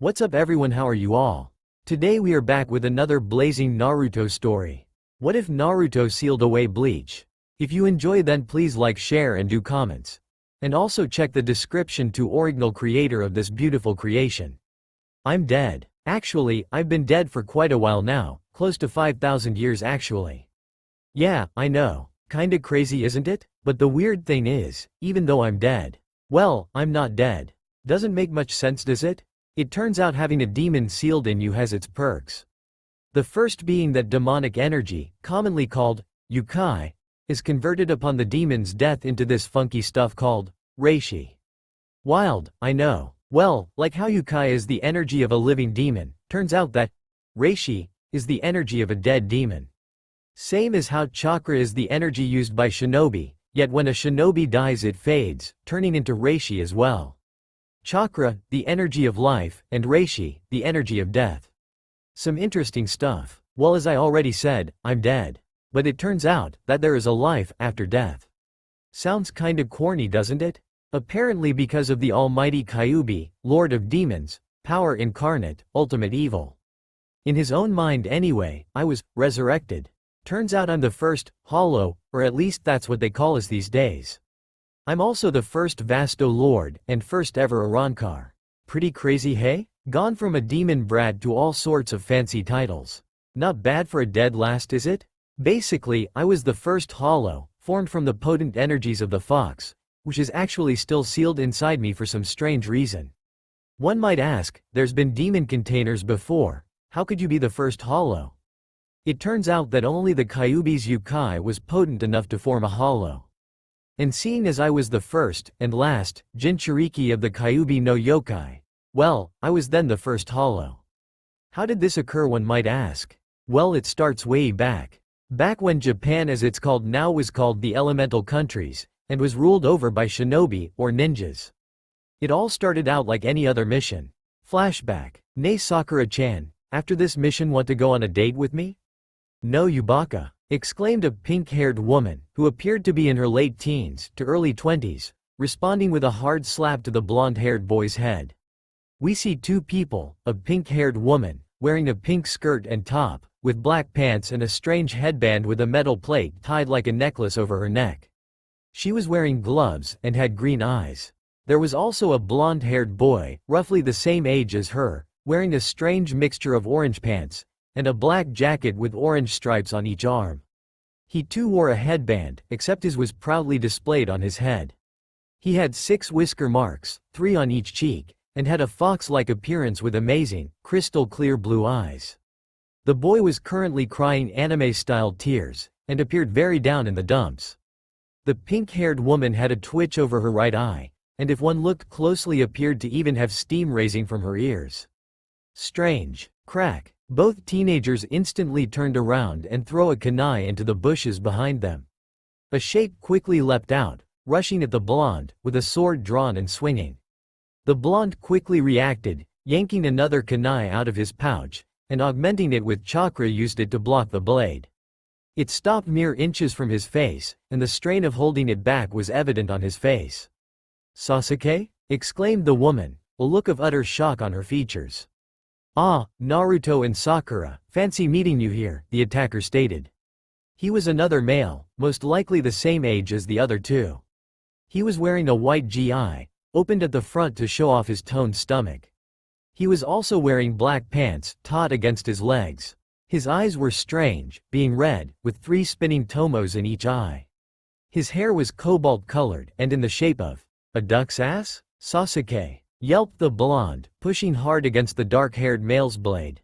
What's up everyone, how are you all? Today we are back with another blazing Naruto story. What if Naruto sealed away Bleach? If you enjoy then please like, share and do comments. And also check the description to original creator of this beautiful creation. I'm dead. Actually, I've been dead for quite a while now, close to 5,000 years actually. Yeah, I know. Kinda crazy isn't it? But the weird thing is, even though I'm dead, well, I'm not dead. Doesn't make much sense, does it? It turns out having a demon sealed in you has its perks. The first being that demonic energy, commonly called yukai, is converted upon the demon's death into this funky stuff called reishi. Wild, I know. Well, like how yukai is the energy of a living demon, turns out that reishi is the energy of a dead demon. Same as how chakra is the energy used by shinobi, yet when a shinobi dies it fades, turning into reishi as well. Chakra, the energy of life, and reishi, the energy of death. Some interesting stuff. Well, as I already said, I'm dead. But it turns out that there is a life after death. Sounds kinda corny, doesn't it? Apparently because of the almighty Kyuubi, Lord of Demons, power incarnate, ultimate evil. In his own mind anyway, I was resurrected. Turns out I'm the first hollow, or at least that's what they call us these days. I'm also the first Vasto Lord, and first ever Arankar. Pretty crazy, hey? Gone from a demon brat to all sorts of fancy titles. Not bad for a dead last, is it? Basically, I was the first hollow, formed from the potent energies of the fox, which is actually still sealed inside me for some strange reason. One might ask, there's been demon containers before, how could you be the first hollow? It turns out that only the Kyuubi's yukai was potent enough to form a hollow. And seeing as I was the first, and last, Jinchuriki of the Kyuubi no yokai, well, I was then the first hollow. How did this occur, one might ask? Well, it starts way back. Back when Japan as it's called now was called the Elemental Countries, and was ruled over by shinobi, or ninjas. It all started out like any other mission. Flashback. Nay Sakura-chan, after this mission want to go on a date with me? No Yubaka, exclaimed a pink-haired woman, who appeared to be in her late teens to early 20s, responding with a hard slap to the blonde-haired boy's head. We see two people, a pink-haired woman, wearing a pink skirt and top, with black pants and a strange headband with a metal plate tied like a necklace over her neck. She was wearing gloves and had green eyes. There was also a blonde-haired boy, roughly the same age as her, wearing a strange mixture of orange pants, and a black jacket with orange stripes on each arm. He too wore a headband, except his was proudly displayed on his head. He had 6 whisker marks, 3 on each cheek, and had a fox-like appearance with amazing, crystal-clear blue eyes. The boy was currently crying anime-style tears, and appeared very down in the dumps. The pink-haired woman had a twitch over her right eye, and if one looked closely appeared to even have steam rising from her ears. Strange. Crack. Both teenagers instantly turned around and threw a kunai into the bushes behind them. A shape quickly leapt out, rushing at the blonde, with a sword drawn and swinging. The blonde quickly reacted, yanking another kunai out of his pouch, and augmenting it with chakra used it to block the blade. It stopped mere inches from his face, and the strain of holding it back was evident on his face. Sasuke? Exclaimed the woman, a look of utter shock on her features. Ah, Naruto and Sakura, fancy meeting you here, the attacker stated. He was another male, most likely the same age as the other two. He was wearing a white gi, opened at the front to show off his toned stomach. He was also wearing black pants, taut against his legs. His eyes were strange, being red, with 3 spinning tomos in each eye. His hair was cobalt-colored and in the shape of a duck's ass? Sasuke, yelped the blonde, pushing hard against the dark-haired male's blade.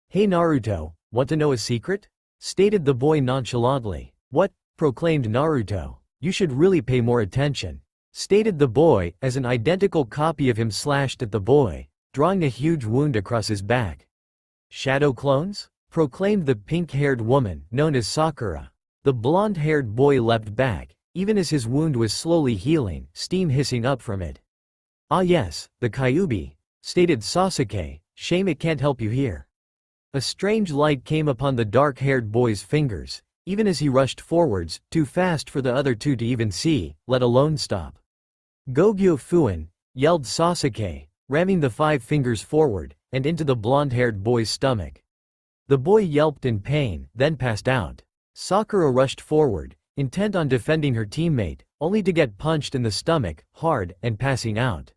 Hey Naruto, want to know a secret? Stated the boy nonchalantly. What? Proclaimed Naruto. You should really pay more attention. Stated the boy, as an identical copy of him slashed at the boy, drawing a huge wound across his back. Shadow clones? Proclaimed the pink-haired woman, known as Sakura. The blonde-haired boy leapt back, even as his wound was slowly healing, steam hissing up from it. Ah yes, the Kyuubi, stated Sasuke, shame it can't help you here. A strange light came upon the dark-haired boy's fingers, even as he rushed forwards, too fast for the other two to even see, let alone stop. Gogyo Fuin, yelled Sasuke, ramming the 5 fingers forward and into the blonde-haired boy's stomach. The boy yelped in pain, then passed out. Sakura rushed forward, intent on defending her teammate, only to get punched in the stomach, hard, and passing out.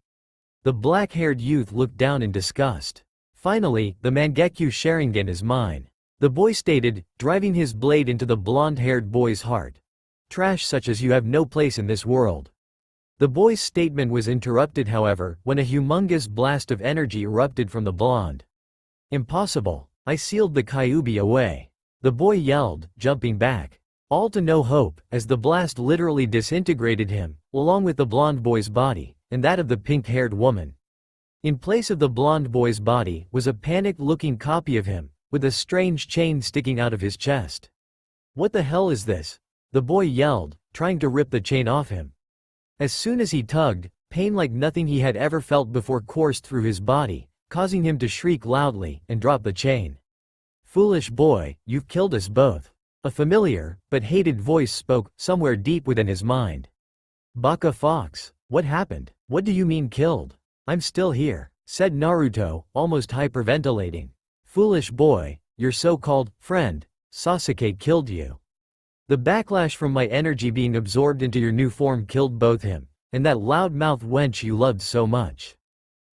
The black-haired youth looked down in disgust. Finally, the Mangekyo Sharingan is mine, the boy stated, driving his blade into the blonde-haired boy's heart. Trash such as you have no place in this world. The boy's statement was interrupted, however, when a humongous blast of energy erupted from the blonde. Impossible. I sealed the Kyuubi away. The boy yelled, jumping back. All to no hope, as the blast literally disintegrated him, along with the blonde boy's body, and that of the pink-haired woman. In place of the blonde boy's body was a panicked-looking copy of him, with a strange chain sticking out of his chest. What the hell is this? The boy yelled, trying to rip the chain off him. As soon as he tugged, pain like nothing he had ever felt before coursed through his body, causing him to shriek loudly and drop the chain. Foolish boy, you've killed us both. A familiar, but hated voice spoke, somewhere deep within his mind. Baka Fox, what happened? What do you mean killed? I'm still here, said Naruto, almost hyperventilating. Foolish boy, your so-called friend, Sasuke killed you. The backlash from my energy being absorbed into your new form killed both him, and that loud-mouthed wench you loved so much.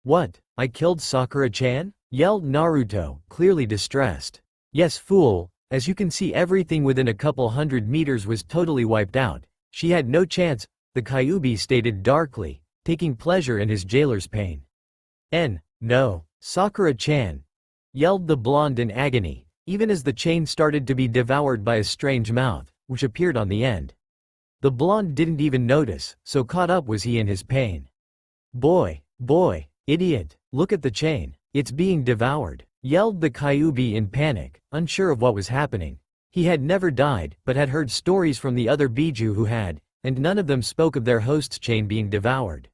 What, I killed Sakura-chan? Yelled Naruto, clearly distressed. Yes, fool. As you can see, everything within a couple hundred meters was totally wiped out. She had no chance, the Kyuubi stated darkly, taking pleasure in his jailer's pain. No, Sakura-chan, yelled the blonde in agony, even as the chain started to be devoured by a strange mouth, which appeared on the end. The blonde didn't even notice, so caught up was he in his pain. Boy, idiot, look at the chain, it's being devoured, yelled the Kyuubi in panic, unsure of what was happening. He had never died, but had heard stories from the other Biju who had, and none of them spoke of their host's chain being devoured.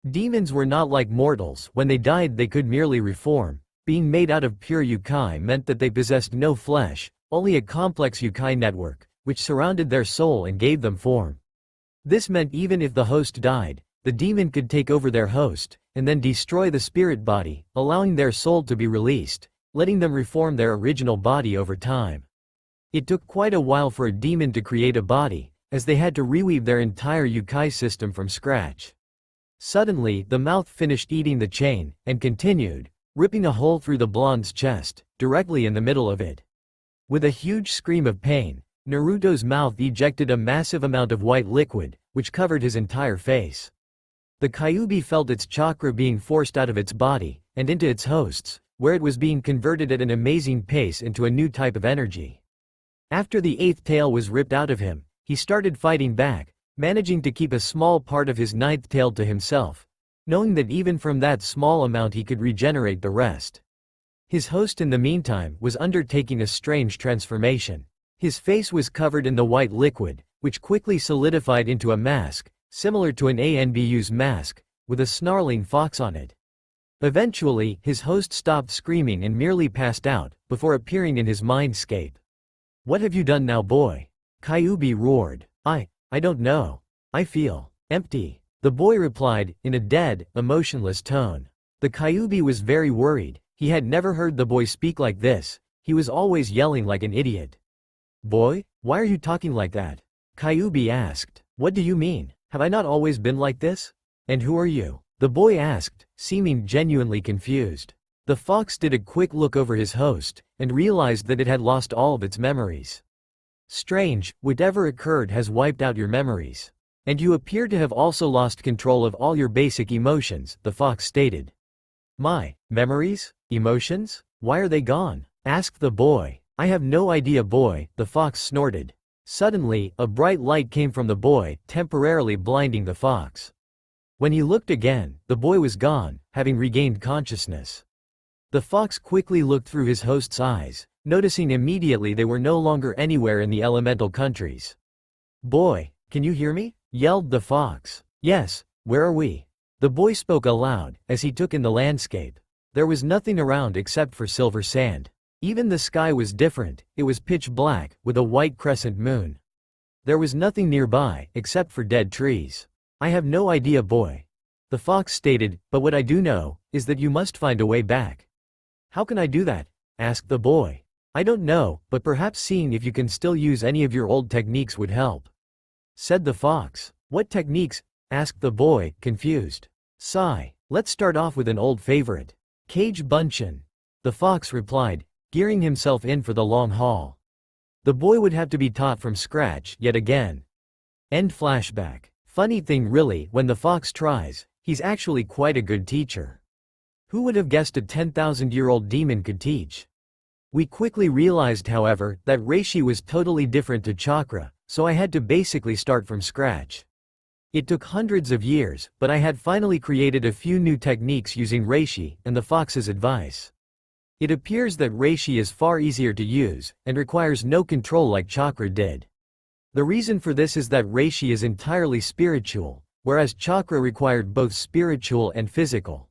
Demons were not like mortals. When they died they could merely reform. Being made out of pure yukai meant that they possessed no flesh, only a complex yukai network, which surrounded their soul and gave them form. This meant even if the host died, the demon could take over their host, and then destroy the spirit body, allowing their soul to be released, letting them reform their original body over time. It took quite a while for a demon to create a body, as they had to reweave their entire yukai system from scratch. Suddenly, the mouth finished eating the chain, and continued, ripping a hole through the blonde's chest, directly in the middle of it. With a huge scream of pain, Naruto's mouth ejected a massive amount of white liquid, which covered his entire face. The Kyuubi felt its chakra being forced out of its body, and into its host's, where it was being converted at an amazing pace into a new type of energy. After the 8th tail was ripped out of him, he started fighting back, managing to keep a small part of his 9th tail to himself, knowing that even from that small amount he could regenerate the rest. His host in the meantime was undertaking a strange transformation. His face was covered in the white liquid, which quickly solidified into a mask, similar to an ANBU's mask, with a snarling fox on it. Eventually, his host stopped screaming and merely passed out, before appearing in his mindscape. What have you done now, boy? Kyuubi roared. I don't know. I feel empty. The boy replied, in a dead, emotionless tone. The Kyuubi was very worried. He had never heard the boy speak like this. He was always yelling like an idiot. Boy, why are you talking like that? Kyuubi asked. What do you mean? Have I not always been like this? And who are you? The boy asked, seeming genuinely confused. The fox did a quick look over his host, and realized that it had lost all of its memories. Strange, whatever occurred has wiped out your memories. And you appear to have also lost control of all your basic emotions, the fox stated. My memories? Emotions? Why are they gone? Asked the boy. I have no idea, boy, the fox snorted. Suddenly, a bright light came from the boy, temporarily blinding the fox. When he looked again, the boy was gone, having regained consciousness. The fox quickly looked through his host's eyes, noticing immediately they were no longer anywhere in the elemental countries. Boy, can you hear me? Yelled the fox. Yes, where are we? The boy spoke aloud, as he took in the landscape. There was nothing around except for silver sand. Even the sky was different, it was pitch black, with a white crescent moon. There was nothing nearby, except for dead trees. I have no idea, boy. The fox stated, "But what I do know, is that you must find a way back." "How can I do that?" asked the boy. "I don't know, but perhaps seeing if you can still use any of your old techniques would help," said the fox. "What techniques?" asked the boy, confused. "Sigh. Let's start off with an old favorite. Cage bunshin," the fox replied, gearing himself in for the long haul. The boy would have to be taught from scratch yet again. End flashback. Funny thing really, when the fox tries, he's actually quite a good teacher. Who would have guessed a 10,000-year-old demon could teach? We quickly realized, however, that reishi was totally different to chakra, so I had to basically start from scratch. It took hundreds of years, but I had finally created a few new techniques using reishi and the fox's advice. It appears that reishi is far easier to use, and requires no control like chakra did. The reason for this is that reishi is entirely spiritual, whereas chakra required both spiritual and physical.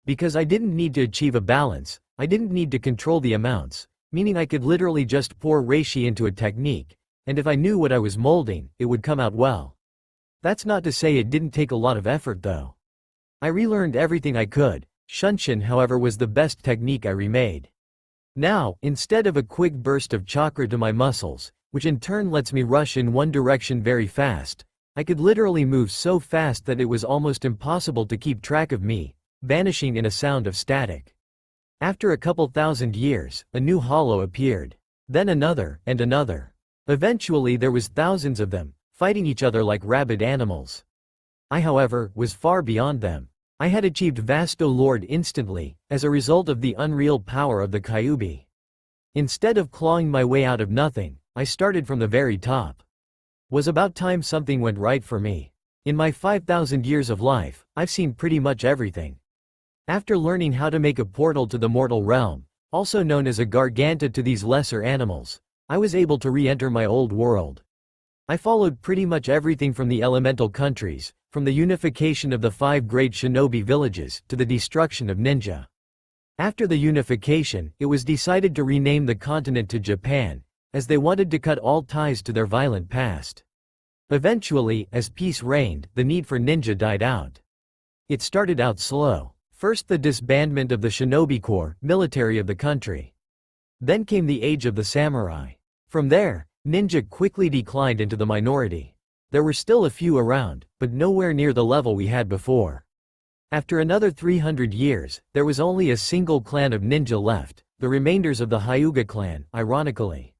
Because I didn't need to achieve a balance, I didn't need to control the amounts, meaning I could literally just pour reishi into a technique, and if I knew what I was molding, it would come out well. That's not to say it didn't take a lot of effort though. I relearned everything I could. Shunshin, however, was the best technique I remade. Now, instead of a quick burst of chakra to my muscles, which in turn lets me rush in one direction very fast, I could literally move so fast that it was almost impossible to keep track of me, vanishing in a sound of static. After a couple thousand years, a new hollow appeared. Then another, and another. Eventually there was thousands of them, fighting each other like rabid animals. I, however, was far beyond them. I had achieved Vasto Lord instantly, as a result of the unreal power of the Kyuubi. Instead of clawing my way out of nothing, I started from the very top. Was about time something went right for me. In my 5,000 years of life, I've seen pretty much everything. After learning how to make a portal to the mortal realm, also known as a garganta to these lesser animals, I was able to re-enter my old world. I followed pretty much everything from the elemental countries, from the unification of the 5 great shinobi villages, to the destruction of ninja. After the unification, it was decided to rename the continent to Japan, as they wanted to cut all ties to their violent past. Eventually, as peace reigned, the need for ninja died out. It started out slow. First the disbandment of the shinobi corps, military of the country. Then came the age of the samurai. From there, ninja quickly declined into the minority. There were still a few around, but nowhere near the level we had before. After another 300 years, there was only a single clan of ninja left, the remainders of the Hyuga clan, ironically.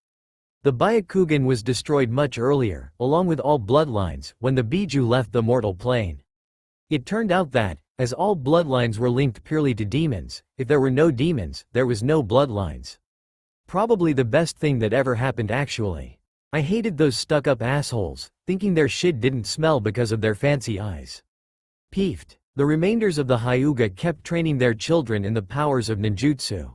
The Byakugan was destroyed much earlier, along with all bloodlines, when the Biju left the mortal plane. It turned out that, as all bloodlines were linked purely to demons, if there were no demons, there was no bloodlines. Probably the best thing that ever happened actually. I hated those stuck-up assholes, thinking their shit didn't smell because of their fancy eyes. Peeved. The remainders of the Hyuga kept training their children in the powers of ninjutsu.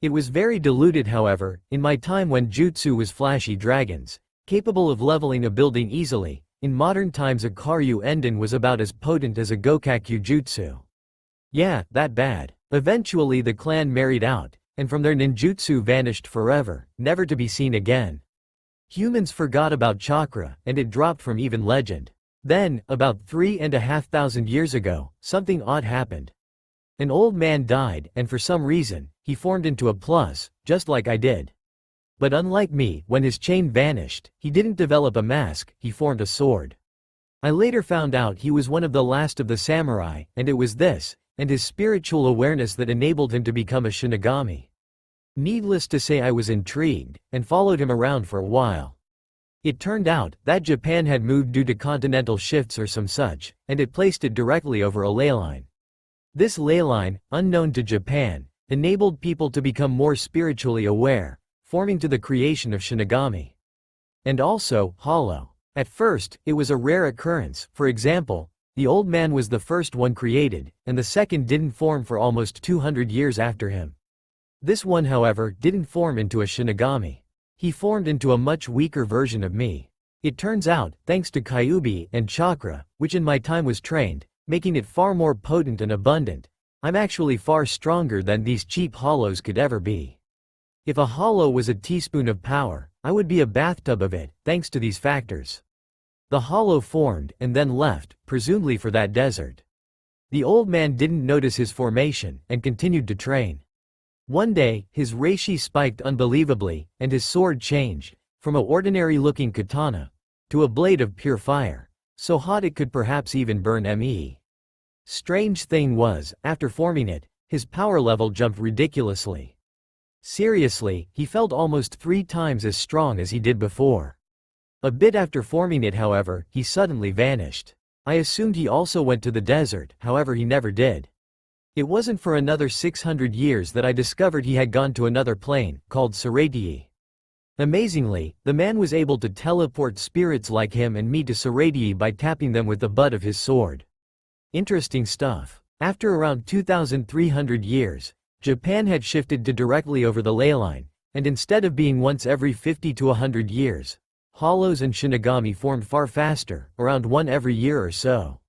It was very diluted, however, in my time when jutsu was flashy dragons, capable of leveling a building easily. In modern times a Karyu Enden was about as potent as a Gokakyu jutsu. Yeah, that bad. Eventually the clan married out, and from their ninjutsu vanished forever, never to be seen again. Humans forgot about chakra, and it dropped from even legend. Then, about 3,500 years ago, something odd happened. An old man died, and for some reason, he formed into a plus, just like I did. But unlike me, when his chain vanished, he didn't develop a mask, he formed a sword. I later found out he was one of the last of the samurai, and it was this, and his spiritual awareness that enabled him to become a shinigami. Needless to say I was intrigued, and followed him around for a while. It turned out that Japan had moved due to continental shifts or some such, and it placed it directly over a ley line. This ley line, unknown to Japan, enabled people to become more spiritually aware, forming to the creation of shinigami. And also, hollow. At first, it was a rare occurrence. For example, the old man was the first one created, and the second didn't form for almost 200 years after him. This one, however, didn't form into a shinigami. He formed into a much weaker version of me. It turns out, thanks to Kyuubi and chakra, which in my time was trained, making it far more potent and abundant, I'm actually far stronger than these cheap hollows could ever be. If a hollow was a teaspoon of power, I would be a bathtub of it, thanks to these factors. The hollow formed and then left, presumably for that desert. The old man didn't notice his formation and continued to train. One day, his reishi spiked unbelievably, and his sword changed from a ordinary-looking katana to a blade of pure fire, so hot it could perhaps even burn me. Strange thing was, after forming it, his power level jumped ridiculously. Seriously, he felt almost 3 times as strong as he did before. A bit after forming it, however, he suddenly vanished. I assumed he also went to the desert, however he never did. It wasn't for another 600 years that I discovered he had gone to another plane, called Saratii. Amazingly, the man was able to teleport spirits like him and me to Saratii by tapping them with the butt of his sword. Interesting stuff. After around 2,300 years, Japan had shifted to directly over the ley line, and instead of being once every 50 to 100 years, hollows and shinigami formed far faster, around one every year or so.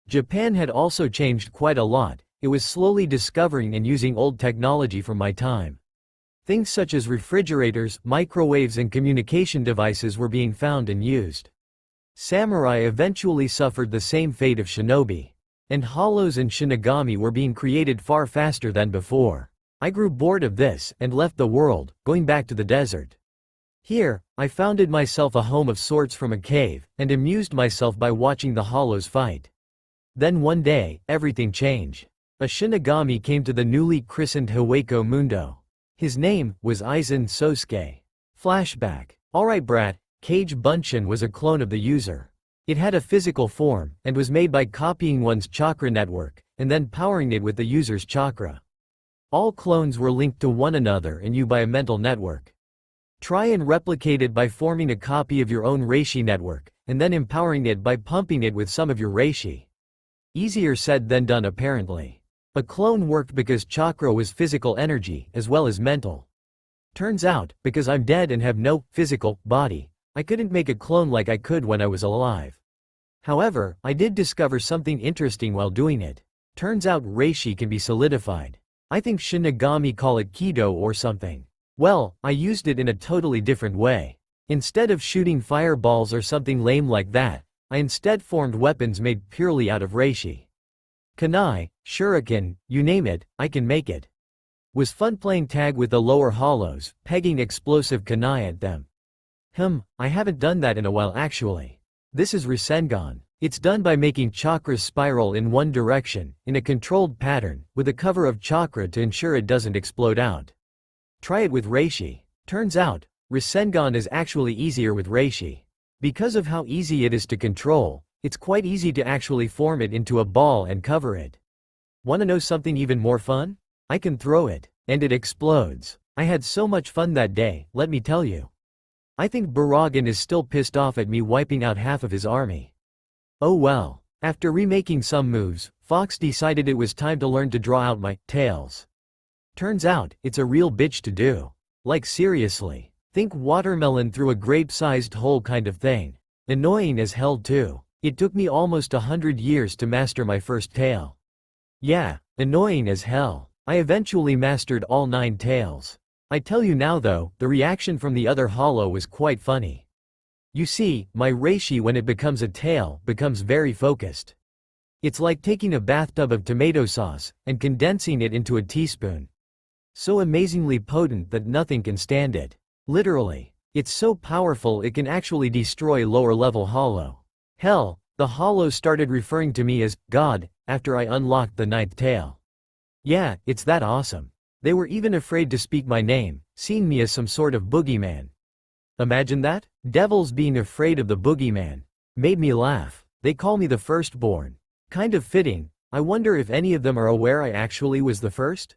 Japan had also changed quite a lot. It was slowly discovering and using old technology from my time. Things such as refrigerators, microwaves and communication devices were being found and used. Samurai eventually suffered the same fate of shinobi. And hollows and shinigami were being created far faster than before. I grew bored of this and left the world, going back to the desert. Here, I founded myself a home of sorts from a cave, and amused myself by watching the hollows fight. Then one day, everything changed. A shinigami came to the newly christened Hawako Mundo. His name was Aizen Sosuke. Flashback. Alright brat, Cage Bunshin was a clone of the user. It had a physical form, and was made by copying one's chakra network, and then powering it with the user's chakra. All clones were linked to one another and you by a mental network. Try and replicate it by forming a copy of your own reishi network, and then empowering it by pumping it with some of your reishi. Easier said than done apparently. A clone worked because chakra was physical energy, as well as mental. Turns out, because I'm dead and have no physical body, I couldn't make a clone like I could when I was alive. However, I did discover something interesting while doing it. Turns out reishi can be solidified. I think shinigami call it Kido or something. Well, I used it in a totally different way. Instead of shooting fireballs or something lame like that, I instead formed weapons made purely out of reishi. Kunai, shuriken, you name it, I can make it. Was fun playing tag with the lower hollows, pegging explosive kunai at them. I haven't done that in a while actually. This is Rasengan. It's done by making chakras spiral in one direction, in a controlled pattern, with a cover of chakra to ensure it doesn't explode out. Try it with reishi. Turns out, Rasengan is actually easier with reishi. Because of how easy it is to control, it's quite easy to actually form it into a ball and cover it. Wanna know something even more fun? I can throw it, and it explodes. I had so much fun that day, let me tell you. I think Baragan is still pissed off at me wiping out half of his army. Oh well. After remaking some moves, Fox decided it was time to learn to draw out my tails. Turns out, it's a real bitch to do. Like seriously. Think watermelon through a grape-sized hole kind of thing. Annoying as hell too. It took me almost 100 years to master my first tail. Yeah, annoying as hell. I eventually mastered all 9 tails. I tell you now though, the reaction from the other hollow was quite funny. You see, my reishi when it becomes a tail, becomes very focused. It's like taking a bathtub of tomato sauce, and condensing it into a teaspoon. So amazingly potent that nothing can stand it. Literally. It's so powerful it can actually destroy lower level hollow. Hell, the hollow started referring to me as God after I unlocked the 9th tail. Yeah, it's that awesome. They were even afraid to speak my name, seeing me as some sort of boogeyman. Imagine that? Devils being afraid of the boogeyman. Made me laugh. They call me the firstborn. Kind of fitting. I wonder if any of them are aware I actually was the first?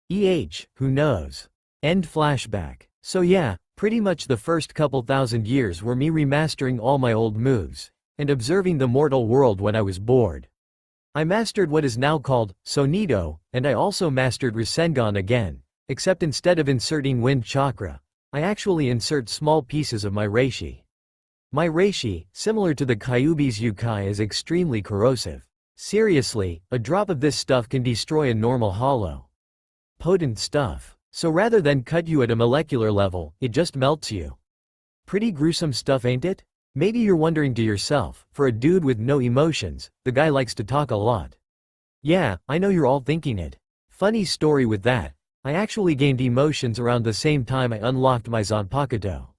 Who knows? End flashback. So yeah, pretty much the first couple thousand years were me remastering all my old moves, and observing the mortal world when I was bored. I mastered what is now called Sonido, and I also mastered Rasengan again, except instead of inserting wind chakra, I actually insert small pieces of my reishi. My reishi, similar to the Kyuubi's Yukai, is extremely corrosive. Seriously, a drop of this stuff can destroy a normal hollow. Potent stuff. So rather than cut you at a molecular level, it just melts you. Pretty gruesome stuff, ain't it? Maybe you're wondering to yourself, for a dude with no emotions, the guy likes to talk a lot. Yeah, I know you're all thinking it. Funny story with that. I actually gained emotions around the same time I unlocked my Zanpakuto.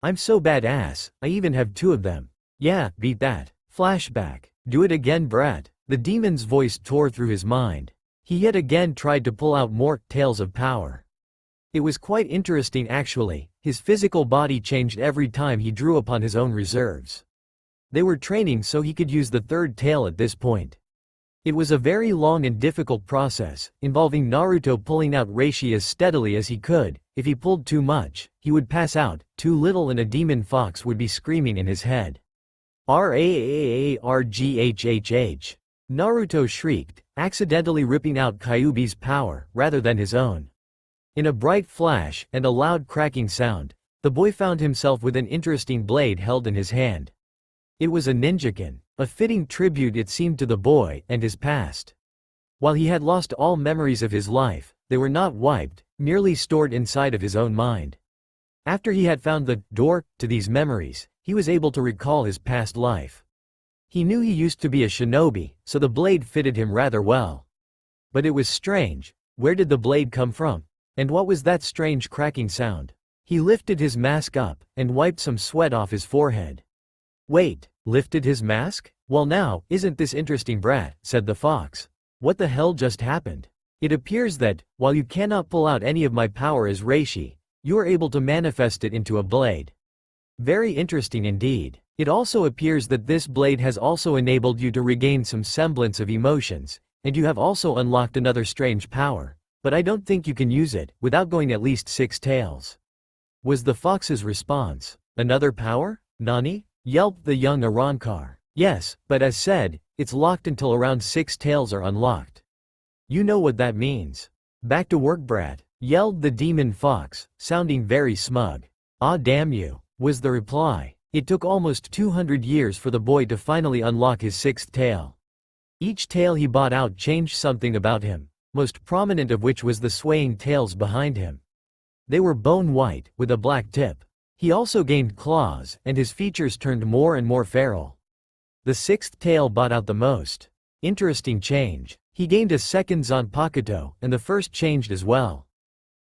I'm so badass, I even have two of them. Yeah, beat that. Flashback. Do it again, brat. The demon's voice tore through his mind. He yet again tried to pull out more tales of power. It was quite interesting actually. His physical body changed every time he drew upon his own reserves. They were training so he could use the third tail at this point. It was a very long and difficult process, involving Naruto pulling out Reishi as steadily as he could. If he pulled too much, he would pass out, too little and a demon fox would be screaming in his head. Raarghhh. Naruto shrieked, accidentally ripping out Kyuubi's power, rather than his own. In a bright flash, and a loud cracking sound, the boy found himself with an interesting blade held in his hand. It was a ninjakin, a fitting tribute it seemed to the boy and his past. While he had lost all memories of his life, they were not wiped, merely stored inside of his own mind. After he had found the door to these memories, he was able to recall his past life. He knew he used to be a shinobi, so the blade fitted him rather well. But it was strange. Where did the blade come from? And what was that strange cracking sound? He lifted his mask up, and wiped some sweat off his forehead. Wait, lifted his mask? Well now, isn't this interesting, brat, said the fox. What the hell just happened? It appears that, while you cannot pull out any of my power as Reishi, you are able to manifest it into a blade. Very interesting indeed. It also appears that this blade has also enabled you to regain some semblance of emotions, and you have also unlocked another strange power. But I don't think you can use it, without going at least 6 tails. Was the fox's response. Another power? Nani? Yelped the young Arrancar. Yes, but as said, it's locked until around 6 tails are unlocked. You know what that means. Back to work, brat, yelled the demon fox, sounding very smug. Ah damn you, was the reply. It took almost 200 years for the boy to finally unlock his 6th tail. Each tail he bought out changed something about him, most prominent of which was the swaying tails behind him. They were bone white, with a black tip. He also gained claws, and his features turned more and more feral. The 6th tail bought out the most. Interesting change. He gained a second Zanpakuto, and the first changed as well.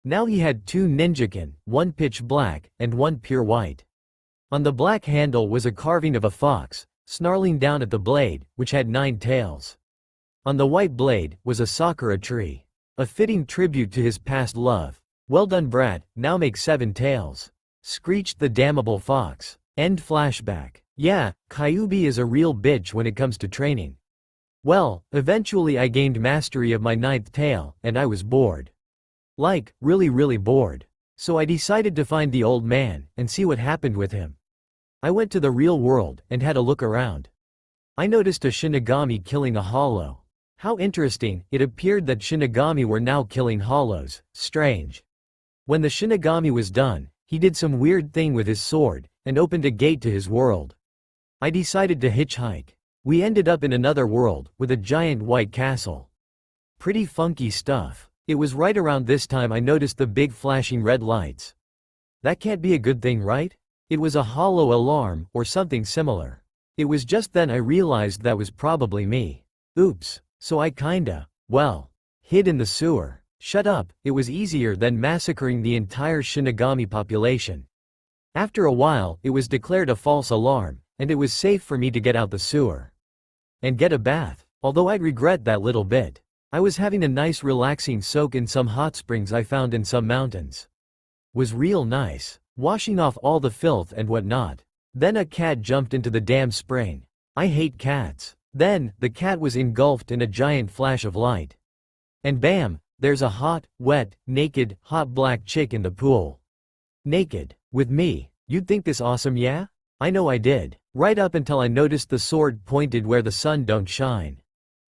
Now he had 2 ninjakin, one pitch black, and one pure white. On the black handle was a carving of a fox, snarling down at the blade, which had 9 tails. On the white blade was a sakura tree. A fitting tribute to his past love. Well done, brat, now make 7 tails. Screeched the damnable fox. End flashback. Yeah, Kyuubi is a real bitch when it comes to training. Well, eventually I gained mastery of my 9th tail, and I was bored. Like, really bored. So I decided to find the old man, and see what happened with him. I went to the real world, and had a look around. I noticed a Shinigami killing a hollow. How interesting, it appeared that Shinigami were now killing hollows. Strange. When the Shinigami was done, he did some weird thing with his sword, and opened a gate to his world. I decided to hitchhike. We ended up in another world, with a giant white castle. Pretty funky stuff. It was right around this time I noticed the big flashing red lights. That can't be a good thing, right? It was a hollow alarm, or something similar. It was just then I realized that was probably me. Oops. So I kinda, well, hid in the sewer. Shut up, it was easier than massacring the entire Shinigami population. After a while, it was declared a false alarm, and it was safe for me to get out the sewer. And get a bath, although I'd regret that little bit. I was having a nice relaxing soak in some hot springs I found in some mountains. Was real nice, washing off all the filth and whatnot. Then a cat jumped into the damn spring. I hate cats. Then, the cat was engulfed in a giant flash of light. And bam! There's a hot, wet, naked, hot black chick in the pool. Naked. With me. You'd think this awesome, yeah? I know I did. Right up until I noticed the sword pointed where the sun don't shine.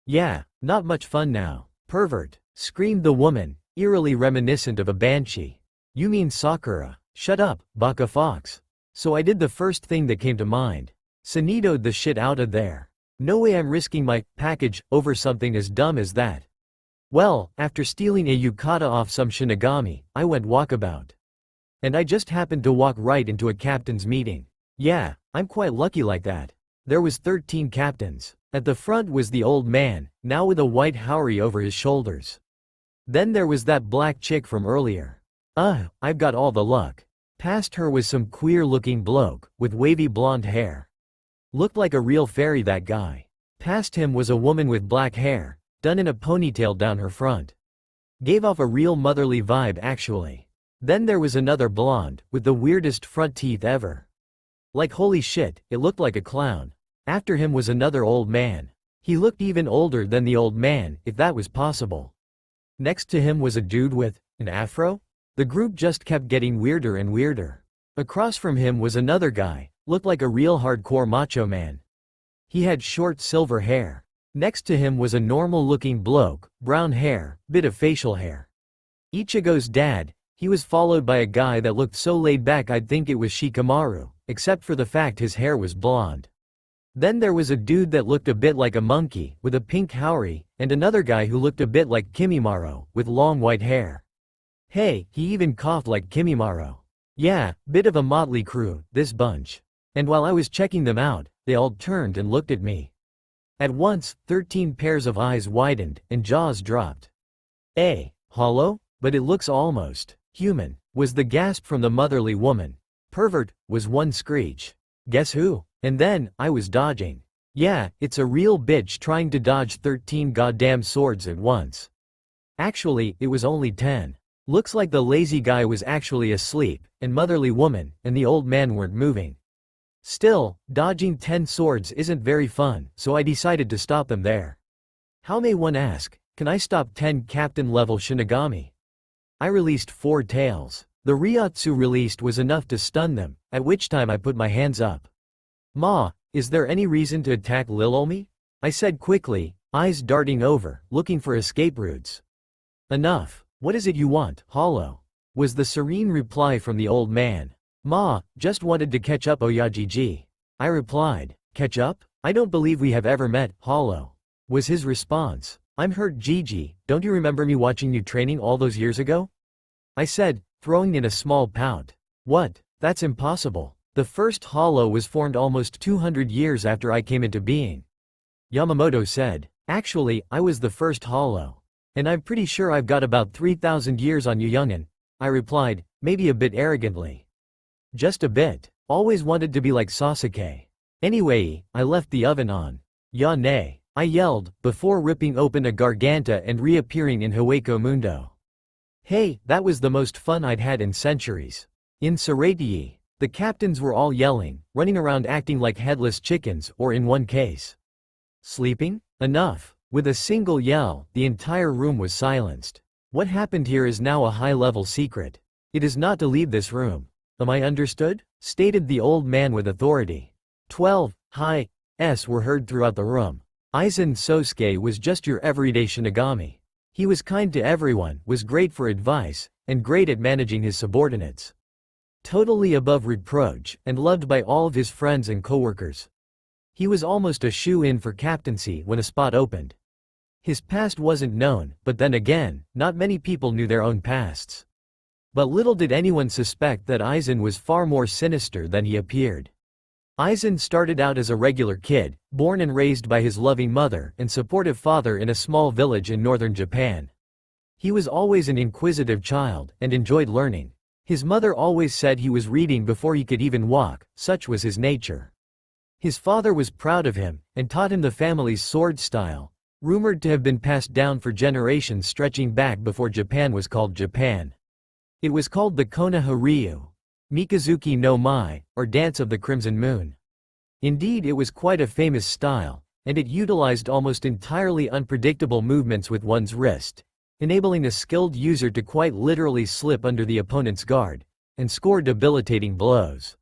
Yeah, not much fun now. Pervert. Screamed the woman, eerily reminiscent of a banshee. You mean Sakura. Shut up, baka fox. So I did the first thing that came to mind. Sanidoed the shit out of there. No way I'm risking my package over something as dumb as that. Well, after stealing a yukata off some Shinigami, I went walkabout. And I just happened to walk right into a captain's meeting. Yeah, I'm quite lucky like that. There was 13 captains. At the front was the old man, now with a white haori over his shoulders. Then there was that black chick from earlier. I've got all the luck. Past her was some queer-looking bloke, with wavy blonde hair. Looked like a real fairy, that guy. Past him was a woman with black hair, done in a ponytail down her front. Gave off a real motherly vibe actually. Then there was another blonde, with the weirdest front teeth ever. Like holy shit, it looked like a clown. After him was another old man. He looked even older than the old man, if that was possible. Next to him was a dude with an afro? The group just kept getting weirder and weirder. Across from him was another guy, looked like a real hardcore macho man. He had short silver hair. Next to him was a normal-looking bloke, brown hair, bit of facial hair. Ichigo's dad. He was followed by a guy that looked so laid back I'd think it was Shikamaru, except for the fact his hair was blonde. Then there was a dude that looked a bit like a monkey, with a pink haori, and another guy who looked a bit like Kimimaro, with long white hair. Hey, he even coughed like Kimimaro. Yeah, bit of a motley crew, this bunch. And while I was checking them out, they all turned and looked at me. At once, 13 pairs of eyes widened, and jaws dropped. Hollow? But it looks almost human, was the gasp from the motherly woman. Pervert, was one screech. Guess who? And then, I was dodging. Yeah, it's a real bitch trying to dodge 13 goddamn swords at once. Actually, it was only 10. Looks like the lazy guy was actually asleep, and motherly woman, and the old man weren't moving. Still, dodging 10 swords isn't very fun, so I decided to stop them there. How may one ask, can I stop 10 captain-level Shinigami? I released 4 tails. The Ryotsu released was enough to stun them, at which time I put my hands up. Ma, is there any reason to attack Lilomi? I said quickly, eyes darting over, looking for escape routes. Enough. What is it you want, Hollow? Was the serene reply from the old man. Ma, just wanted to catch up Oyajiji. I replied, catch up? I don't believe we have ever met, Hollow. Was his response. I'm hurt Gigi, don't you remember me watching you training all those years ago? I said, throwing in a small pout. What? That's impossible. The first Hollow was formed almost 200 years after I came into being. Yamamoto said, actually, I was the first Hollow. And I'm pretty sure I've got about 3,000 years on you youngin'. I replied, maybe a bit arrogantly. Just a bit. Always wanted to be like Sasuke. Anyway, I left the oven on. Ya nay. I yelled, before ripping open a garganta and reappearing in Hueco Mundo. Hey, that was the most fun I'd had in centuries. In Saratii, the captains were all yelling, running around acting like headless chickens, or in one case, sleeping? Enough. With a single yell, the entire room was silenced. What happened here is now a high-level secret. It is not to leave this room. Am I understood? Stated the old man with authority. 12 hi-s were heard throughout the room. Aizen Sosuke was just your everyday Shinigami. He was kind to everyone, was great for advice, and great at managing his subordinates. Totally above reproach, and loved by all of his friends and coworkers. He was almost a shoe-in for captaincy when a spot opened. His past wasn't known, but then again, not many people knew their own pasts. But little did anyone suspect that Aizen was far more sinister than he appeared. Aizen started out as a regular kid, born and raised by his loving mother and supportive father in a small village in northern Japan. He was always an inquisitive child, and enjoyed learning. His mother always said he was reading before he could even walk, such was his nature. His father was proud of him, and taught him the family's sword style, rumored to have been passed down for generations stretching back before Japan was called Japan. It was called the Konoha-ryu, Mikazuki no Mai, or Dance of the Crimson Moon. Indeed, it was quite a famous style, and it utilized almost entirely unpredictable movements with one's wrist, enabling a skilled user to quite literally slip under the opponent's guard, and score debilitating blows.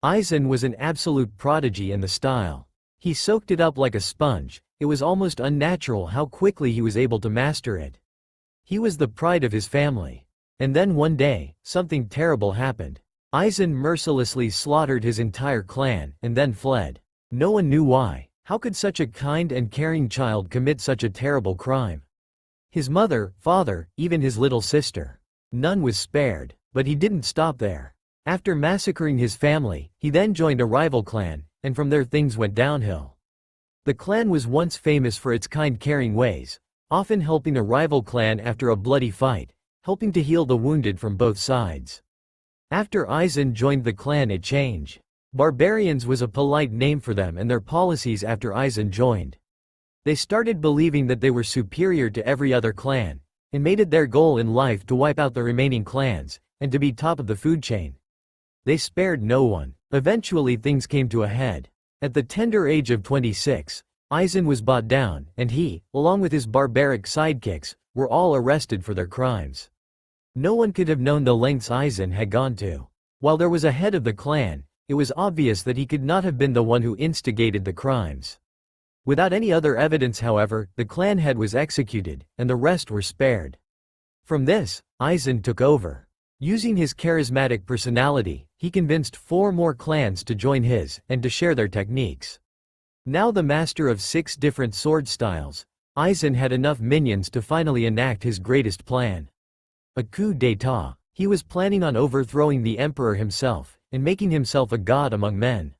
Aizen was an absolute prodigy in the style. He soaked it up like a sponge. It was almost unnatural how quickly he was able to master it. He was the pride of his family. And then one day, something terrible happened. Aizen mercilessly slaughtered his entire clan, and then fled. No one knew why. How could such a kind and caring child commit such a terrible crime? His mother, father, even his little sister. None was spared. But he didn't stop there. After massacring his family, he then joined a rival clan, and from there things went downhill. The clan was once famous for its kind caring ways, often helping a rival clan after a bloody fight, helping to heal the wounded from both sides. After Aizen joined the clan it changed. Barbarians was a polite name for them and their policies after Aizen joined. They started believing that they were superior to every other clan, and made it their goal in life to wipe out the remaining clans, and to be top of the food chain. They spared no one. Eventually things came to a head. At the tender age of 26, Aizen was brought down, and he, along with his barbaric sidekicks, were all arrested for their crimes. No one could have known the lengths Aizen had gone to. While there was a head of the clan, it was obvious that he could not have been the one who instigated the crimes. Without any other evidence, however, the clan head was executed, and the rest were spared. From this, Aizen took over. Using his charismatic personality, he convinced 4 more clans to join his, and to share their techniques. Now the master of 6 different sword styles, Aizen had enough minions to finally enact his greatest plan. A coup d'état. He was planning on overthrowing the emperor himself, and making himself a god among men.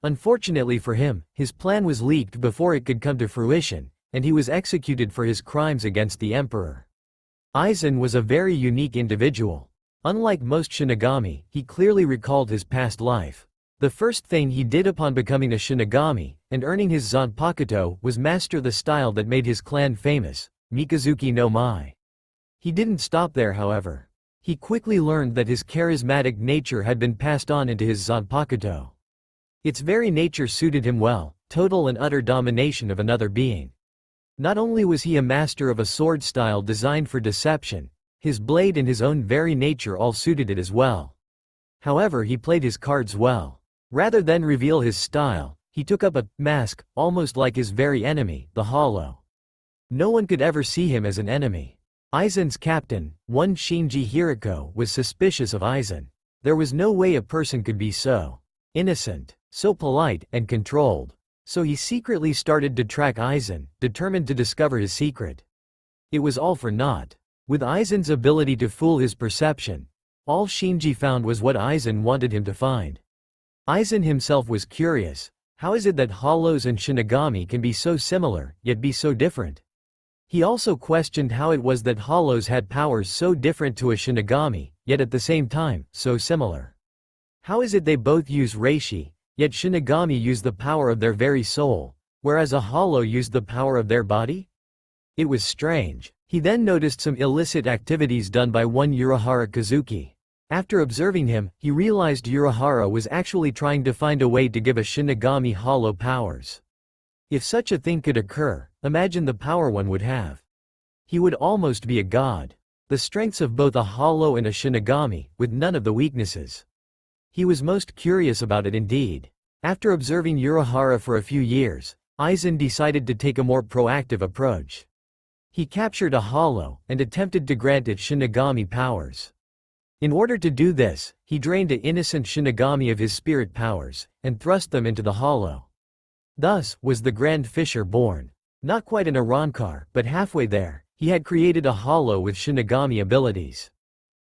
Unfortunately for him, his plan was leaked before it could come to fruition, and he was executed for his crimes against the emperor. Aizen was a very unique individual. Unlike most Shinigami, he clearly recalled his past life. The first thing he did upon becoming a Shinigami, and earning his Zanpakuto, was master the style that made his clan famous, Mikazuki no Mai. He didn't stop there, however. He quickly learned that his charismatic nature had been passed on into his Zanpakuto. Its very nature suited him well, total and utter domination of another being. Not only was he a master of a sword style designed for deception, his blade and his own very nature all suited it as well. However, he played his cards well. Rather than reveal his style, he took up a mask, almost like his very enemy, the Hollow. No one could ever see him as an enemy. Aizen's captain, one Shinji Hiriko, was suspicious of Aizen. There was no way a person could be so innocent, so polite, and controlled. So he secretly started to track Aizen, determined to discover his secret. It was all for naught. With Aizen's ability to fool his perception, all Shinji found was what Aizen wanted him to find. Aizen himself was curious. How is it that Hollows and Shinigami can be so similar, yet be so different? He also questioned how it was that Hollows had powers so different to a Shinigami, yet at the same time, so similar. How is it they both use Reishi, yet Shinigami use the power of their very soul, whereas a Hollow used the power of their body? It was strange. He then noticed some illicit activities done by one Urahara Kazuki. After observing him, he realized Urahara was actually trying to find a way to give a Shinigami Hollow powers. If such a thing could occur, imagine the power one would have. He would almost be a god. The strengths of both a Hollow and a Shinigami, with none of the weaknesses. He was most curious about it indeed. After observing Urahara for a few years, Aizen decided to take a more proactive approach. He captured a Hollow, and attempted to grant it Shinigami powers. In order to do this, he drained an innocent Shinigami of his spirit powers, and thrust them into the Hollow. Thus, was the Grand Fisher born. Not quite an Arankar, but halfway there, he had created a Hollow with Shinigami abilities.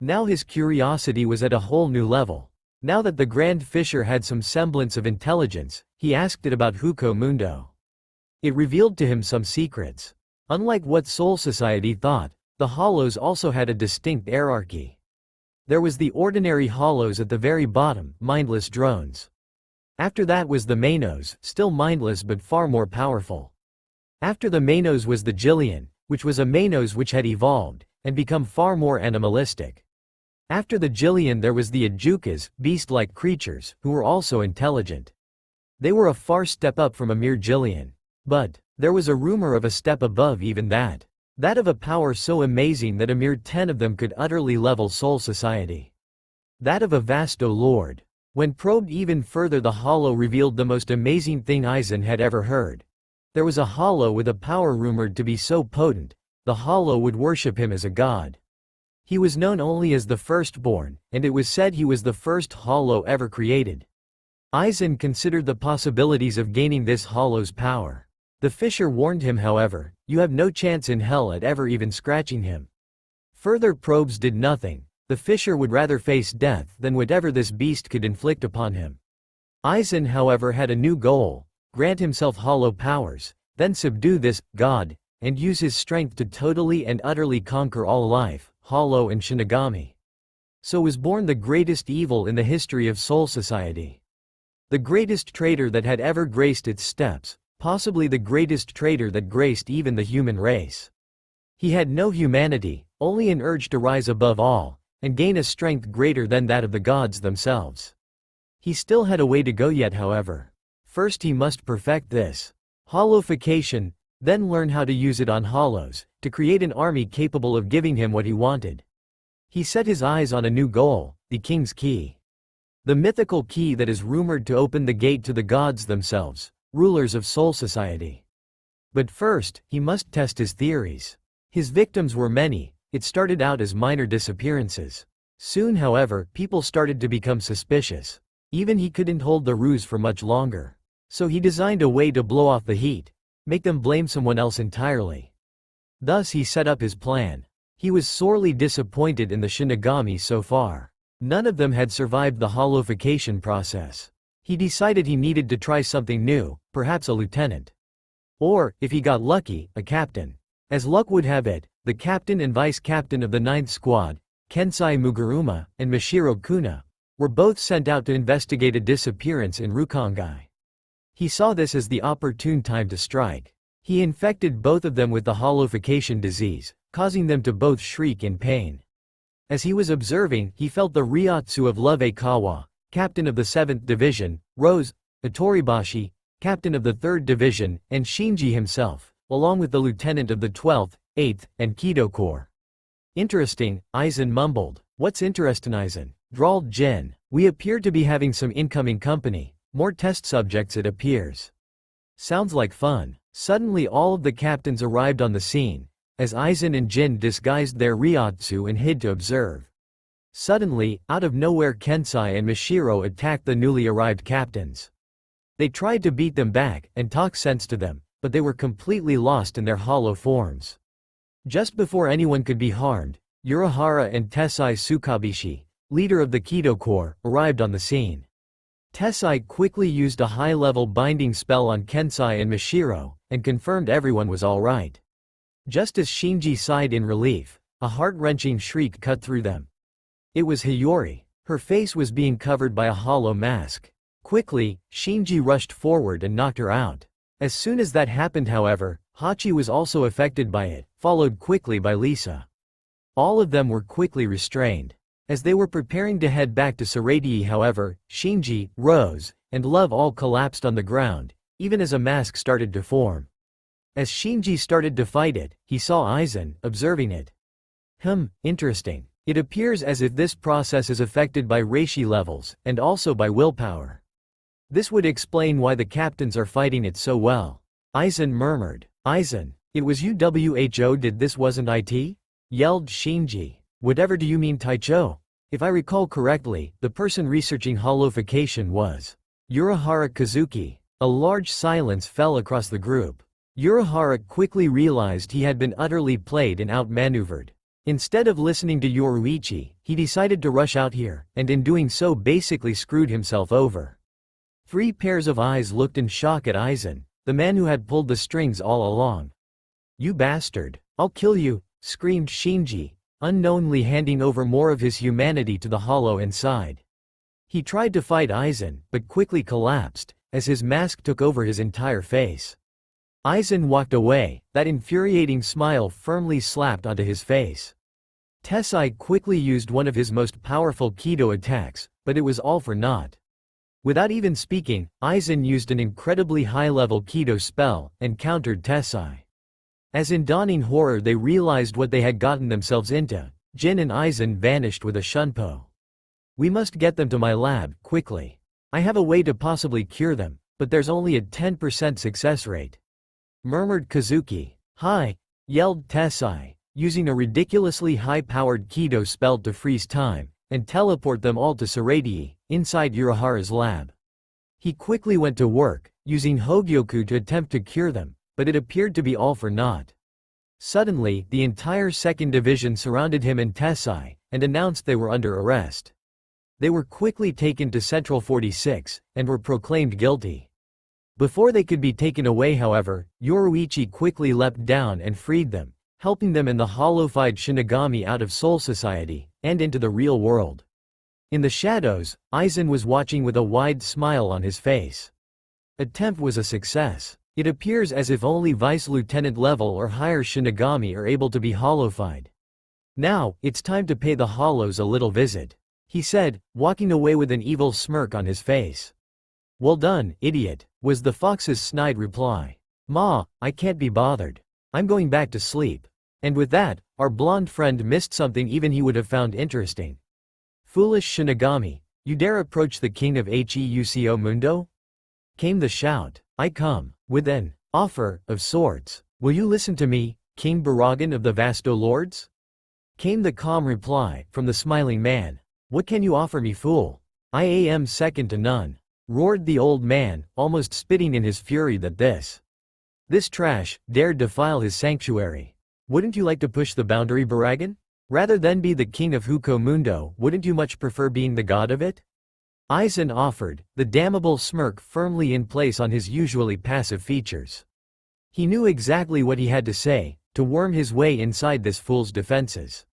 Now his curiosity was at a whole new level. Now that the Grand Fisher had some semblance of intelligence, he asked it about Huko Mundo. It revealed to him some secrets. Unlike what Soul Society thought, the Hollows also had a distinct hierarchy. There was the ordinary Hollows at the very bottom, mindless drones. After that was the Manos, still mindless but far more powerful. After the Manos was the Jillian, which was a Manos which had evolved, and become far more animalistic. After the Jillian there was the Ajukas, beast-like creatures, who were also intelligent. They were a far step up from a mere Jillian. But there was a rumor of a step above even that. That of a power so amazing that a mere 10 of them could utterly level Soul Society. That of a Vasto Lord. When probed even further, the Hollow revealed the most amazing thing Aizen had ever heard. There was a Hollow with a power rumored to be so potent, the Hollow would worship him as a god. He was known only as the Firstborn, and it was said he was the first Hollow ever created. Aizen considered the possibilities of gaining this Hollow's power. The Fisher warned him, however, you have no chance in hell at ever even scratching him. Further probes did nothing. The Fisher would rather face death than whatever this beast could inflict upon him. Aizen, however, had a new goal. grant himself hollow powers, then subdue this god, and use his strength to totally and utterly conquer all life, hollow and Shinigami. So was born the greatest evil in the history of Soul Society. The greatest traitor that had ever graced its steps, possibly the greatest traitor that graced even the human race. He had no humanity, only an urge to rise above all, and gain a strength greater than that of the gods themselves. He still had a way to go yet, however. First he must perfect this hollowification, then learn how to use it on hollows, to create an army capable of giving him what he wanted. He set his eyes on a new goal, the King's Key. The mythical key that is rumored to open the gate to the gods themselves, rulers of Soul Society. But first, he must test his theories. His victims were many. It started out as minor disappearances. Soon, however, people started to become suspicious. Even he couldn't hold the ruse for much longer. So he designed a way to blow off the heat, make them blame someone else entirely. Thus he set up his plan. He was sorely disappointed in the Shinigami so far. None of them had survived the hollowification process. He decided he needed to try something new, perhaps a lieutenant. Or, if he got lucky, a captain. As luck would have it, the captain and vice-captain of the 9th Squad, Kensai Mugeruma and Mashiro Kuna, were both sent out to investigate a disappearance in Rukongai. He saw this as the opportune time to strike. He infected both of them with the hollowification disease, causing them to both shriek in pain. As he was observing, he felt the Ryotsu of Love Kawa, captain of the 7th Division, Rose, Itoribashi, captain of the 3rd Division, and Shinji himself, along with the lieutenant of the 12th, 8th, and Kido Corps. Interesting, Aizen mumbled. What's interesting, Aizen? Drawled Jin. We appear to be having some incoming company. More test subjects, it appears. Sounds like fun. Suddenly all of the captains arrived on the scene, as Aizen and Jin disguised their Ryotsu and hid to observe. Suddenly, out of nowhere, Kensai and Mashiro attacked the newly arrived captains. They tried to beat them back and talk sense to them, but they were completely lost in their hollow forms. Just before anyone could be harmed, Urahara and Tessai Tsukabishi, leader of the Kido Corps, arrived on the scene. Tessai quickly used a high-level binding spell on Kensai and Mashiro, and confirmed everyone was alright. Just as Shinji sighed in relief, a heart-wrenching shriek cut through them. It was Hiyori. Her face was being covered by a hollow mask. Quickly, Shinji rushed forward and knocked her out. As soon as that happened, however, Hachi was also affected by it, followed quickly by Lisa. All of them were quickly restrained. As they were preparing to head back to Saratii, however, Shinji, Rose, and Love all collapsed on the ground, even as a mask started to form. As Shinji started to fight it, he saw Aizen, observing it. Interesting. It appears as if this process is affected by reishi levels, and also by willpower. This would explain why the captains are fighting it so well. Aizen murmured. Aizen, it was you who did this, wasn't it? Yelled Shinji. Whatever do you mean, Taicho? If I recall correctly, the person researching hollowification was Urahara Kazuki. A large silence fell across the group. Urahara quickly realized he had been utterly played and outmaneuvered. Instead of listening to Yoruichi, he decided to rush out here, and in doing so basically screwed himself over. 3 pairs of eyes looked in shock at Aizen, the man who had pulled the strings all along. You bastard! I'll kill you! Screamed Shinji, unknowingly handing over more of his humanity to the hollow inside. He tried to fight Aizen, but quickly collapsed, as his mask took over his entire face. Aizen walked away, that infuriating smile firmly slapped onto his face. Tessai quickly used one of his most powerful Kido attacks, but it was all for naught. Without even speaking, Aizen used an incredibly high-level Kido spell, and countered Tessai. As in dawning horror they realized what they had gotten themselves into, Jin and Aizen vanished with a shunpo. We must get them to my lab, quickly. I have a way to possibly cure them, but there's only a 10% success rate. Murmured Kazuki. Hi! Yelled Tessai, using a ridiculously high-powered Kido spell to freeze time, and teleport them all to Saratii, inside Urahara's lab. He quickly went to work, using Hogyoku to attempt to cure them, but it appeared to be all for naught. Suddenly, the entire 2nd Division surrounded him and Tessai, and announced they were under arrest. They were quickly taken to Central 46, and were proclaimed guilty. Before they could be taken away however, Yoruichi quickly leapt down and freed them, helping them and the hollowified Shinigami out of Soul Society, and into the real world. In the shadows, Aizen was watching with a wide smile on his face. Attempt was a success. It appears as if only Vice Lieutenant level or higher Shinigami are able to be hollowified. Now, it's time to pay the hollows a little visit, he said, walking away with an evil smirk on his face. Well done, idiot, was the fox's snide reply. Ma, I can't be bothered. I'm going back to sleep. And with that, our blonde friend missed something even he would have found interesting. Foolish Shinigami, you dare approach the king of Heuco Mundo? Came the shout. I come, with an offer of sorts. Will you listen to me, King Baragan of the Vasto Lords? Came the calm reply, from the smiling man. What can you offer me, fool? I am second to none, roared the old man, almost spitting in his fury that this trash dared defile his sanctuary. Wouldn't you like to push the boundary, Baragan? Rather than be the king of Heuco Mundo, wouldn't you much prefer being the god of it? Aizen offered, the damnable smirk firmly in place on his usually passive features. He knew exactly what he had to say, to worm his way inside this fool's defenses.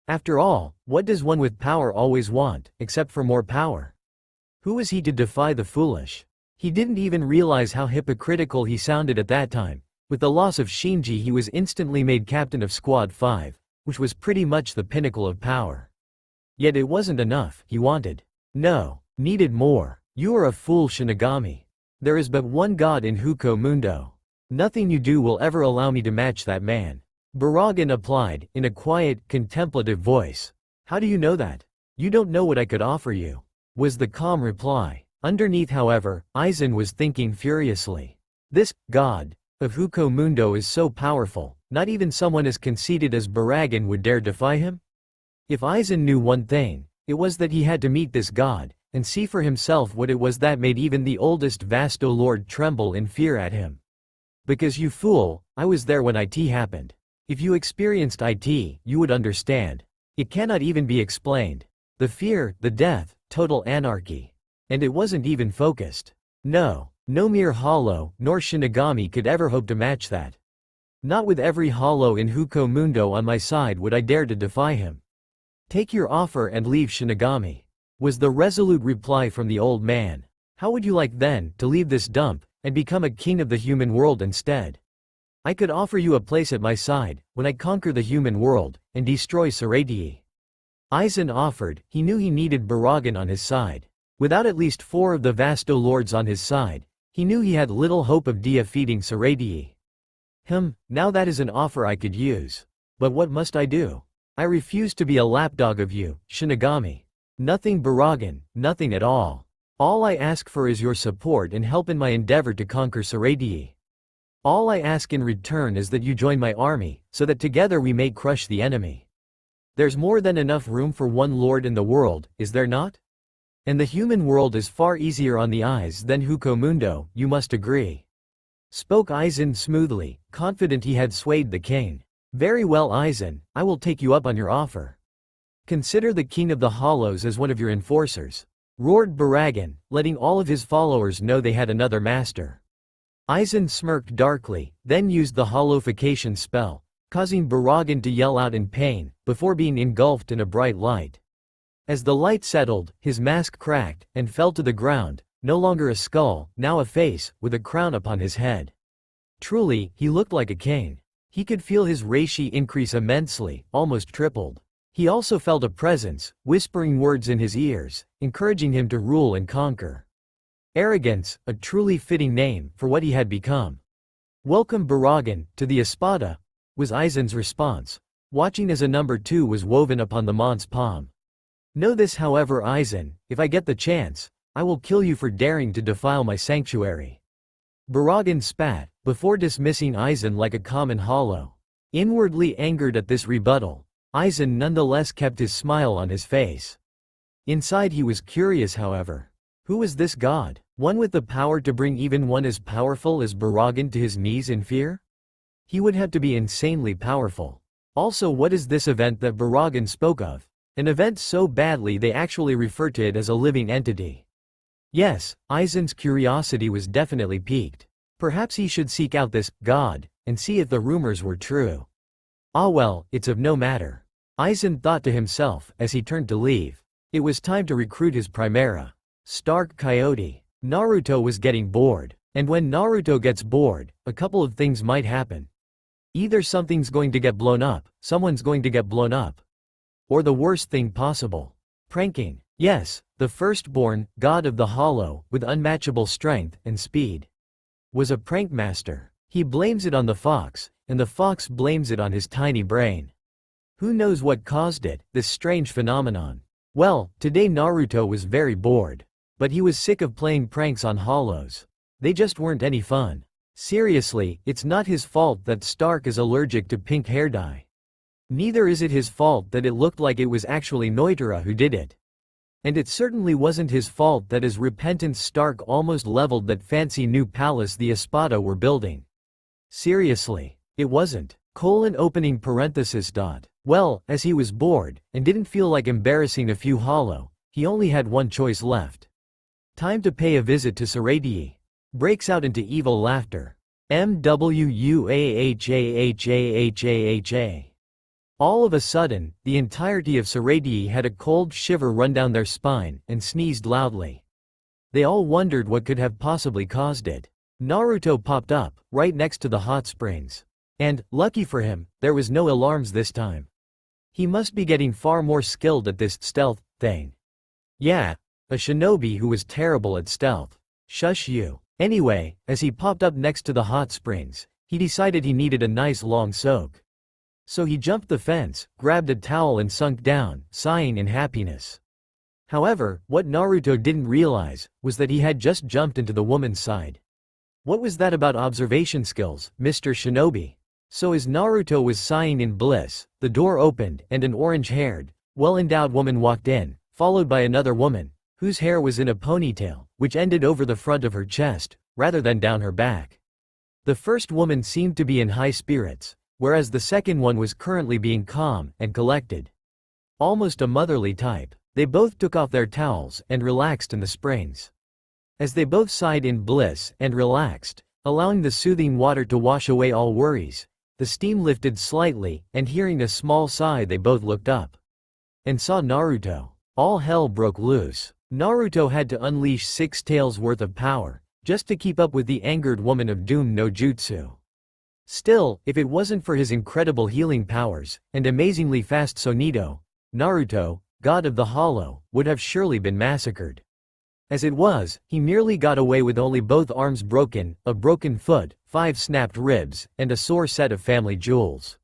After all, what does one with power always want, except for more power? Who was he to defy the foolish? He didn't even realize how hypocritical he sounded at that time. With the loss of Shinji he was instantly made captain of Squad 5, which was pretty much the pinnacle of power. Yet it wasn't enough, he wanted. No. Needed more. You are a fool, Shinigami. There is but one god in Heuco Mundo. Nothing you do will ever allow me to match that man. Baragan applied, in a quiet, contemplative voice. How do you know that? You don't know what I could offer you, was the calm reply. Underneath however, Aizen was thinking furiously. This god of Heuco Mundo is so powerful, not even someone as conceited as Baragan would dare defy him? If Aizen knew one thing, it was that he had to meet this god, and see for himself what it was that made even the oldest Vasto Lord tremble in fear at him. Because you fool, I was there when IT happened. If you experienced IT, you would understand. It cannot even be explained. The fear, the death, total anarchy. And it wasn't even focused. No mere hollow, nor Shinigami could ever hope to match that. Not with every hollow in Heuco Mundo on my side would I dare to defy him. Take your offer and leave, Shinigami, was the resolute reply from the old man. How would you like then to leave this dump, and become a king of the human world instead? I could offer you a place at my side, when I conquer the human world, and destroy Saratii. Aizen offered, he knew he needed Baragan on his side. Without at least 4 of the Vasto Lords on his side, he knew he had little hope of defeating Saratii. Now that is an offer I could use. But what must I do? I refuse to be a lapdog of you, Shinigami. Nothing, Baragan, nothing at all. All I ask for is your support and help in my endeavor to conquer Saratii. All I ask in return is that you join my army, so that together we may crush the enemy. There's more than enough room for one lord in the world, is there not? And the human world is far easier on the eyes than Heuco Mundo, you must agree. Spoke Aizen smoothly, confident he had swayed the king. Very well, Aizen, I will take you up on your offer. Consider the king of the hollows as one of your enforcers, roared Baragan, letting all of his followers know they had another master. Aizen smirked darkly, then used the hollowification spell, causing Baragan to yell out in pain, before being engulfed in a bright light. As the light settled, his mask cracked, and fell to the ground, no longer a skull, now a face, with a crown upon his head. Truly, he looked like a king. He could feel his reishi increase immensely, almost tripled. He also felt a presence, whispering words in his ears, encouraging him to rule and conquer. Arrogance, a truly fitting name for what he had become. Welcome, Baragan, to the Espada, was Aizen's response, watching as a number 2 was woven upon the Mont's palm. Know this, however, Aizen, if I get the chance, I will kill you for daring to defile my sanctuary. Baragan spat, before dismissing Aizen like a common hollow. Inwardly angered at this rebuttal, Aizen nonetheless kept his smile on his face. Inside he was curious, however. Who was this god? One with the power to bring even one as powerful as Baragan to his knees in fear? He would have to be insanely powerful. Also, what is this event that Baragan spoke of? An event so badly they actually refer to it as a living entity. Yes, Aizen's curiosity was definitely piqued. Perhaps he should seek out this god and see if the rumors were true. Ah well, it's of no matter. Aizen thought to himself as he turned to leave. It was time to recruit his Primera. Stark Coyote. Naruto was getting bored. And when Naruto gets bored, a couple of things might happen. Either something's going to get blown up, someone's going to get blown up. Or the worst thing possible. Pranking. Yes, the firstborn, god of the hollow, with unmatchable strength and speed, was a prank master. He blames it on the fox, and the fox blames it on his tiny brain. Who knows what caused it, this strange phenomenon? Well, today Naruto was very bored. But he was sick of playing pranks on hollows. They just weren't any fun. Seriously, it's not his fault that Stark is allergic to pink hair dye. Neither is it his fault that it looked like it was actually Noitara who did it. And it certainly wasn't his fault that as repentant Stark almost leveled that fancy new palace the Espada were building. Seriously, it wasn't. Opening parenthesis. Well, as he was bored, and didn't feel like embarrassing a few hollow, he only had one choice left. Time to pay a visit to Saradie. Breaks out into evil laughter. MWUAHAHAHAHA. All of a sudden, the entirety of Saradie had a cold shiver run down their spine, and sneezed loudly. They all wondered what could have possibly caused it. Naruto popped up, right next to the hot springs. And, lucky for him, there was no alarms this time. He must be getting far more skilled at this stealth thing. Yeah, a shinobi who was terrible at stealth. Shush you. Anyway, as he popped up next to the hot springs, he decided he needed a nice long soak. So he jumped the fence, grabbed a towel and sunk down, sighing in happiness. However, what Naruto didn't realize was that he had just jumped into the woman's side. What was that about observation skills, Mr. Shinobi? So as Naruto was sighing in bliss, the door opened and an orange-haired, well-endowed woman walked in, followed by another woman, whose hair was in a ponytail, which ended over the front of her chest, rather than down her back. The first woman seemed to be in high spirits, whereas the second one was currently being calm and collected. Almost a motherly type. They both took off their towels and relaxed in the springs. As they both sighed in bliss and relaxed, allowing the soothing water to wash away all worries, the steam lifted slightly, and hearing a small sigh they both looked up. And saw Naruto. All hell broke loose. Naruto had to unleash 6 tails worth of power, just to keep up with the angered woman of Doom no Jutsu. Still, if it wasn't for his incredible healing powers, and amazingly fast Sonido, Naruto, god of the hollow, would have surely been massacred. As it was, he merely got away with only both arms broken, a broken foot, 5 snapped ribs, and a sore set of family jewels.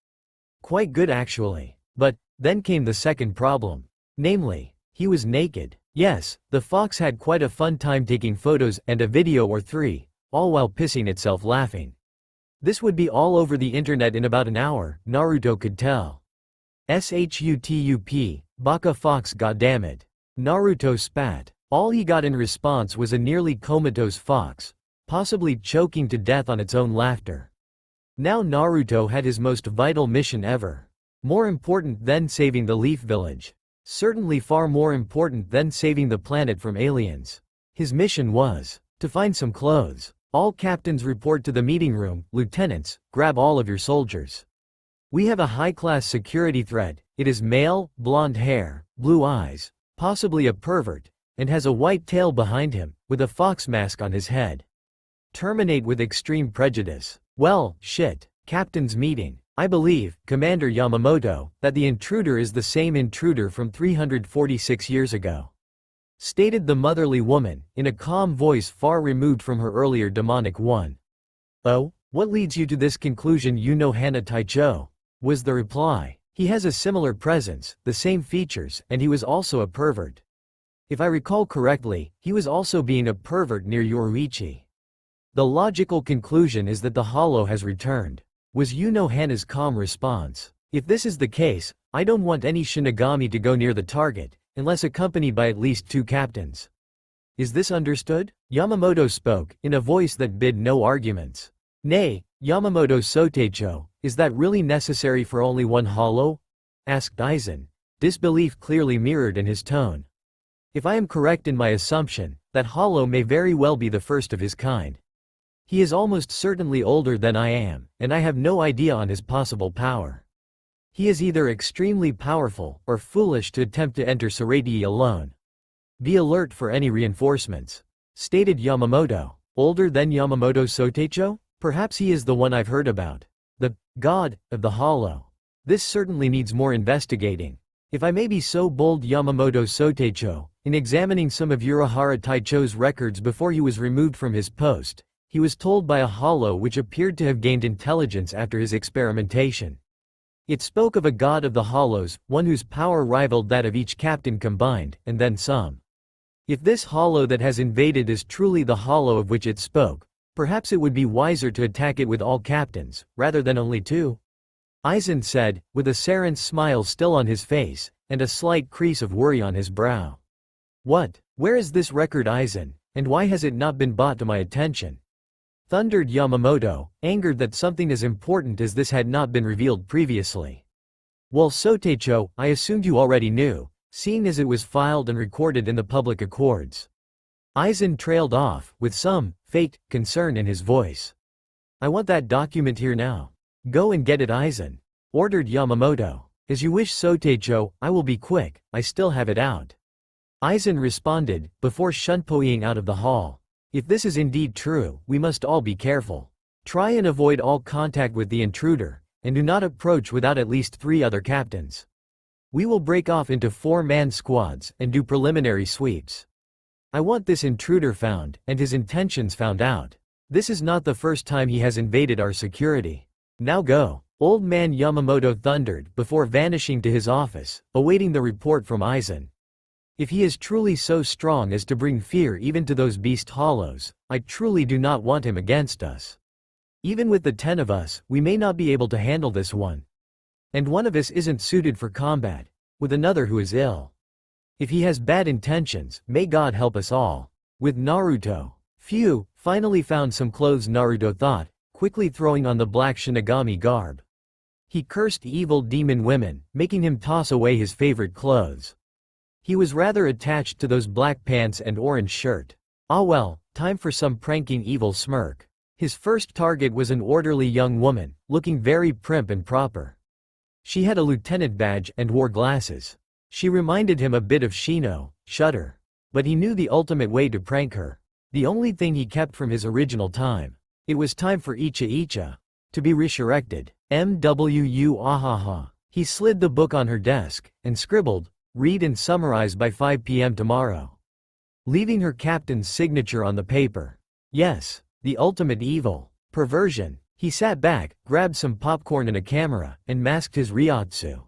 Quite good actually. But, then came the second problem. Namely, he was naked. Yes, the fox had quite a fun time taking photos and a video or 3, all while pissing itself laughing. This would be all over the internet in about an hour, Naruto could tell. SHUTUP, Baka Fox goddammit. Naruto spat. All he got in response was a nearly comatose fox, possibly choking to death on its own laughter. Now Naruto had his most vital mission ever. More important than saving the Leaf Village. Certainly far more important than saving the planet from aliens. His mission was to find some clothes. All captains report to the meeting room. Lieutenants, grab all of your soldiers. We have a high-class security threat. It is male, blonde hair, blue eyes, possibly a pervert, and has a white tail behind him, with a fox mask on his head. Terminate with extreme prejudice. Well, shit. Captain's meeting. I believe, Commander Yamamoto, that the intruder is the same intruder from 346 years ago. Stated the motherly woman, in a calm voice far removed from her earlier demonic one. Oh? What leads you to this conclusion? You know Hana Taicho? Was the reply. He has a similar presence, the same features, and he was also a pervert. If I recall correctly, he was also being a pervert near Yoruichi. The logical conclusion is that the hollow has returned. Was Yuno Hana's calm response. If this is the case, I don't want any Shinigami to go near the target, unless accompanied by at least 2 captains. Is this understood? Yamamoto spoke, in a voice that bid no arguments. Nay, Yamamoto Sotecho, is that really necessary for only one hollow? Asked Aizen. Disbelief clearly mirrored in his tone. If I am correct in my assumption, That hollow may very well be the first of his kind. He is almost certainly older than I am, and I have no idea on his possible power. He is either extremely powerful, or foolish to attempt to enter Saratii alone. Be alert for any reinforcements," stated Yamamoto. Older than Yamamoto Soteicho? Perhaps he is the one I've heard about. The god of the hollow. This certainly needs more investigating. If I may be so bold, Yamamoto Soteicho, in examining some of Urahara Taicho's records before he was removed from his post, he was told by a hollow which appeared to have gained intelligence after his experimentation. It spoke of a god of the hollows, one whose power rivaled that of each captain combined, and then some. If this hollow that has invaded is truly the hollow of which it spoke, perhaps it would be wiser to attack it with all captains, rather than only 2. Aizen said, with a Saren's smile still on his face, and a slight crease of worry on his brow. "What? Where is this record, Aizen, and why has it not been brought to my attention?" thundered Yamamoto, angered that something as important as this had not been revealed previously. "Well, Soteicho, I assumed you already knew, seeing as it was filed and recorded in the public accords." Aizen trailed off, with some fake concern in his voice. "I want that document here now. Go and get it, Aizen," ordered Yamamoto. "As you wish, Soteicho, I will be quick, I still have it out." Aizen responded, before shunpoing out of the hall. "If this is indeed true, we must all be careful. Try and avoid all contact with the intruder, and do not approach without at least 3 other captains. We will break off into 4-man squads, and do preliminary sweeps. I want this intruder found, and his intentions found out. This is not the first time he has invaded our security. Now go," Old Man Yamamoto thundered, before vanishing to his office, awaiting the report from Aizen. "If he is truly so strong as to bring fear even to those beast hollows, I truly do not want him against us. Even with the 10 of us, we may not be able to handle this one. And one of us isn't suited for combat, with another who is ill. If he has bad intentions, may God help us all." With Naruto. "Phew, finally found some clothes," Naruto thought, quickly throwing on the black Shinigami garb. He cursed evil demon women, making him toss away his favorite clothes. He was rather attached to those black pants and orange shirt. Ah well, time for some pranking evil smirk. His first target was an orderly young woman, looking very prim and proper. She had a lieutenant badge and wore glasses. She reminded him a bit of Shino, Shudder. But he knew the ultimate way to prank her. The only thing he kept from his original time. It was time for Ichigo to be resurrected. MWU ahaha. He slid the book on her desk, and scribbled, "Read and summarize by 5 p.m. tomorrow." Leaving her captain's signature on the paper. Yes, the ultimate evil. Perversion. He sat back, grabbed some popcorn and a camera, and masked his ryotsu.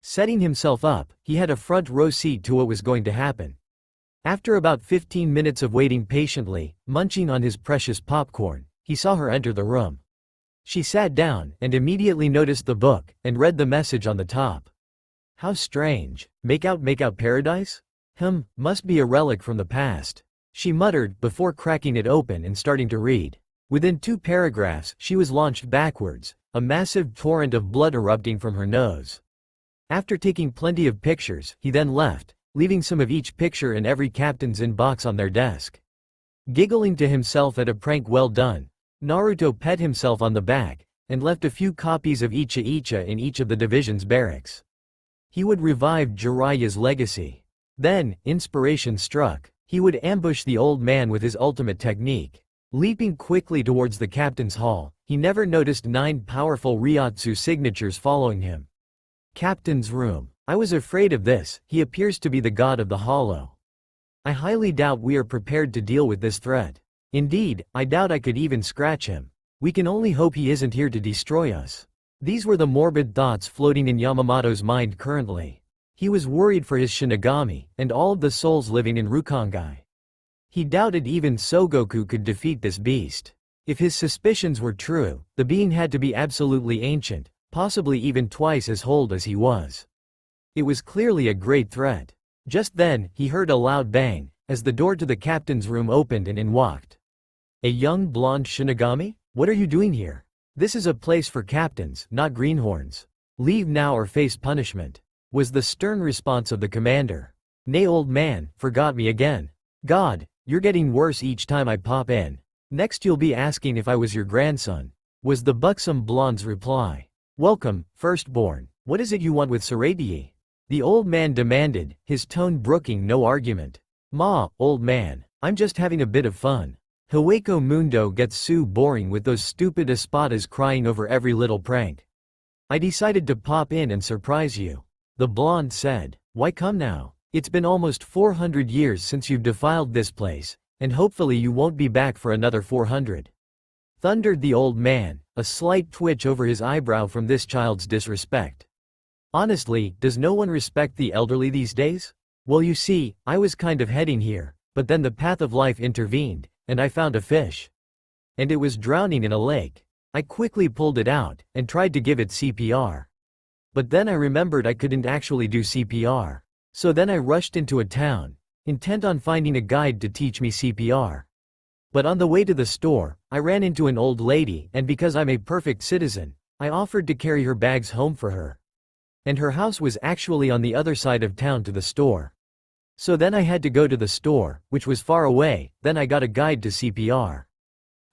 Setting himself up, he had a front row seat to what was going to happen. After about 15 minutes of waiting patiently, munching on his precious popcorn, he saw her enter the room. She sat down, and immediately noticed the book, and read the message on the top. How strange. Make out paradise? Must be a relic from the past. She muttered, before cracking it open and starting to read. Within 2 paragraphs, she was launched backwards, a massive torrent of blood erupting from her nose. After taking plenty of pictures, he then left, leaving some of each picture in every captain's inbox on their desk. Giggling to himself at a prank well done, Naruto pat himself on the back, and left a few copies of Ichigo in each of the division's barracks. He would revive Jiraiya's legacy. Then, inspiration struck, he would ambush the old man with his ultimate technique. Leaping quickly towards the captain's hall, he never noticed 9 powerful Ryotsu signatures following him. Captain's room. I was afraid of this, he appears to be the god of the hollow. I highly doubt we are prepared to deal with this threat. Indeed, I doubt I could even scratch him. We can only hope he isn't here to destroy us. These were the morbid thoughts floating in Yamamoto's mind currently. He was worried for his Shinigami, and all of the souls living in Rukongai. He doubted even Sokioku could defeat this beast. If his suspicions were true, the being had to be absolutely ancient, possibly even twice as old as he was. It was clearly a great threat. Just then, he heard a loud bang, as the door to the captain's room opened and in walked a young blonde Shinigami? What are you doing here? This is a place for captains, not greenhorns. Leave now or face punishment, was the stern response of the commander. Nay, old man, forgot me again. God, You're getting worse each time I pop in. Next you'll be asking if I was your grandson," was the buxom blonde's reply. "Welcome, firstborn. What is it you want with Saradiyi?" the old man demanded, his tone brooking no argument. "Ma, old man, I'm just having a bit of fun. Hueco Mundo gets so boring with those stupid espadas crying over every little prank. I decided to pop in and surprise you," the blonde said. "Why come now? It's been almost 400 years since you've defiled this place, and hopefully you won't be back for another 400. Thundered the old man, a slight twitch over his eyebrow from this child's disrespect. "Honestly, does no one respect the elderly these days? Well, you see, I was kind of heading here, but then the path of life intervened, and I found a fish. And it was drowning in a lake. I quickly pulled it out, and tried to give it CPR. But then I remembered I couldn't actually do CPR. So then I rushed into a town, intent on finding a guide to teach me CPR. But on the way to the store, I ran into an old lady, and because I'm a perfect citizen, I offered to carry her bags home for her. And her house was actually on the other side of town to the store. So then I had to go to the store, which was far away, then I got a guide to CPR.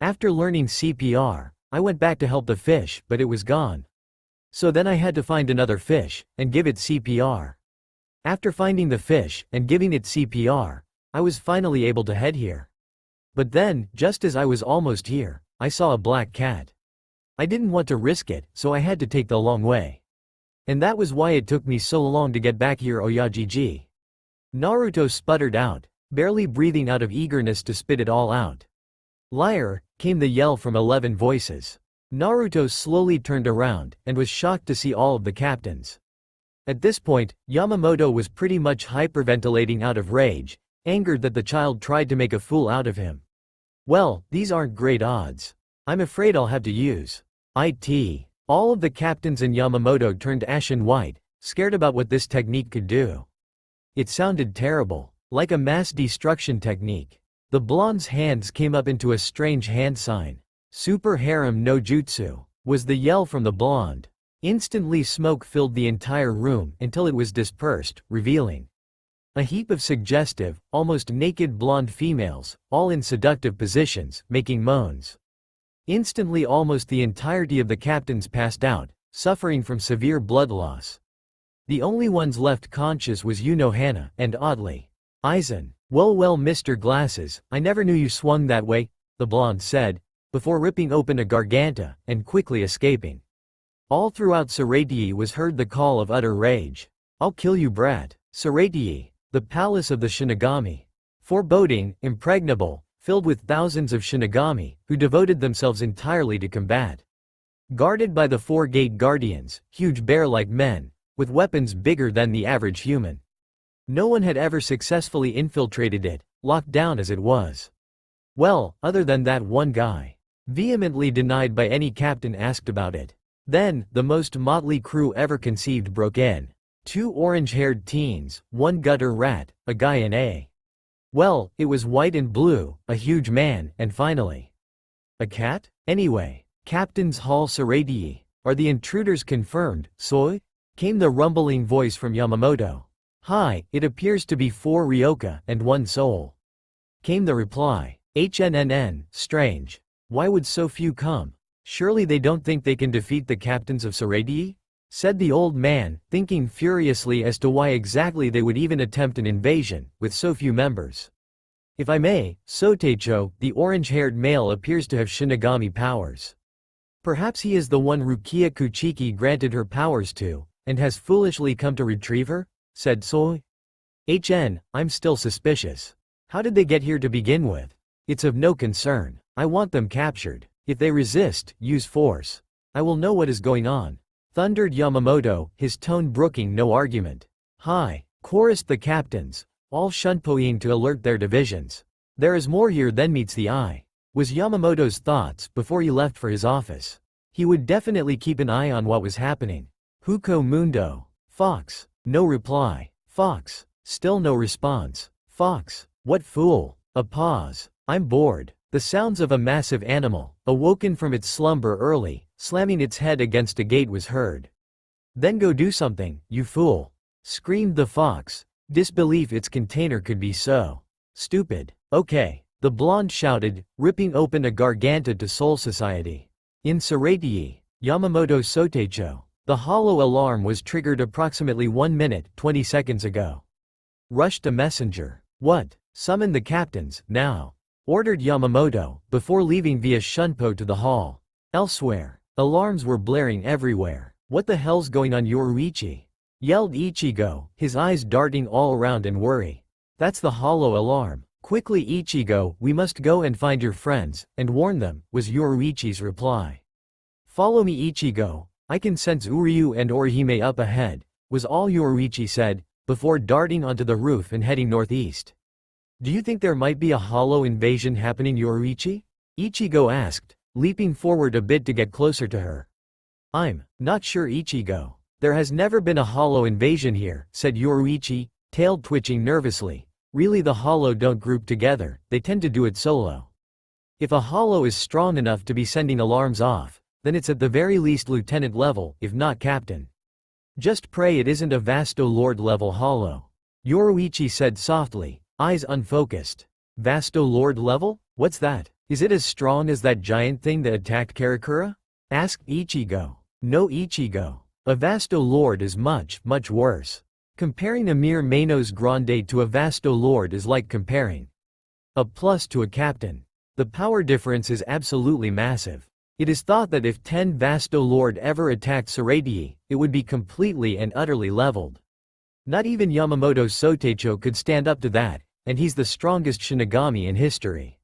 After learning CPR, I went back to help the fish, but it was gone. So then I had to find another fish, and give it CPR. After finding the fish, and giving it CPR, I was finally able to head here. But then, just as I was almost here, I saw a black cat. I didn't want to risk it, so I had to take the long way. And that was why it took me so long to get back here, Oyajiji." Naruto sputtered out, barely breathing out of eagerness to spit it all out. "Liar," came the yell from 11 voices. Naruto slowly turned around, and was shocked to see all of the captains. At this point, Yamamoto was pretty much hyperventilating out of rage, angered that the child tried to make a fool out of him. "Well, these aren't great odds. I'm afraid I'll have to use it." All of the captains and Yamamoto turned ashen white, scared about what this technique could do. It sounded terrible, like a mass destruction technique. The blonde's hands came up into a strange hand sign. "Super harem no jutsu," was the yell from the blonde. Instantly smoke filled the entire room until it was dispersed, revealing a heap of suggestive, almost naked blonde females, all in seductive positions, making moans. Instantly almost the entirety of the captains passed out, suffering from severe blood loss. The only ones left conscious was Hana, and oddly, Aizen. Well, Mr. Glasses, I never knew you swung that way," the blonde said, before ripping open a garganta, and quickly escaping. All throughout Saradiyi was heard the call of utter rage. "I'll kill you, brat." Saradiyi, the palace of the Shinigami. Foreboding, impregnable, filled with thousands of Shinigami, who devoted themselves entirely to combat. Guarded by the 4 gate guardians, huge bear-like men, with weapons bigger than the average human. No one had ever successfully infiltrated it, locked down as it was. Well, other than that one guy. Vehemently denied by any captain asked about it. Then, the most motley crew ever conceived broke in. 2 orange-haired teens, 1 gutter rat, a guy and well, it was white and blue, a huge man, and finally, a cat? Anyway, Captain's Hall Saradiyi, are the intruders confirmed, Soy? Came the rumbling voice from Yamamoto. "Hi, it appears to be 4 Ryoka and 1 soul." Came the reply. Strange. Why would so few come? Surely they don't think they can defeat the captains of Saradiyi? Said the old man, thinking furiously as to why exactly they would even attempt an invasion, with so few members. "If I may, Sotecho, the orange-haired male appears to have Shinigami powers. Perhaps he is the one Rukia Kuchiki granted her powers to, and has foolishly come to retrieve her?" said Soy. I'm still suspicious. How did they get here to begin with? It's of no concern. I want them captured. If they resist, use force. I will know what is going on," thundered Yamamoto, his tone brooking no argument. "Hi," chorused the captains, all shunpoing to alert their divisions. "There is more here than meets the eye," was Yamamoto's thoughts before he left for his office. He would definitely keep an eye on what was happening. Hueco Mundo. Fox. No reply. Fox. Still no response. Fox. What fool. A pause. I'm bored. The sounds of a massive animal, awoken from its slumber early, slamming its head against a gate was heard. "Then go do something, you fool," screamed the fox, disbelief its container could be so Stupid. Okay. The blonde shouted, ripping open a garganta to Soul Society. In Saratii, Yamamoto Sotecho, the hollow alarm was triggered approximately 1 minute, 20 seconds ago. Rushed a messenger. What? Summon the captains, now. Ordered Yamamoto, before leaving via Shunpo to the hall. Elsewhere, alarms were blaring everywhere. What the hell's going on, Yoruichi? Yelled Ichigo, his eyes darting all around in worry. That's the hollow alarm. Quickly Ichigo, we must go and find your friends, and warn them, was Yoruichi's reply. Follow me Ichigo, I can sense Uryu and Orihime up ahead, was all Yoruichi said, before darting onto the roof and heading northeast. Do you think there might be a hollow invasion happening, Yoruichi? Ichigo asked, leaping forward a bit to get closer to her. I'm not sure, Ichigo. There has never been a hollow invasion here, said Yoruichi, tail twitching nervously. Really, the hollow don't group together, they tend to do it solo. If a hollow is strong enough to be sending alarms off, then it's at the very least lieutenant level, if not captain. Just pray it isn't a Vasto Lord level hollow. Yoruichi said softly, eyes unfocused. Vasto Lord level? What's that? Is it as strong as that giant thing that attacked Karakura? Asked Ichigo. No Ichigo. A Vasto Lord is much, much worse. Comparing a mere Manos Grande to a Vasto Lord is like comparing a plus to a captain. The power difference is absolutely massive. It is thought that if 10 Vasto Lord ever attacked Saratii, it would be completely and utterly leveled. Not even Yamamoto Sotecho could stand up to that, and he's the strongest Shinigami in history.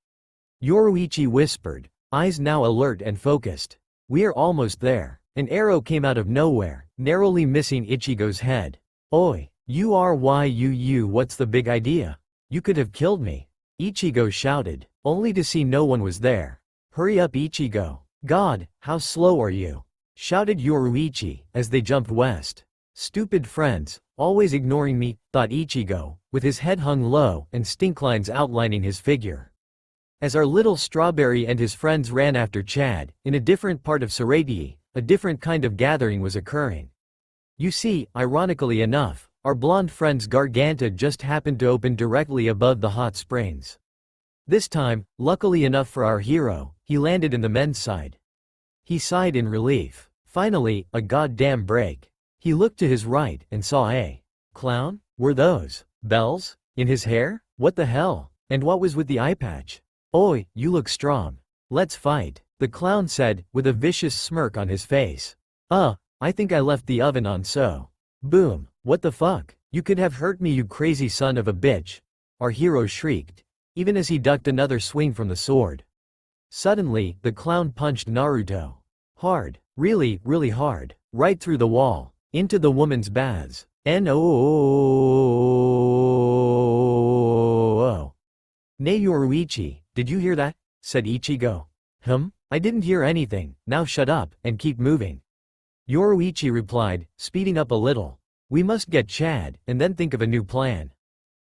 Yoruichi whispered, eyes now alert and focused. We're almost there. An arrow came out of nowhere, narrowly missing Ichigo's head. Oi, Uryu, what's the big idea? You could have killed me. Ichigo shouted, only to see no one was there. Hurry up Ichigo. God, how slow are you? Shouted Yoruichi, as they jumped west. Stupid friends, always ignoring me, thought Ichigo, with his head hung low and stink lines outlining his figure. As our little strawberry and his friends ran after Chad, in a different part of Saratii, a different kind of gathering was occurring. You see, ironically enough, our blonde friend's garganta just happened to open directly above the hot springs. This time, luckily enough for our hero, he landed in the men's side. He sighed in relief. Finally, a goddamn break. He looked to his right and saw a clown? Were those bells in his hair? What the hell? And what was with the eye patch? Oi, you look strong. Let's fight, the clown said, with a vicious smirk on his face. I think I left the oven on, so. Boom, what the fuck? You could have hurt me, you crazy son of a bitch. Our hero shrieked, even as he ducked another swing from the sword. Suddenly, the clown punched Naruto. Hard, really, really hard, right through the wall, into the woman's baths. No. Nay Yoruichi, did you hear that? Said Ichigo. I didn't hear anything, now shut up, and keep moving. Yoruichi replied, speeding up a little. We must get Chad, and then think of a new plan.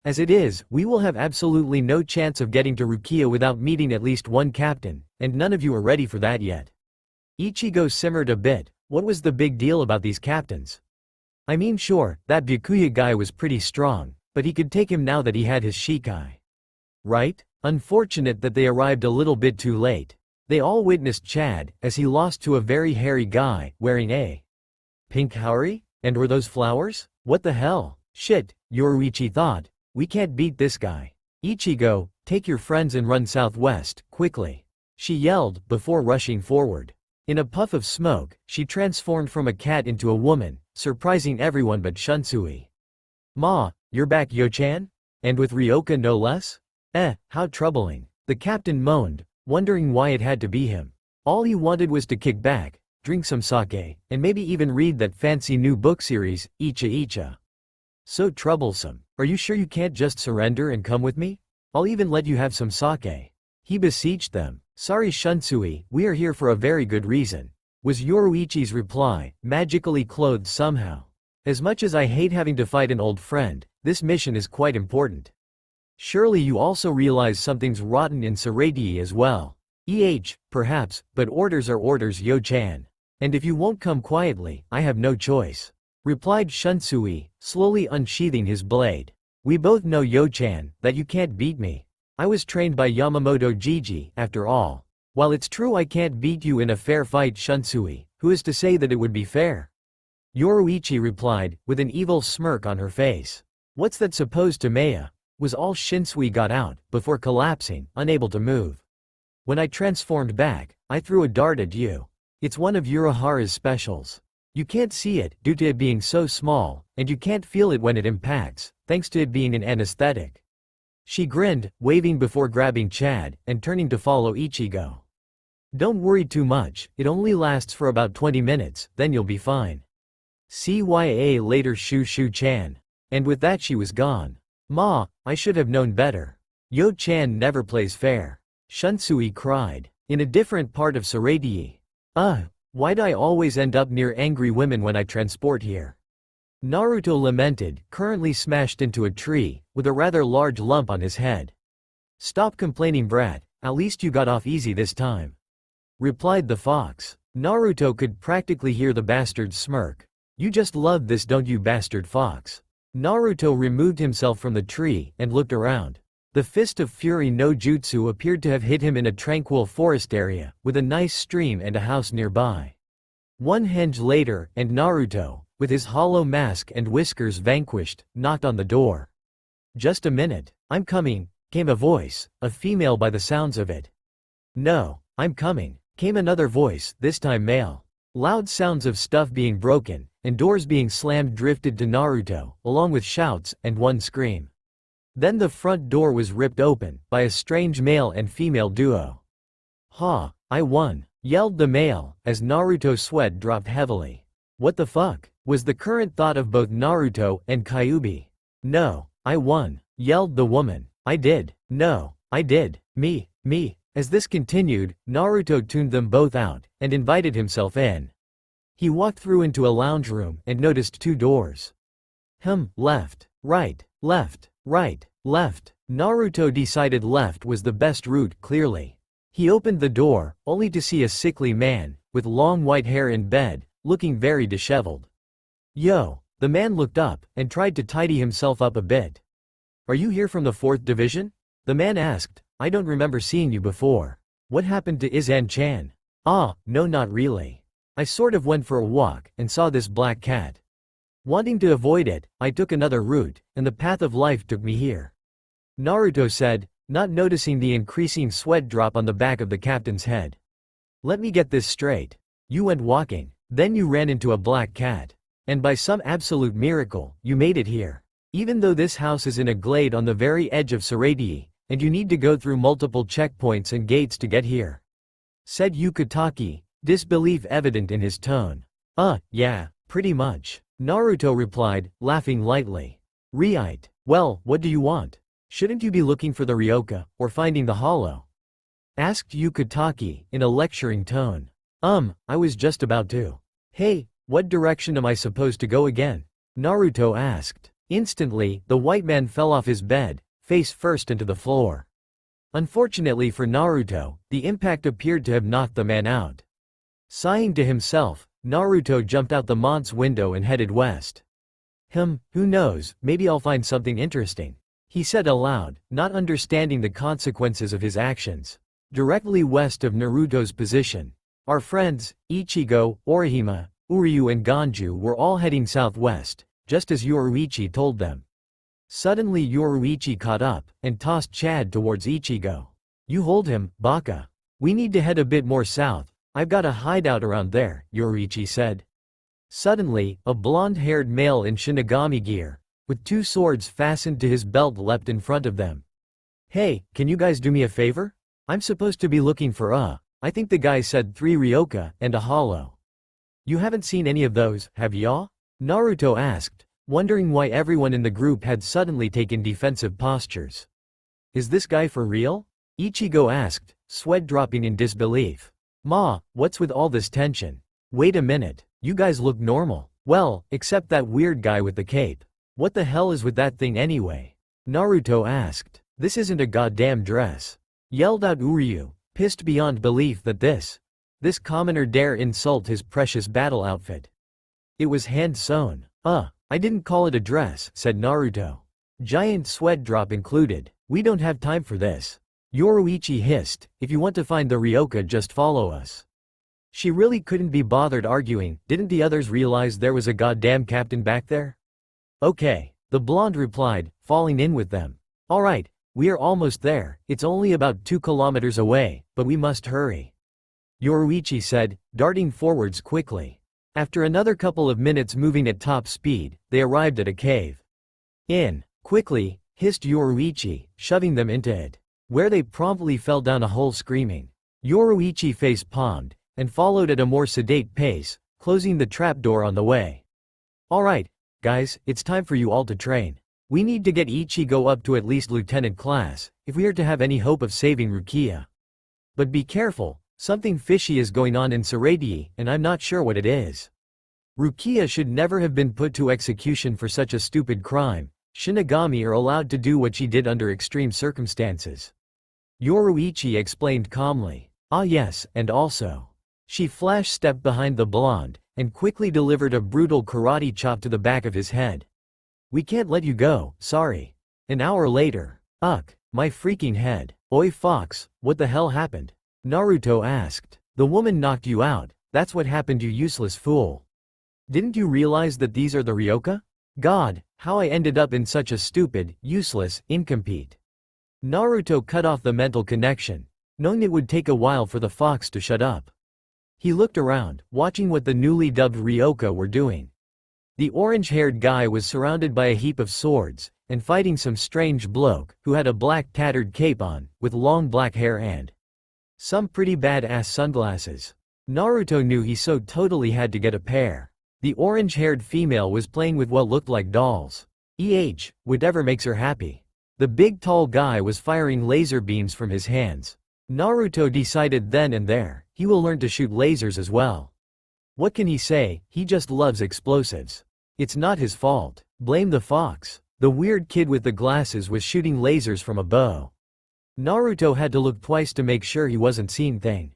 As it is, we will have absolutely no chance of getting to Rukia without meeting at least one captain, and none of you are ready for that yet. Ichigo simmered a bit. What was the big deal about these captains? I mean, sure, that Byakuya guy was pretty strong, but he could take him now that he had his Shikai. Right? Unfortunate that they arrived a little bit too late. They all witnessed Chad, as he lost to a very hairy guy, wearing a pink haori? And were those flowers? What the hell? Shit, Yoruichi thought. We can't beat this guy. Ichigo, take your friends and run southwest, quickly. She yelled, before rushing forward. In a puff of smoke, she transformed from a cat into a woman, surprising everyone but Shunsui. Ma, you're back, Yo-chan? And with Ryoka no less? How troubling. The captain moaned, wondering why it had to be him. All he wanted was to kick back, drink some sake, and maybe even read that fancy new book series, Icha. So troublesome. Are you sure you can't just surrender and come with me? I'll even let you have some sake. He beseeched them. Sorry Shunsui, we are here for a very good reason, was Yoruichi's reply, magically clothed somehow. As much as I hate having to fight an old friend, this mission is quite important. Surely you also realize something's rotten in Saratii as well. Perhaps, but orders are orders, Yo-chan. And if you won't come quietly, I have no choice, replied Shunsui, slowly unsheathing his blade. We both know Yo-chan, that you can't beat me. I was trained by Yamamoto Gigi, after all. While it's true I can't beat you in a fair fight Shunsui, who is to say that it would be fair? Yoruichi replied, with an evil smirk on her face. What's that supposed to Maya? Was all Shinsui got out, before collapsing, unable to move. When I transformed back, I threw a dart at you. It's one of Urahara's specials. You can't see it, due to it being so small, and you can't feel it when it impacts, thanks to it being an anesthetic. She grinned, waving before grabbing Chad, and turning to follow Ichigo. Don't worry too much, it only lasts for about 20 minutes, then you'll be fine. CYA later Shu-Chan. And with that she was gone. Ma, I should have known better. Yo-chan never plays fair. Shunsui cried. In a different part of Saradii. Why'd I always end up near angry women when I transport here? Naruto lamented, currently smashed into a tree, with a rather large lump on his head. Stop complaining brat, at least you got off easy this time. Replied the fox. Naruto could practically hear the bastard's smirk. You just love this don't you bastard fox. Naruto removed himself from the tree, and looked around. The Fist of Fury no Jutsu appeared to have hit him in a tranquil forest area, with a nice stream and a house nearby. One henge later, and Naruto, with his hollow mask and whiskers vanquished, knocked on the door. Just a minute, I'm coming, came a voice, a female by the sounds of it. No, I'm coming, came another voice, this time male. Loud sounds of stuff being broken, and doors being slammed drifted to Naruto, along with shouts, and one scream. Then the front door was ripped open, by a strange male and female duo. Ha, I won, yelled the male, as Naruto's sweat dropped heavily. What the fuck, was the current thought of both Naruto and Kyuubi. No, I won, yelled the woman. I did, no, I did, me. As this continued, Naruto tuned them both out, and invited himself in. He walked through into a lounge room, and noticed two doors. Left, right, left, right, left. Naruto decided left was the best route, clearly. He opened the door, only to see a sickly man, with long white hair in bed, looking very disheveled. Yo, the man looked up, and tried to tidy himself up a bit. Are you here from the 4th division? The man asked. I don't remember seeing you before. What happened to Aizen-chan? No not really. I sort of went for a walk, and saw this black cat. Wanting to avoid it, I took another route, and the path of life took me here. Naruto said, not noticing the increasing sweat drop on the back of the captain's head. Let me get this straight. You went walking, then you ran into a black cat. And by some absolute miracle, you made it here. Even though this house is in a glade on the very edge of Saradii, and you need to go through multiple checkpoints and gates to get here. Said Yukitake, disbelief evident in his tone. Yeah, pretty much. Naruto replied, laughing lightly. Right. Well, what do you want? Shouldn't you be looking for the Ryoka, or finding the hollow? Asked Yukitake, in a lecturing tone. I was just about to. Hey, what direction am I supposed to go again? Naruto asked. Instantly, the white man fell off his bed, face first into the floor. Unfortunately for Naruto, the impact appeared to have knocked the man out. Sighing to himself, Naruto jumped out the man's window and headed west. Who knows, maybe I'll find something interesting, he said aloud, not understanding the consequences of his actions. Directly west of Naruto's position, our friends, Ichigo, Orihime, Uryu and Ganju were all heading southwest, just as Yoruichi told them. Suddenly Yoruichi caught up, and tossed Chad towards Ichigo. You hold him, Baka. We need to head a bit more south, I've got a hideout around there, Yoruichi said. Suddenly, a blonde-haired male in Shinigami gear, with two swords fastened to his belt leapt in front of them. Hey, can you guys do me a favor? I'm supposed to be looking for I think the guy said 3 Ryoka, and a hollow. You haven't seen any of those, have ya? Naruto asked, wondering why everyone in the group had suddenly taken defensive postures. Is this guy for real? Ichigo asked, sweat dropping in disbelief. What's with all this tension? Wait a minute, you guys look normal. Well, except that weird guy with the cape. What the hell is with that thing anyway? Naruto asked. This isn't a goddamn dress. Yelled out Uryu, pissed beyond belief that this commoner dare insult his precious battle outfit. It was hand-sewn. I didn't call it a dress, said Naruto. Giant sweat drop included. We don't have time for this. Yoruichi hissed, if you want to find the Ryoka just follow us. She really couldn't be bothered arguing, didn't the others realize there was a goddamn captain back there? Okay, the blonde replied, falling in with them. Alright, we are almost there, it's only about 2 kilometers away, but we must hurry. Yoruichi said, darting forwards quickly. After another couple of minutes moving at top speed, they arrived at a cave. In, quickly, hissed Yoruichi, shoving them into it, where they promptly fell down a hole screaming. Yoruichi face-palmed, and followed at a more sedate pace, closing the trapdoor on the way. Alright, guys, it's time for you all to train. We need to get Ichigo up to at least lieutenant class, if we are to have any hope of saving Rukia. But be careful, something fishy is going on in Saradie, and I'm not sure what it is. Rukia should never have been put to execution for such a stupid crime. Shinigami are allowed to do what she did under extreme circumstances. Yoruichi explained calmly. Ah yes, and also. She flash-stepped behind the blonde, and quickly delivered a brutal karate chop to the back of his head. We can't let you go, sorry. An hour later. Ugh, my freaking head. Oi Fox, what the hell happened? Naruto asked. The woman knocked you out, that's what happened you useless fool. Didn't you realize that these are the Ryoka? God, how I ended up in such a stupid, useless, incomplete. Naruto cut off the mental connection, knowing it would take a while for the fox to shut up. He looked around, watching what the newly dubbed Ryoka were doing. The orange-haired guy was surrounded by a heap of swords, and fighting some strange bloke, who had a black tattered cape on, with long black hair and some pretty bad-ass sunglasses. Naruto knew he so totally had to get a pair. The orange-haired female was playing with what looked like dolls. Whatever makes her happy. The big tall guy was firing laser beams from his hands. Naruto decided then and there, he will learn to shoot lasers as well. What can he say, he just loves explosives. It's not his fault. Blame the fox. The weird kid with the glasses was shooting lasers from a bow. Naruto had to look twice to make sure he wasn't seeing things.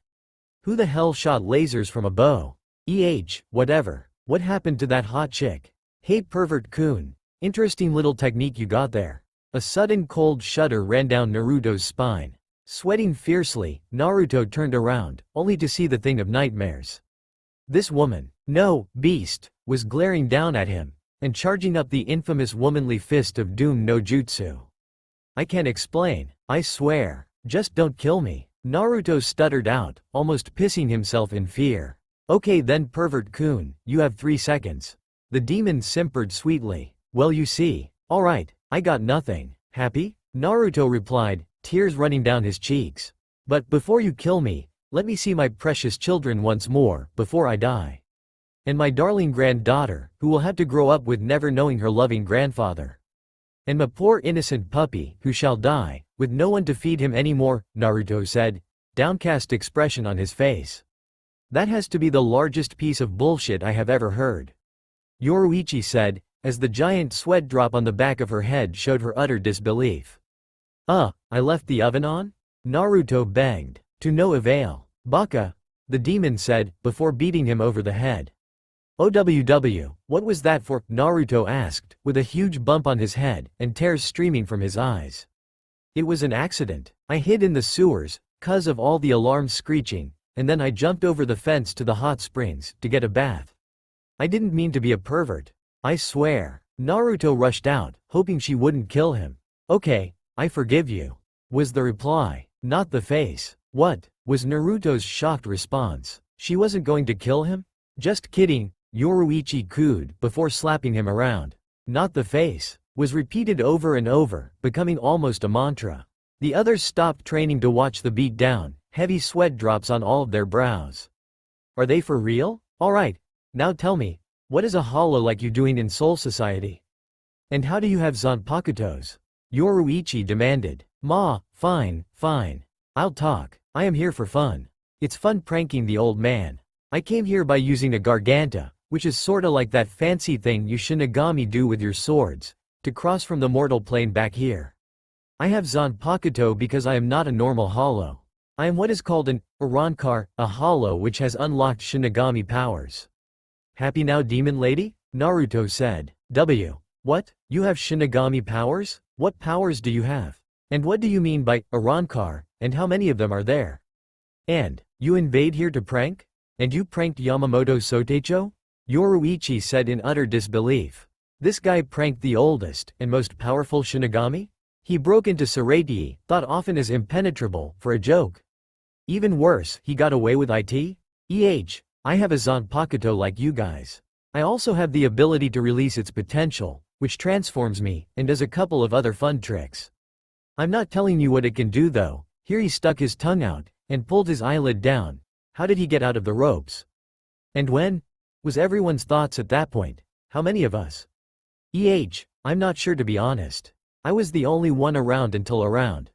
Who the hell shot lasers from a bow? Whatever. What happened to that hot chick? Hey pervert-kun. Interesting little technique you got there. A sudden cold shudder ran down Naruto's spine. Sweating fiercely, Naruto turned around, only to see the thing of nightmares. This woman, no, beast, was glaring down at him, and charging up the infamous womanly fist of doom no jutsu. I can't explain, I swear, just don't kill me. Naruto stuttered out, almost pissing himself in fear. Okay then pervert-kun, you have 3 seconds. The demon simpered sweetly. Well you see, alright, I got nothing. Happy? Naruto replied, tears running down his cheeks. But before you kill me, let me see my precious children once more, before I die. And my darling granddaughter, who will have to grow up with never knowing her loving grandfather. And my poor innocent puppy, who shall die, with no one to feed him anymore, Naruto said, downcast expression on his face. That has to be the largest piece of bullshit I have ever heard. Yoruichi said, as the giant sweat drop on the back of her head showed her utter disbelief. I left the oven on? Naruto begged. To no avail. Baka, the demon said, before beating him over the head. OWW, what was that for? Naruto asked, with a huge bump on his head, and tears streaming from his eyes. It was an accident. I hid in the sewers, 'cause of all the alarms screeching, and then I jumped over the fence to the hot springs, to get a bath. I didn't mean to be a pervert. I swear. Naruto rushed out, hoping she wouldn't kill him. Okay, I forgive you, was the reply, not the face. What? Was Naruto's shocked response. She wasn't going to kill him? Just kidding, Yoruichi cooed, before slapping him around. Not the face, was repeated over and over, becoming almost a mantra. The others stopped training to watch the beat down, heavy sweat drops on all of their brows. Are they for real? Alright, now tell me, what is a hollow like you doing in Soul Society? And how do you have Zanpakutos? Yoruichi demanded. Fine. I'll talk. I am here for fun. It's fun pranking the old man. I came here by using a garganta, which is sorta like that fancy thing you Shinigami do with your swords, to cross from the mortal plane back here. I have Zanpakuto because I am not a normal hollow. I am what is called an Arankar, a hollow which has unlocked Shinigami powers. Happy now demon lady? Naruto said. What? You have Shinigami powers? What powers do you have? And what do you mean by Arankar, and how many of them are there? And you invade here to prank? And you pranked Yamamoto Sotecho? Yoruichi said in utter disbelief. This guy pranked the oldest and most powerful Shinigami? He broke into Saratii, thought often as impenetrable, for a joke. Even worse, he got away with it? I have a Zanpakuto like you guys. I also have the ability to release its potential, which transforms me, and does a couple of other fun tricks. I'm not telling you what it can do though. Here he stuck his tongue out, and pulled his eyelid down. How did he get out of the ropes? And when? Was everyone's thoughts at that point. How many of us? I'm not sure to be honest. I was the only one around until around.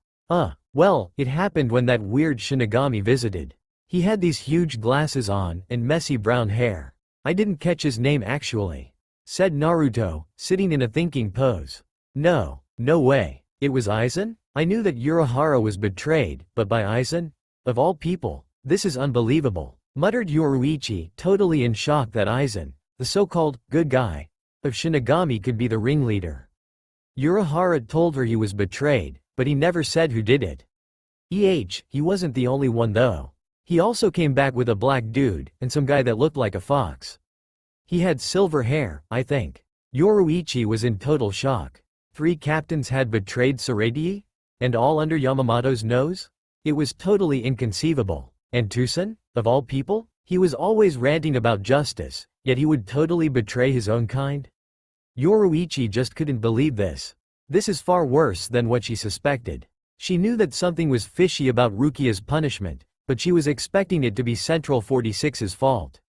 Well, it happened when that weird Shinigami visited. He had these huge glasses on, and messy brown hair. I didn't catch his name actually. Said Naruto, sitting in a thinking pose. No way. It was Aizen? I knew that Urahara was betrayed, but by Aizen? Of all people, this is unbelievable, muttered Yoruichi, totally in shock that Aizen, the so-called good guy of Shinigami, could be the ringleader. Urahara told her he was betrayed, but he never said who did it. He wasn't the only one though. He also came back with a black dude, and some guy that looked like a fox. He had silver hair, I think. Yoruichi was in total shock. 3 captains had betrayed Saratii? And all under Yamamoto's nose? It was totally inconceivable. And Tucson, of all people? He was always ranting about justice, yet he would totally betray his own kind? Yoruichi just couldn't believe this. This is far worse than what she suspected. She knew that something was fishy about Rukia's punishment, but she was expecting it to be Central 46's fault.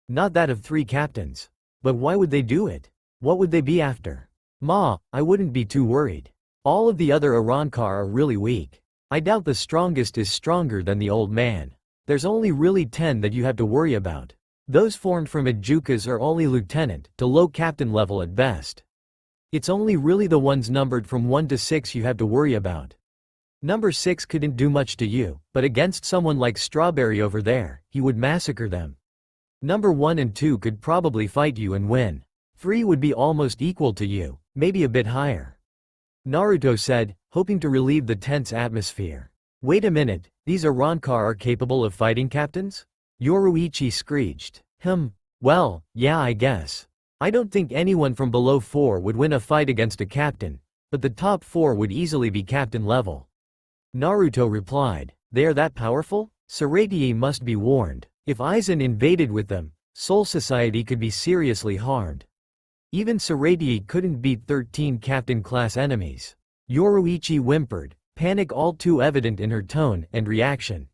Not that of 3 captains. But why would they do it? What would they be after? Ma, I wouldn't be too worried. All of the other Arankar are really weak. I doubt the strongest is stronger than the old man. There's only really 10 that you have to worry about. Those formed from Ijukas are only lieutenant to low captain level at best. It's only really the ones numbered from 1 to 6 you have to worry about. Number 6 couldn't do much to you, but against someone like Strawberry over there, he would massacre them. Number 1 and 2 could probably fight you and win. 3 would be almost equal to you, maybe a bit higher. Naruto said, hoping to relieve the tense atmosphere. Wait a minute, these Arankar are capable of fighting captains? Yoruichi screeched. Well, yeah, I guess. I don't think anyone from below 4 would win a fight against a captain, but the top 4 would easily be captain level. Naruto replied, they are that powerful? Saratii must be warned. If Aizen invaded with them, Soul Society could be seriously harmed. Even Saratii couldn't beat 13 captain-class enemies. Yoruichi whimpered, panic all too evident in her tone and reaction.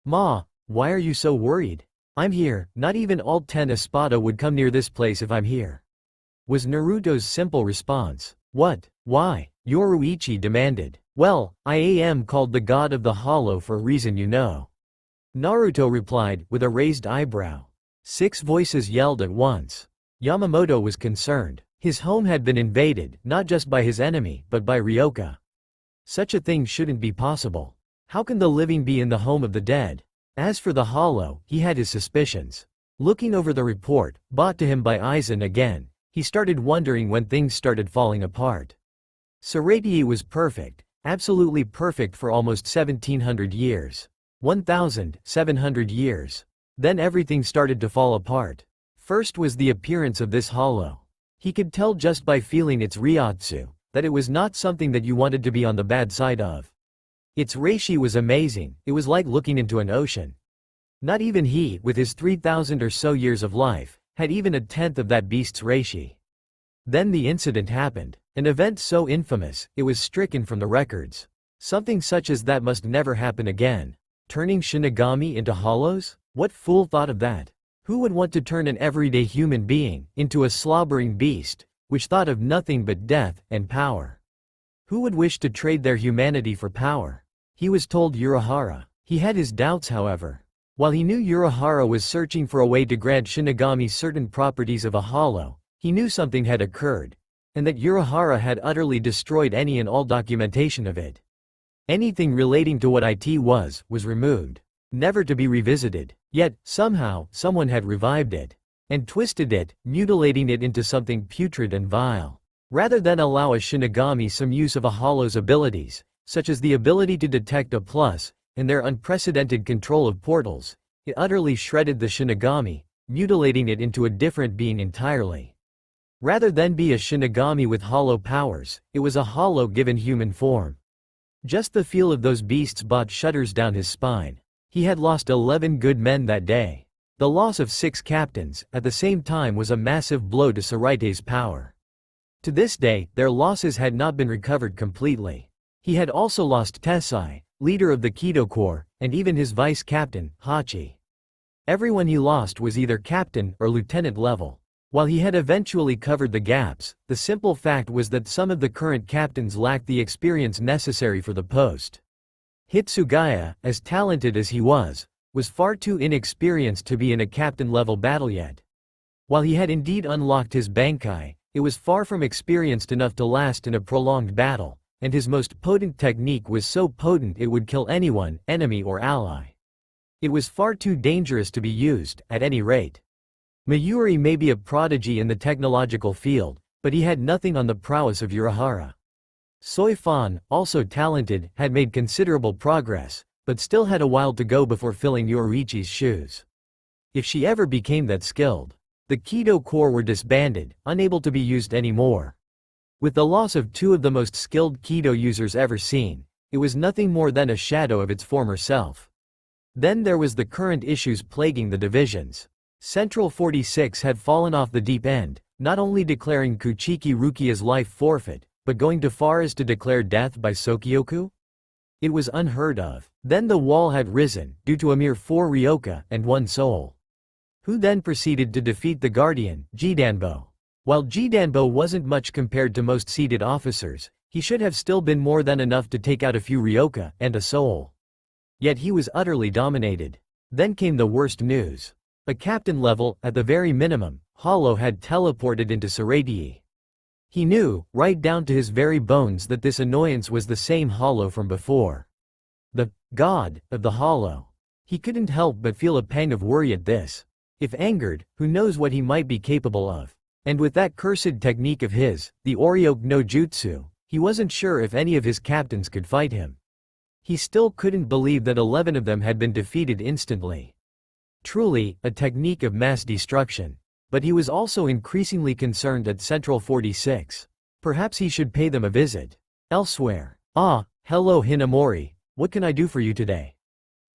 Ma, why are you so worried? I'm here, not even all 10 Espada would come near this place if I'm here. Was Naruto's simple response. What? Why? Yoruichi demanded. Well, I am called the god of the hollow for a reason you know. Naruto replied, with a raised eyebrow. 6 voices yelled at once. Yamamoto was concerned. His home had been invaded, not just by his enemy, but by Ryoka. Such a thing shouldn't be possible. How can the living be in the home of the dead? As for the hollow, he had his suspicions. Looking over the report, brought to him by Aizen again, he started wondering when things started falling apart. Saratii was perfect, absolutely perfect for almost 1700 years. 1700 years. Then everything started to fall apart. First was the appearance of this hollow. He could tell just by feeling its Ryotsu, that it was not something that you wanted to be on the bad side of. Its reishi was amazing, it was like looking into an ocean. Not even he, with his 3,000 or so years of life, had even a tenth of that beast's reishi. Then the incident happened, an event so infamous, it was stricken from the records. Something such as that must never happen again. Turning Shinigami into hollows? What fool thought of that? Who would want to turn an everyday human being into a slobbering beast, which thought of nothing but death and power? Who would wish to trade their humanity for power? He was told Urahara. He had his doubts however. While he knew Urahara was searching for a way to grant Shinigami certain properties of a hollow, he knew something had occurred, and that Urahara had utterly destroyed any and all documentation of it. Anything relating to what it was removed, never to be revisited. Yet, somehow, someone had revived it, and twisted it, mutilating it into something putrid and vile. Rather than allow a Shinigami some use of a hollow's abilities, such as the ability to detect a plus, and their unprecedented control of portals, it utterly shredded the Shinigami, mutilating it into a different being entirely. Rather than be a Shinigami with hollow powers, it was a hollow given human form. Just the feel of those beasts brought shudders down his spine. He had lost 11 good men that day. The loss of 6 captains, at the same time, was a massive blow to Tsurute's power. To this day, their losses had not been recovered completely. He had also lost Tessai, leader of the Kido Corps, and even his vice-captain, Hachi. Everyone he lost was either captain or lieutenant level. While he had eventually covered the gaps, the simple fact was that some of the current captains lacked the experience necessary for the post. Hitsugaya, as talented as he was far too inexperienced to be in a captain-level battle yet. While he had indeed unlocked his bankai, it was far from experienced enough to last in a prolonged battle, and his most potent technique was so potent it would kill anyone, enemy or ally. It was far too dangerous to be used, at any rate. Mayuri may be a prodigy in the technological field, but he had nothing on the prowess of Urahara. Soifan, also talented, had made considerable progress, but still had a while to go before filling Yoruichi's shoes. If she ever became that skilled. The Kido Corps were disbanded, unable to be used anymore. With the loss of 2 of the most skilled Kido users ever seen, it was nothing more than a shadow of its former self. Then there was the current issues plaguing the divisions. Central 46 had fallen off the deep end, not only declaring Kuchiki Rukia's life forfeit, but going to far as to declare death by Sokioku? It was unheard of. Then the wall had risen, due to a mere 4 Ryoka and 1 soul. Who then proceeded to defeat the Guardian, Jidanbo. While Jidanbo wasn't much compared to most seated officers, he should have still been more than enough to take out a few Ryoka and a soul. Yet he was utterly dominated. Then came the worst news. A captain level, at the very minimum, hollow had teleported into Tsurute. He knew, right down to his very bones, that this annoyance was the same hollow from before. The god of the hollow. He couldn't help but feel a pang of worry at this. If angered, who knows what he might be capable of. And with that cursed technique of his, the Oryoke no Jutsu, he wasn't sure if any of his captains could fight him. He still couldn't believe that 11 of them had been defeated instantly. Truly, a technique of mass destruction. But he was also increasingly concerned at Central 46. Perhaps he should pay them a visit. Elsewhere. Ah, hello Hinamori, what can I do for you today?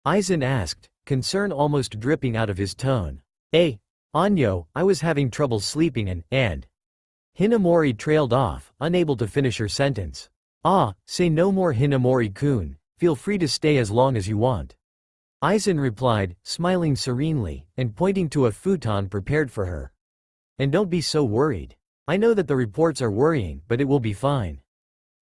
Aizen asked, concern almost dripping out of his tone. Anyo, I was having trouble sleeping and. Hinamori trailed off, unable to finish her sentence. Ah, say no more Hinamori-kun, feel free to stay as long as you want. Aizen replied, smiling serenely, and pointing to a futon prepared for her. And don't be so worried. I know that the reports are worrying, but it will be fine.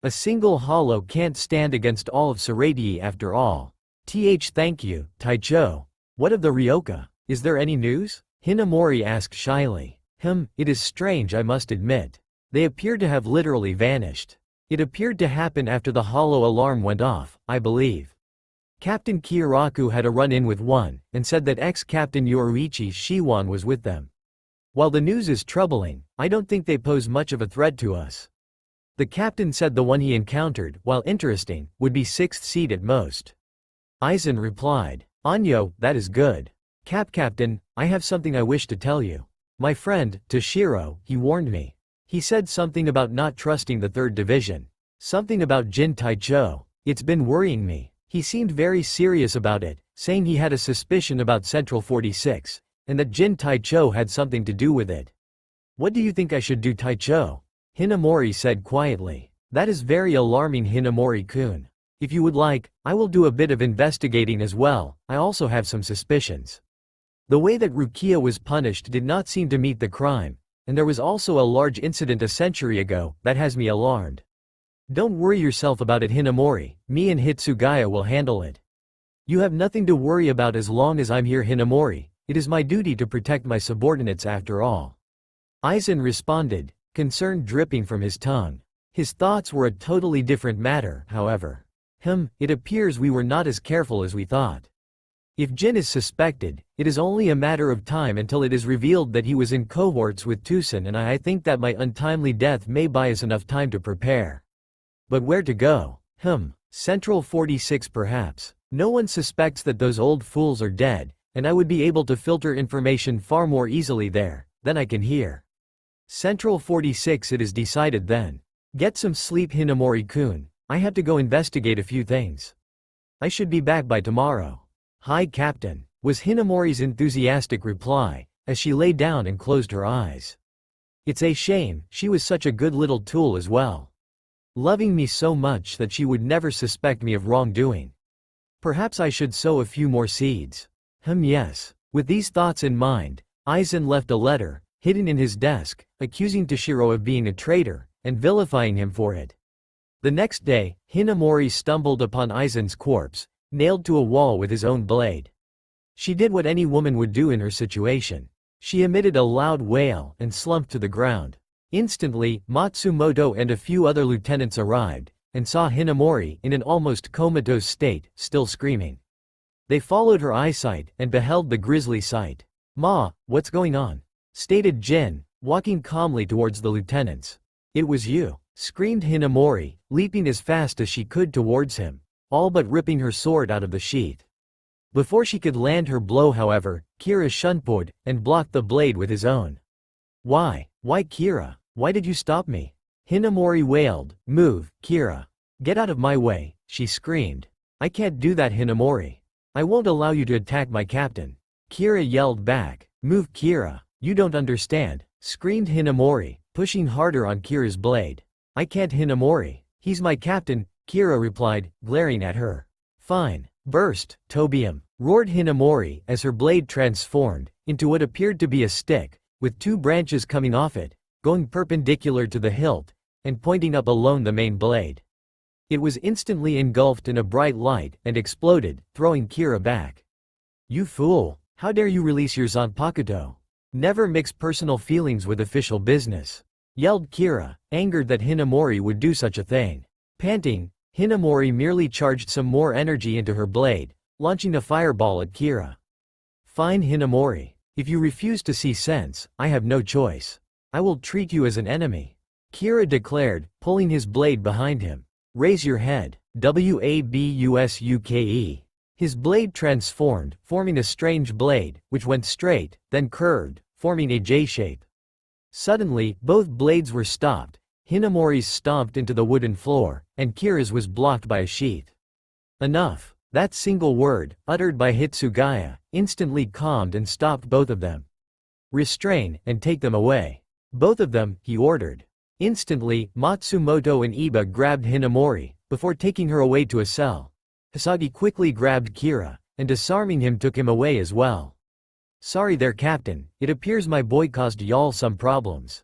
A single hollow can't stand against all of Tsurute after all. Thank you, Taicho. What of the Ryoka? Is there any news? Hinamori asked shyly. It is strange, I must admit. They appear to have literally vanished. It appeared to happen after the hollow alarm went off, I believe. Captain Kyoraku had a run-in with one, and said that ex-Captain Yoruichi Shiwan was with them. While the news is troubling, I don't think they pose much of a threat to us. The captain said the one he encountered, while interesting, would be 6th seed at most. Aizen replied. Anyo, that is good. Captain, I have something I wish to tell you. My friend, Toshiro, he warned me. He said something about not trusting the 3rd Division. Something about Jin Taicho. It's been worrying me. He seemed very serious about it, saying he had a suspicion about Central 46, and that Jin Taicho had something to do with it. What do you think I should do, Taicho? Hinamori said quietly. That is very alarming, Hinamori-kun. If you would like, I will do a bit of investigating as well. I also have some suspicions. The way that Rukia was punished did not seem to meet the crime, and there was also a large incident a century ago that has me alarmed. Don't worry yourself about it, Hinamori, me and Hitsugaya will handle it. You have nothing to worry about as long as I'm here, Hinamori. It is my duty to protect my subordinates after all. Aizen responded, concern dripping from his tongue. His thoughts were a totally different matter, however. It appears we were not as careful as we thought. If Jin is suspected, it is only a matter of time until it is revealed that he was in cohorts with Tucson, and I think that my untimely death may buy us enough time to prepare. But where to go? Central 46 perhaps. No one suspects that those old fools are dead, and I would be able to filter information far more easily there than I can here. Central 46, it is decided then. Get some sleep, Hinamori-kun. I have to go investigate a few things. I should be back by tomorrow. Hi, Captain, was Hinamori's enthusiastic reply, as she lay down and closed her eyes. It's a shame, she was such a good little tool as well. Loving me so much that she would never suspect me of wrongdoing. Perhaps I should sow a few more seeds. Yes. With these thoughts in mind, Aizen left a letter, hidden in his desk, accusing Toshiro of being a traitor, and vilifying him for it. The next day, Hinamori stumbled upon Aizen's corpse, nailed to a wall with his own blade. She did what any woman would do in her situation. She emitted a loud wail and slumped to the ground. Instantly, Matsumoto and a few other lieutenants arrived, and saw Hinamori in an almost comatose state, still screaming. They followed her eyesight and beheld the grisly sight. "Ma, what's going on?" stated Jin, walking calmly towards the lieutenants. "It was you," screamed Hinamori, leaping as fast as she could towards him, all but ripping her sword out of the sheath. Before she could land her blow, however, Kira shunpoed and blocked the blade with his own. Why, Kira? Why did you stop me?" Hinamori wailed. "Move, Kira. Get out of my way," she screamed. "I can't do that, Hinamori. I won't allow you to attack my captain." Kira yelled back. "Move, Kira. You don't understand," screamed Hinamori, pushing harder on Kira's blade. "I can't, Hinamori. He's my captain," Kira replied, glaring at her. "Fine. Burst, Tobium," roared Hinamori as her blade transformed into what appeared to be a stick, with two branches coming off it, going perpendicular to the hilt, and pointing up along the main blade. It was instantly engulfed in a bright light and exploded, throwing Kira back. "You fool! How dare you release your Zanpakuto? Never mix personal feelings with official business," yelled Kira, angered that Hinamori would do such a thing. Panting, Hinamori merely charged some more energy into her blade, launching a fireball at Kira. "Fine, Hinamori. If you refuse to see sense, I have no choice. I will treat you as an enemy," Kira declared, pulling his blade behind him. "Raise your head, Wabusuke." His blade transformed, forming a strange blade, which went straight, then curved, forming a J shape. Suddenly, both blades were stopped. Hinamori's stomped into the wooden floor, and Kira's was blocked by a sheath. Enough. That single word, uttered by Hitsugaya, instantly calmed and stopped both of them. "Restrain, and take them away. Both of them," he ordered. Instantly, Matsumoto and Iba grabbed Hinamori, before taking her away to a cell. Hisagi quickly grabbed Kira, and disarming him took him away as well. "Sorry there, Captain, it appears my boy caused y'all some problems,"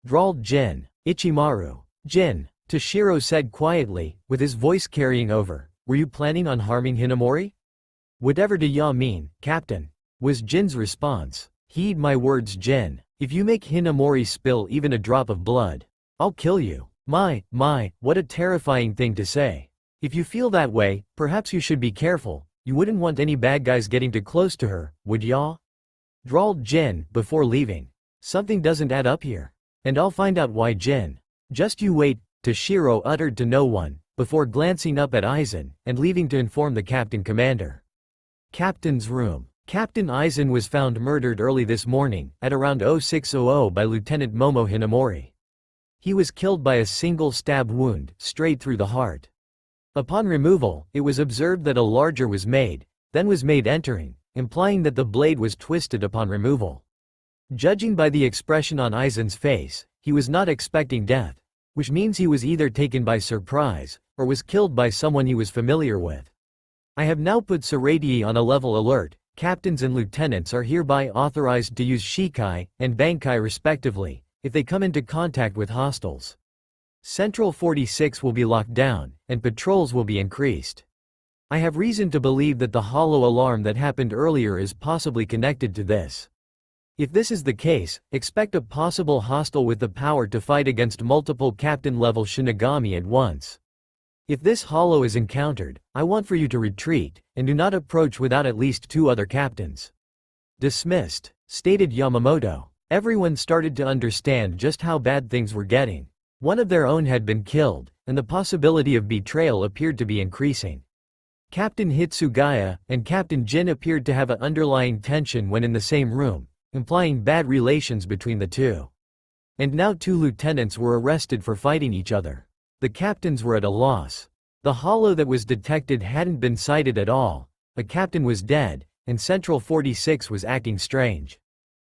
drawled Jin. "Ichimaru." "Jin," Toshiro said quietly, with his voice carrying over, "were you planning on harming Hinamori?" "Whatever do ya mean, Captain?" was Jin's response. "Heed my words, Jin. If you make Hinamori spill even a drop of blood, I'll kill you." My, what a terrifying thing to say. "If you feel that way, perhaps you should be careful. You wouldn't want any bad guys getting too close to her, would ya?" drawled Jin, before leaving. "Something doesn't add up here. And I'll find out why, Jin. Just you wait," Toshiro uttered to no one, before glancing up at Aizen, and leaving to inform the captain commander. Captain's room. Captain Aizen was found murdered early this morning, at around 0600 by Lieutenant Momo Hinamori. He was killed by a single stab wound, straight through the heart. Upon removal, it was observed that a larger was made, then was made entering, implying that the blade was twisted upon removal. Judging by the expression on Aizen's face, he was not expecting death, which means he was either taken by surprise, or was killed by someone he was familiar with. I have now put Saratii on a level alert. Captains and lieutenants are hereby authorized to use shikai and bankai respectively, if they come into contact with hostiles. Central 46 will be locked down, and patrols will be increased. I have reason to believe that the hollow alarm that happened earlier is possibly connected to this. If this is the case, expect a possible hostile with the power to fight against multiple captain-level Shinigami at once. If this hollow is encountered, I want for you to retreat, and do not approach without at least 2 other captains. Dismissed, stated Yamamoto. Everyone started to understand just how bad things were getting. One of their own had been killed, and the possibility of betrayal appeared to be increasing. Captain Hitsugaya and Captain Jin appeared to have an underlying tension when in the same room, implying bad relations between the two. And now 2 lieutenants were arrested for fighting each other. The captains were at a loss. The hollow that was detected hadn't been sighted at all, a captain was dead, and Central 46 was acting strange.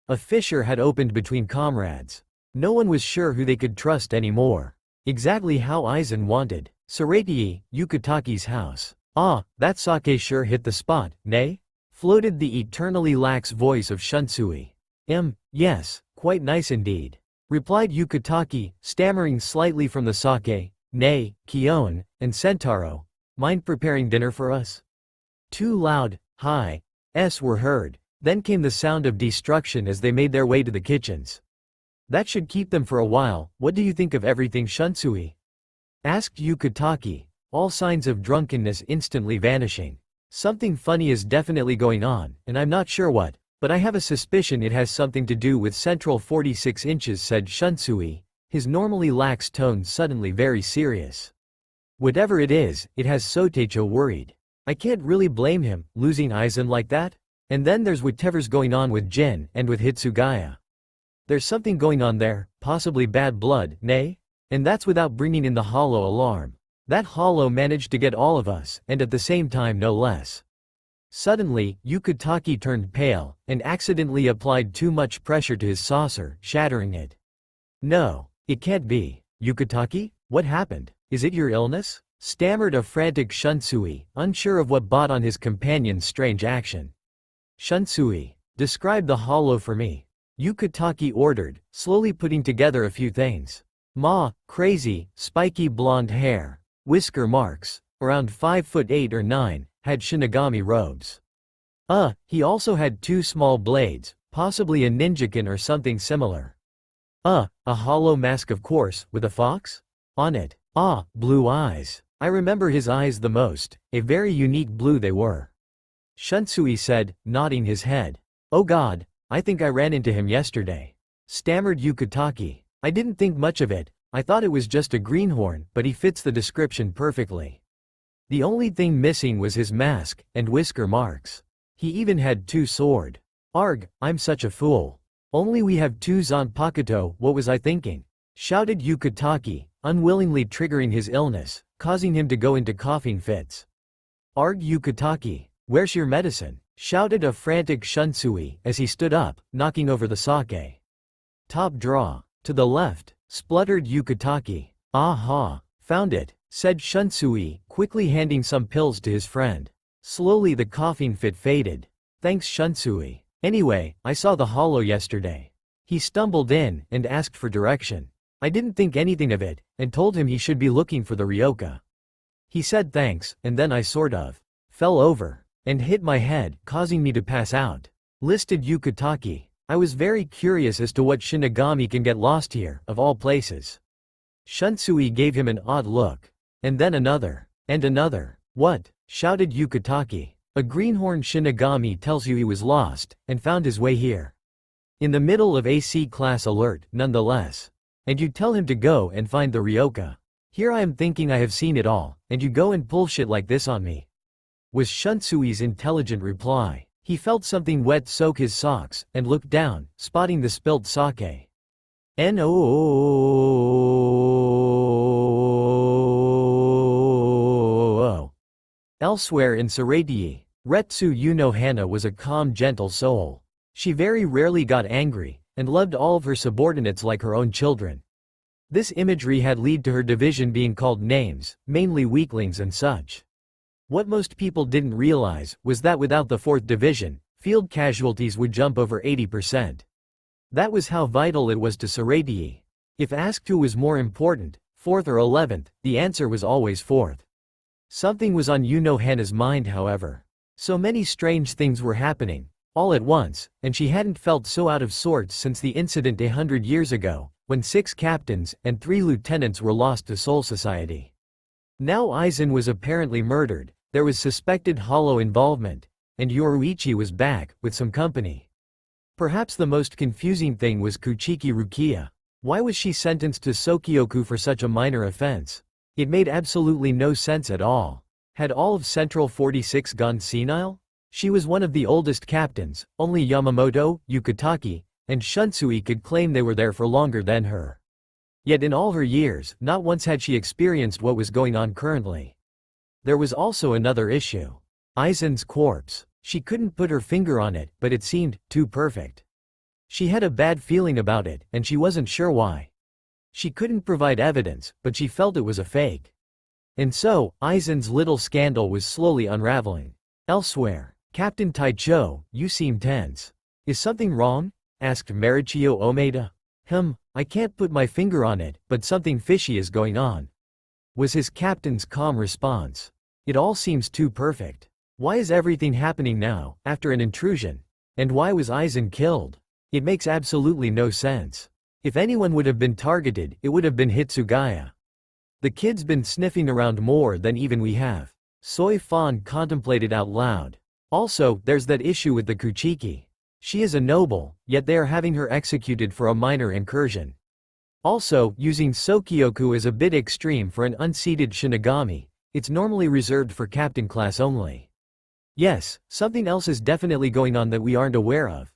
A fissure had opened between comrades. No one was sure who they could trust anymore. Exactly how Aizen wanted. Saratie, Yukitaki's house. Ah, that sake sure hit the spot, nay? Floated the eternally lax voice of Shunsui. Yes, quite nice indeed. Replied Yukitaki, stammering slightly from the sake. Nay, Kion, and Sentaro, mind preparing dinner for us? 2 loud, high, s were heard. Then came the sound of destruction as they made their way to the kitchens. That should keep them for a while. What do you think of everything, Shunsui? Asked Yukitaki, all signs of drunkenness instantly vanishing. Something funny is definitely going on, and I'm not sure what, but I have a suspicion it has something to do with Central 46 inches, said Shunsui, his normally lax tone suddenly very serious. Whatever it is, it has Sotecho worried. I can't really blame him, losing Aizen like that. And then there's whatever's going on with Jin and with Hitsugaya. There's something going on there, possibly bad blood, nay? And that's without bringing in the hollow alarm. That hollow managed to get all of us, and at the same time no less. Suddenly, Yukitaki turned pale, and accidentally applied too much pressure to his saucer, shattering it. No, it can't be. Yukitaki? What happened? Is it your illness? Stammered a frantic Shunsui, unsure of what brought on his companion's strange action. Shunsui, describe the hollow for me. Yukitaki ordered, slowly putting together a few things. Crazy, spiky blonde hair, whisker marks, around 5'8" or 9, had Shinigami robes. He also had 2 small blades, possibly a ninjakin or something similar. A hollow mask, of course, with a fox on it. Blue eyes. I remember his eyes the most, a very unique blue they were. Shunsui said, nodding his head. Oh god, I think I ran into him yesterday. Stammered Yukitaki. I didn't think much of it, I thought it was just a greenhorn, but he fits the description perfectly. The only thing missing was his mask, and whisker marks. He even had 2 sword. Arg, I'm such a fool. Only we have 2 Zanpakuto, what was I thinking? Shouted Yukitaki, unwillingly triggering his illness, causing him to go into coughing fits. Arg Yukitaki, where's your medicine? Shouted a frantic Shunsui as he stood up, knocking over the sake. Top draw. To the left, spluttered Yukitaki. Aha, found it, said Shunsui, quickly handing some pills to his friend. Slowly the coughing fit faded. Thanks Shunsui. Anyway, I saw the hollow yesterday. He stumbled in and asked for direction. I didn't think anything of it, and told him he should be looking for the Ryoka. He said thanks, and then I sort of fell over and hit my head, causing me to pass out. Listed Yukitaki. I was very curious as to what Shinigami can get lost here, of all places. Shunsui gave him an odd look. And then another. And another. What? Shouted Yukitaki. A greenhorn Shinigami tells you he was lost, and found his way here. In the middle of AC class alert, nonetheless. And you tell him to go and find the Ryoka. Here I am thinking I have seen it all, and you go and pull shit like this on me. Was Shunsui's intelligent reply. He felt something wet soak his socks, and looked down, spotting the spilt sake. No. Elsewhere in Saratie, Retsu Unohana was a calm, gentle soul. She very rarely got angry, and loved all of her subordinates like her own children. This imagery had led to her division being called names, mainly weaklings and such. What most people didn't realize was that without the 4th Division, field casualties would jump over 80%. That was how vital it was to Saratie. If asked who was more important, 4th or 11th, the answer was always 4th. Something was on Unohana's mind, however. So many strange things were happening, all at once, and she hadn't felt so out of sorts since the incident 100 years ago, when 6 captains and 3 lieutenants were lost to Soul Society. Now Aizen was apparently murdered, there was suspected hollow involvement, and Yoruichi was back, with some company. Perhaps the most confusing thing was Kuchiki Rukia. Why was she sentenced to Sokioku for such a minor offense? It made absolutely no sense at all. Had all of Central 46 gone senile? She was one of the oldest captains, only Yamamoto, Yukitake, and Shunsui could claim they were there for longer than her. Yet in all her years, not once had she experienced what was going on currently. There was also another issue. Aizen's corpse. She couldn't put her finger on it, but it seemed too perfect. She had a bad feeling about it, and she wasn't sure why. She couldn't provide evidence, but she felt it was a fake. And so, Aizen's little scandal was slowly unraveling. Elsewhere, Captain Taicho, you seem tense. Is something wrong? Asked Marichio Omeda. I can't put my finger on it, but something fishy is going on, was his captain's calm response. It all seems too perfect. Why is everything happening now, after an intrusion? And why was Aizen killed? It makes absolutely no sense. If anyone would have been targeted, it would have been Hitsugaya. The kid's been sniffing around more than even we have. Soi Fan contemplated out loud. Also, there's that issue with the Kuchiki. She is a noble, yet they are having her executed for a minor incursion. Also, using Sokioku is a bit extreme for an unseated Shinigami. It's normally reserved for captain class only. Yes, something else is definitely going on that we aren't aware of,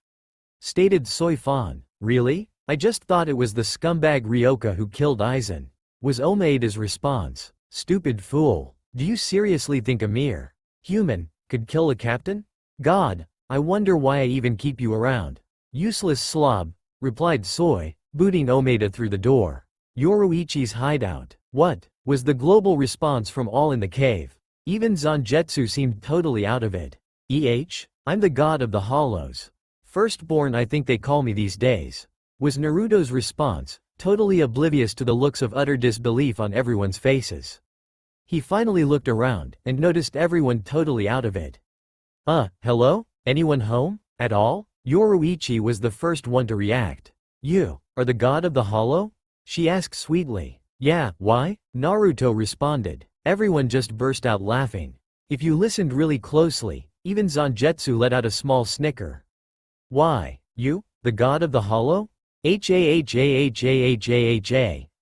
stated Soi Fan. Really? I just thought it was the scumbag Ryoka who killed Aizen, was Omeda's response. Stupid fool. Do you seriously think a mere human could kill a captain? God, I wonder why I even keep you around. Useless slob, replied Soi, booting Omeda through the door. Yoruichi's hideout. What? Was the global response from all in the cave. Even Zangetsu seemed totally out of it. I'm the god of the hollows. Firstborn I think they call me these days, was Naruto's response, totally oblivious to the looks of utter disbelief on everyone's faces. He finally looked around, and noticed everyone totally out of it. Hello? Anyone home? At all? Yoruichi was the first one to react. You are the god of the hollow? She asked sweetly. Yeah, why? Naruto responded. Everyone just burst out laughing. If you listened really closely, even Zangetsu let out a small snicker. Why? You? The god of the hollow? Ha.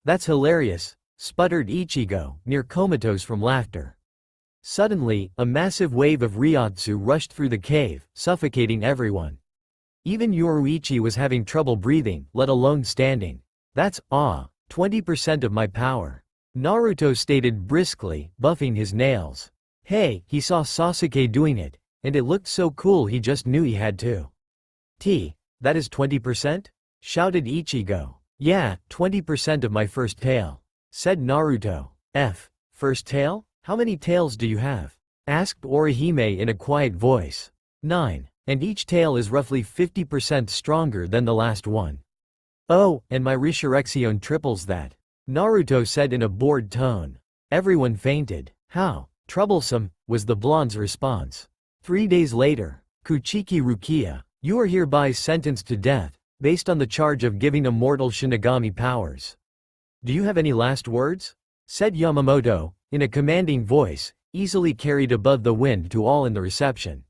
That's hilarious, sputtered Ichigo, near comatose from laughter. Suddenly, a massive wave of Ryotsu rushed through the cave, suffocating everyone. Even Yoruichi was having trouble breathing, let alone standing. That's 20% of my power, Naruto stated briskly, buffing his nails. Hey, he saw Sasuke doing it, and it looked so cool he just knew he had to. That is 20%? Shouted Ichigo. Yeah, 20% of my first tail, said Naruto. First tail? How many tails do you have? Asked Orihime in a quiet voice. 9, and each tail is roughly 50% stronger than the last one. Oh, and my Resurrection triples that, Naruto said in a bored tone. Everyone fainted. How troublesome, was the blonde's response. 3 days later, Kuchiki Rukia, you are hereby sentenced to death, based on the charge of giving a mortal Shinigami powers. Do you have any last words? Said Yamamoto, in a commanding voice, easily carried above the wind to all in the reception.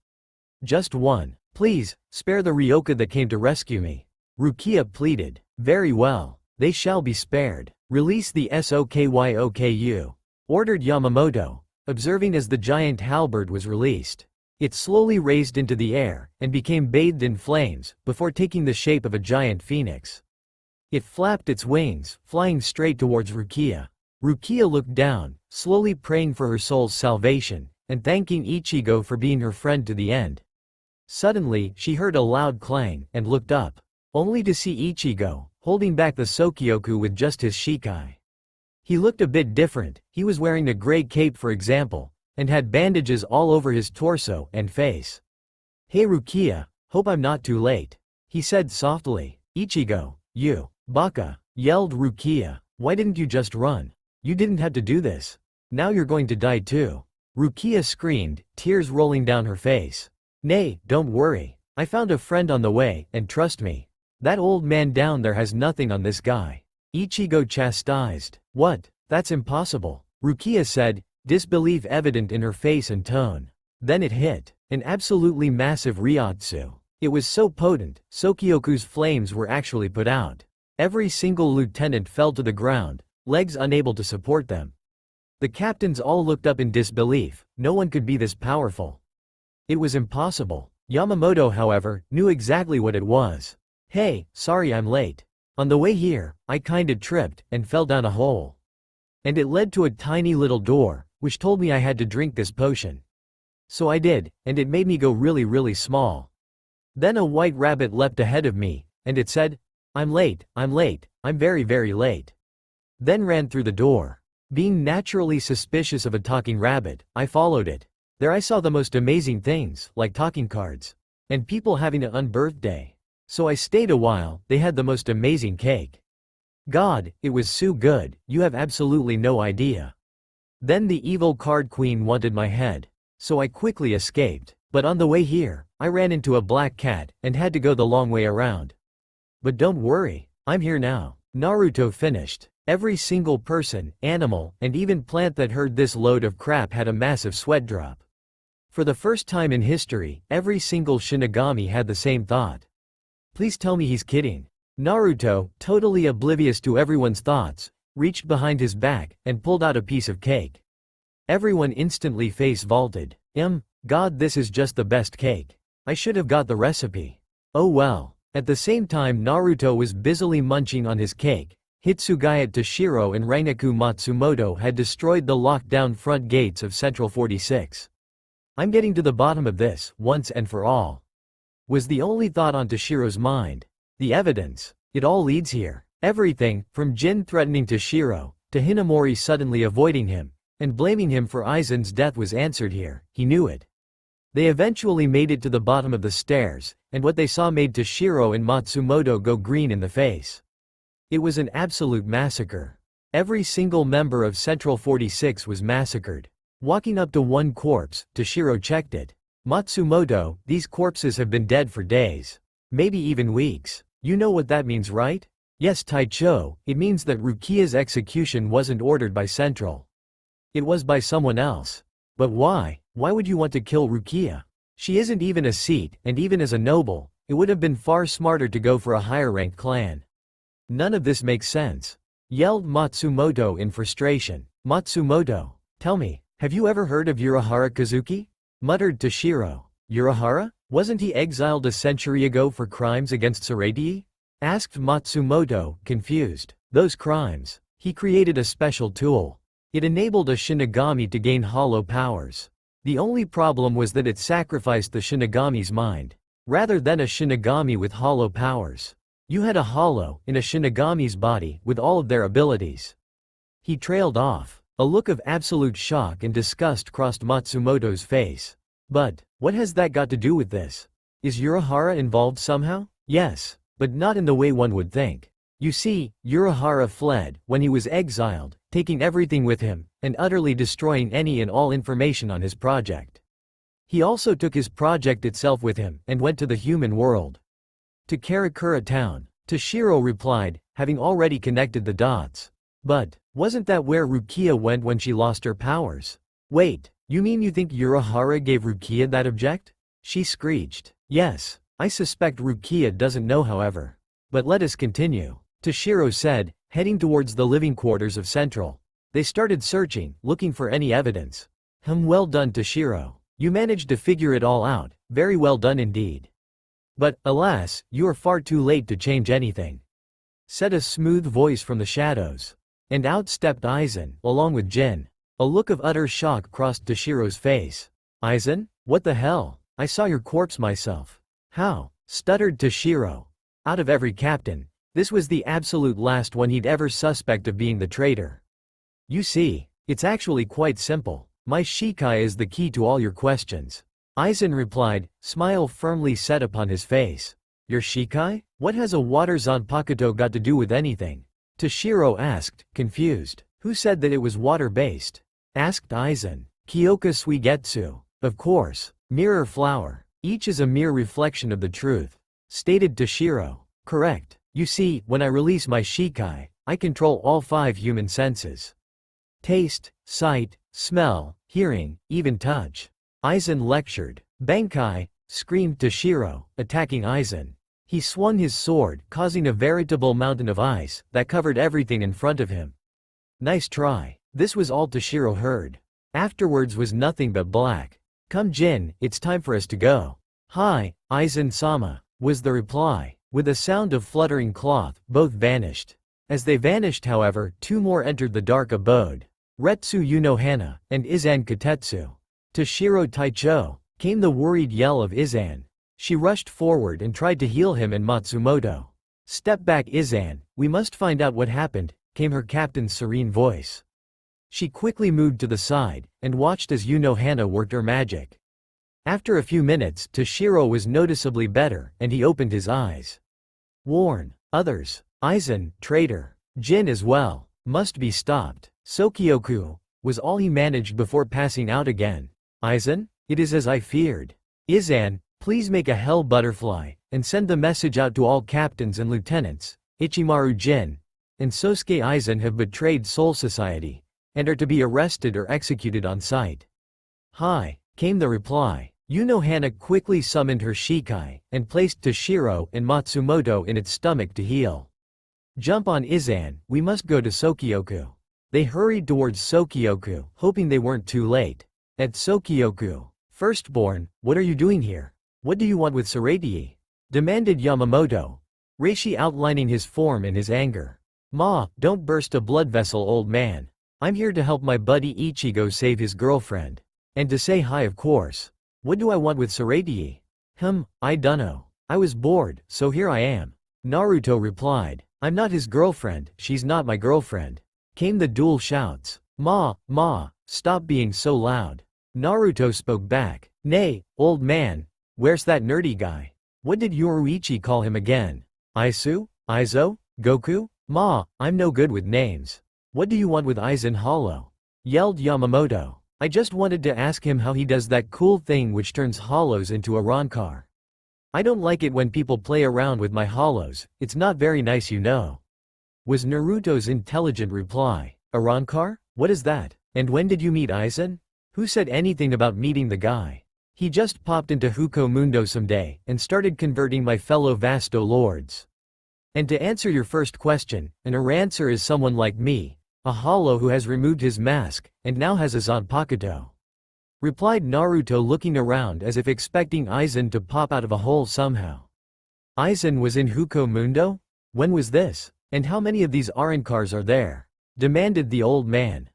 Just one. Please, spare the Ryoka that came to rescue me, Rukia pleaded. Very well, they shall be spared. Release the Sokyoku, ordered Yamamoto, observing as the giant halberd was released. It slowly raised into the air, and became bathed in flames, before taking the shape of a giant phoenix. It flapped its wings, flying straight towards Rukia. Rukia looked down, slowly praying for her soul's salvation, and thanking Ichigo for being her friend to the end. Suddenly, she heard a loud clang, and looked up, only to see Ichigo, holding back the Sokioku with just his shikai. He looked a bit different, he was wearing a gray cape for example, and had bandages all over his torso and face. Hey Rukia, hope I'm not too late, he said softly. Ichigo, you baka, yelled Rukia, why didn't you just run? You didn't have to do this. Now you're going to die too. Rukia screamed, tears rolling down her face. Nay, don't worry. I found a friend on the way, and trust me, that old man down there has nothing on this guy, Ichigo chastised. What? That's impossible. Rukia said, disbelief evident in her face and tone. Then it hit. An absolutely massive Ryotsu. It was so potent, Sokioku's flames were actually put out. Every single lieutenant fell to the ground, legs unable to support them. The captains all looked up in disbelief. No one could be this powerful. It was impossible. Yamamoto, however, knew exactly what it was. Hey, sorry I'm late. On the way here, I kinda tripped and fell down a hole. And it led to a tiny little door, which told me I had to drink this potion. So I did, and it made me go really small. Then a white rabbit leapt ahead of me, and it said, I'm late, I'm very late. Then ran through the door. Being naturally suspicious of a talking rabbit, I followed it. There I saw the most amazing things, like talking cards. And people having an unbirthday. So I stayed a while. They had the most amazing cake. God, it was so good, you have absolutely no idea. Then the evil card queen wanted my head. So I quickly escaped. But on the way here, I ran into a black cat, and had to go the long way around. But don't worry, I'm here now. Naruto finished. Every single person, animal, and even plant that heard this load of crap had a massive sweat drop. For the first time in history, every single Shinigami had the same thought. Please tell me he's kidding. Naruto, totally oblivious to everyone's thoughts, reached behind his back, and pulled out a piece of cake. Everyone instantly face vaulted. God, this is just the best cake. I should have got the recipe. Oh well. At the same time Naruto was busily munching on his cake, Hitsugaya Toshiro and Rainaku Matsumoto had destroyed the locked-down front gates of Central 46. I'm getting to the bottom of this, once and for all. Was the only thought on Toshiro's mind. The evidence. It all leads here. Everything, from Jin threatening Toshiro, to Hinamori suddenly avoiding him, and blaming him for Aizen's death was answered here. He knew it. They eventually made it to the bottom of the stairs, and what they saw made Toshiro and Matsumoto go green in the face. It was an absolute massacre. Every single member of Central 46 was massacred. Walking up to one corpse, Toshiro checked it. Matsumoto, these corpses have been dead for days. Maybe even weeks. You know what that means, right? Yes, Taicho, it means that Rukia's execution wasn't ordered by Central. It was by someone else. But why? Why would you want to kill Rukia? She isn't even a seat, and even as a noble, it would have been far smarter to go for a higher-ranked clan. None of this makes sense. Yelled Matsumoto in frustration. Matsumoto, tell me, have you ever heard of Urahara Kazuki? Muttered Toshiro. Urahara? Wasn't he exiled a century ago for crimes against Tsurugi? Asked Matsumoto, confused. Those crimes. He created a special tool. It enabled a Shinigami to gain hollow powers. The only problem was that it sacrificed the Shinigami's mind. Rather than a Shinigami with hollow powers. You had a hollow, in a Shinigami's body, with all of their abilities. He trailed off. A look of absolute shock and disgust crossed Matsumoto's face. But, what has that got to do with this? Is Urahara involved somehow? Yes, but not in the way one would think. You see, Urahara fled, when he was exiled, taking everything with him, and utterly destroying any and all information on his project. He also took his project itself with him, and went to the human world. To Karakura town. Toshiro replied, having already connected the dots. But, wasn't that where Rukia went when she lost her powers? Wait, you mean you think Urahara gave Rukia that object? She screeched. Yes, I suspect Rukia doesn't know however. But let us continue. Toshiro said, heading towards the living quarters of Central. They started searching, looking for any evidence. Well done Toshiro. You managed to figure it all out, very well done indeed. But, alas, you are far too late to change anything. Said a smooth voice from the shadows. And out stepped Aizen, along with Jin. A look of utter shock crossed Toshiro's face. Aizen? What the hell? I saw your corpse myself. How? Stuttered Toshiro. Out of every captain, this was the absolute last one he'd ever suspect of being the traitor. You see, it's actually quite simple. My Shikai is the key to all your questions. Aizen replied, smile firmly set upon his face. Your Shikai? What has a water Zanpakuto got to do with anything? Toshiro asked, confused. Who said that it was water-based? Asked Aizen. Kyoka Suigetsu. Of course. Mirror flower. Each is a mere reflection of the truth. Stated Toshiro. Correct. You see, when I release my Shikai, I control all 5 human senses. Taste, sight, smell, hearing, even touch. Aizen lectured. Bankai, screamed Toshiro, attacking Aizen. He swung his sword, causing a veritable mountain of ice that covered everything in front of him. Nice try. This was all Toshiro heard. Afterwards was nothing but black. Come Jin, it's time for us to go. Hi, Aizen-sama, was the reply. With a sound of fluttering cloth, both vanished. As they vanished however, two more entered the dark abode. Retsu Unohana, and Izan Kotetsu. Toshiro Taicho, came the worried yell of Izan. She rushed forward and tried to heal him and Matsumoto. Step back Izan, we must find out what happened, came her captain's serene voice. She quickly moved to the side, and watched as Unohana worked her magic. After a few minutes, Toshiro was noticeably better, and he opened his eyes. Warn others. Aizen, traitor. Jin as well. Must be stopped. Sokioku, was all he managed before passing out again. Aizen, it is as I feared. Izan, please make a hell butterfly, and send the message out to all captains and lieutenants. Ichimaru Jin and Sosuke Aizen have betrayed Soul Society, and are to be arrested or executed on sight. Hi, came the reply. Unohana quickly summoned her Shikai, and placed Toshiro and Matsumoto in its stomach to heal. Jump on Izan, we must go to Sokioku. They hurried towards Sokioku, hoping they weren't too late. At Sokioku, firstborn, what are you doing here? What do you want with Tsurugi? Demanded Yamamoto. Reishi outlining his form in his anger. Ma, don't burst a blood vessel old man. I'm here to help my buddy Ichigo save his girlfriend. And to say hi of course. What do I want with Tsurugi? I dunno. I was bored, so here I am. Naruto replied. I'm not his girlfriend, she's not my girlfriend. Came the dual shouts. Ma, stop being so loud. Naruto spoke back. Nay, old man, where's that nerdy guy? What did Yoruichi call him again? Aisu? Aizo? Goku? Ma, I'm no good with names. What do you want with Aizen Hollow? Yelled Yamamoto. I just wanted to ask him how he does that cool thing which turns hollows into a Ronkar. I don't like it when people play around with my hollows, it's not very nice you know. Was Naruto's intelligent reply. A Ronkar? What is that? And when did you meet Aizen? Who said anything about meeting the guy? He just popped into Huko Mundo someday, and started converting my fellow Vasto lords. And to answer your first question, an Arancer is someone like me, a hollow who has removed his mask, and now has a Zanpakuto. Replied Naruto looking around as if expecting Aizen to pop out of a hole somehow. Aizen was in Huko Mundo? When was this? And how many of these Arankars are there? Demanded the old man.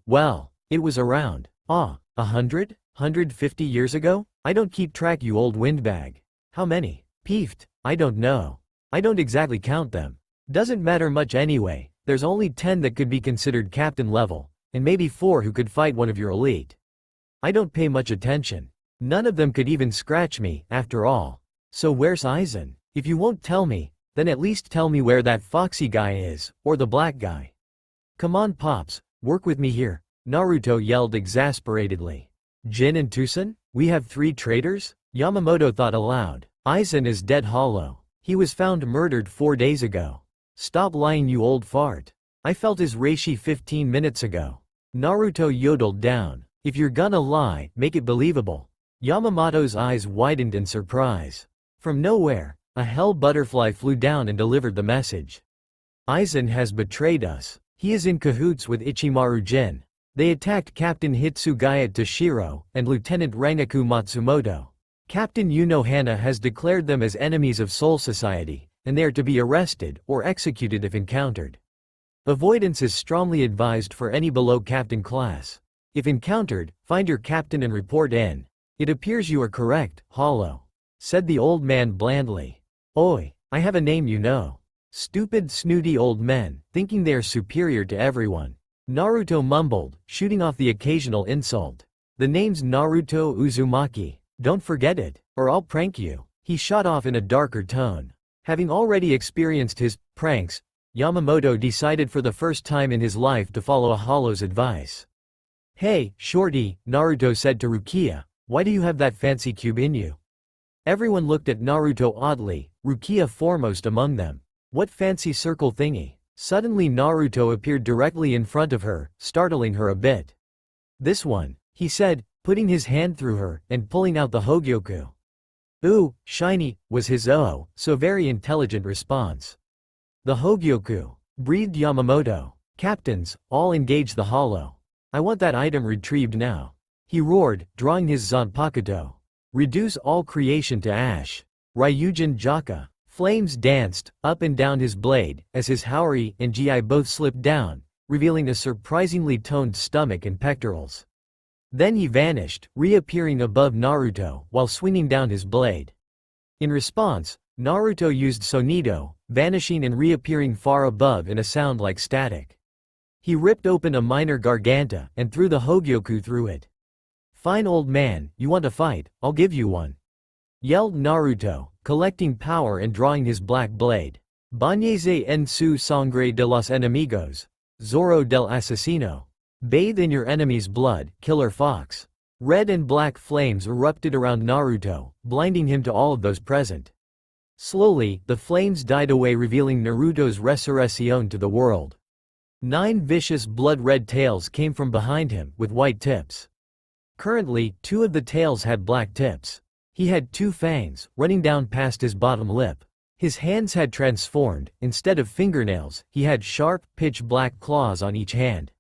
Well, it was around, 100? 150 years ago? I don't keep track you old windbag. How many? Peefed, I don't know. I don't exactly count them. Doesn't matter much anyway, there's only 10 that could be considered captain level, and maybe 4 who could fight one of your elite. I don't pay much attention. None of them could even scratch me, after all. So where's Aizen? If you won't tell me, then at least tell me where that foxy guy is, or the black guy. Come on Pops, work with me here, Naruto yelled exasperatedly. Jin and Tusen? We have 3 traitors? Yamamoto thought aloud. Aizen is dead hollow. He was found murdered 4 days ago. Stop lying you old fart. I felt his reishi 15 minutes ago. Naruto yodeled down. If you're gonna lie, make it believable. Yamamoto's eyes widened in surprise. From nowhere, a hell butterfly flew down and delivered the message. Aizen has betrayed us. He is in cahoots with Ichimaru Jin. They attacked Captain Hitsugaya Toshiro and Lieutenant Rangaku Matsumoto. Captain Unohana has declared them as enemies of Soul Society, and they are to be arrested or executed if encountered. Avoidance is strongly advised for any below captain class. If encountered, find your captain and report in. It appears you are correct, Hollow, said the old man blandly. Oi, I have a name you know. Stupid snooty old men, thinking they are superior to everyone. Naruto mumbled, shooting off the occasional insult. The name's Naruto Uzumaki. Don't forget it, or I'll prank you. He shot off in a darker tone. Having already experienced his pranks, Yamamoto decided for the first time in his life to follow a Hollow's advice. Hey, shorty, Naruto said to Rukia, why do you have that fancy cube in you? Everyone looked at Naruto oddly, Rukia foremost among them. What fancy circle thingy? Suddenly Naruto appeared directly in front of her, startling her a bit. "This one," he said, putting his hand through her and pulling out the Hogyoku. "Ooh, shiny," was his so very intelligent response. "The Hogyoku," breathed Yamamoto. "Captains, all engage the hollow. I want that item retrieved now," he roared, drawing his Zanpakuto. "Reduce all creation to ash." Ryujin Jaka. Flames danced up and down his blade as his Haori and Gi both slipped down, revealing a surprisingly toned stomach and pectorals. Then he vanished, reappearing above Naruto while swinging down his blade. In response, Naruto used Sonido, vanishing and reappearing far above in a sound like static. He ripped open a minor garganta and threw the Hogyoku through it. "Fine old man, you want a fight, I'll give you one," yelled Naruto, collecting power and drawing his black blade. "Bañese en su sangre de los enemigos. Zorro del asesino. Bathe in your enemy's blood, killer fox." Red and black flames erupted around Naruto, blinding him to all of those present. Slowly, the flames died away, revealing Naruto's resurrection to the world. 9 vicious blood-red tails came from behind him, with white tips. Currently, 2 of the tails had black tips. He had 2 fangs, running down past his bottom lip. His hands had transformed. Instead of fingernails, he had sharp, pitch-black claws on each hand.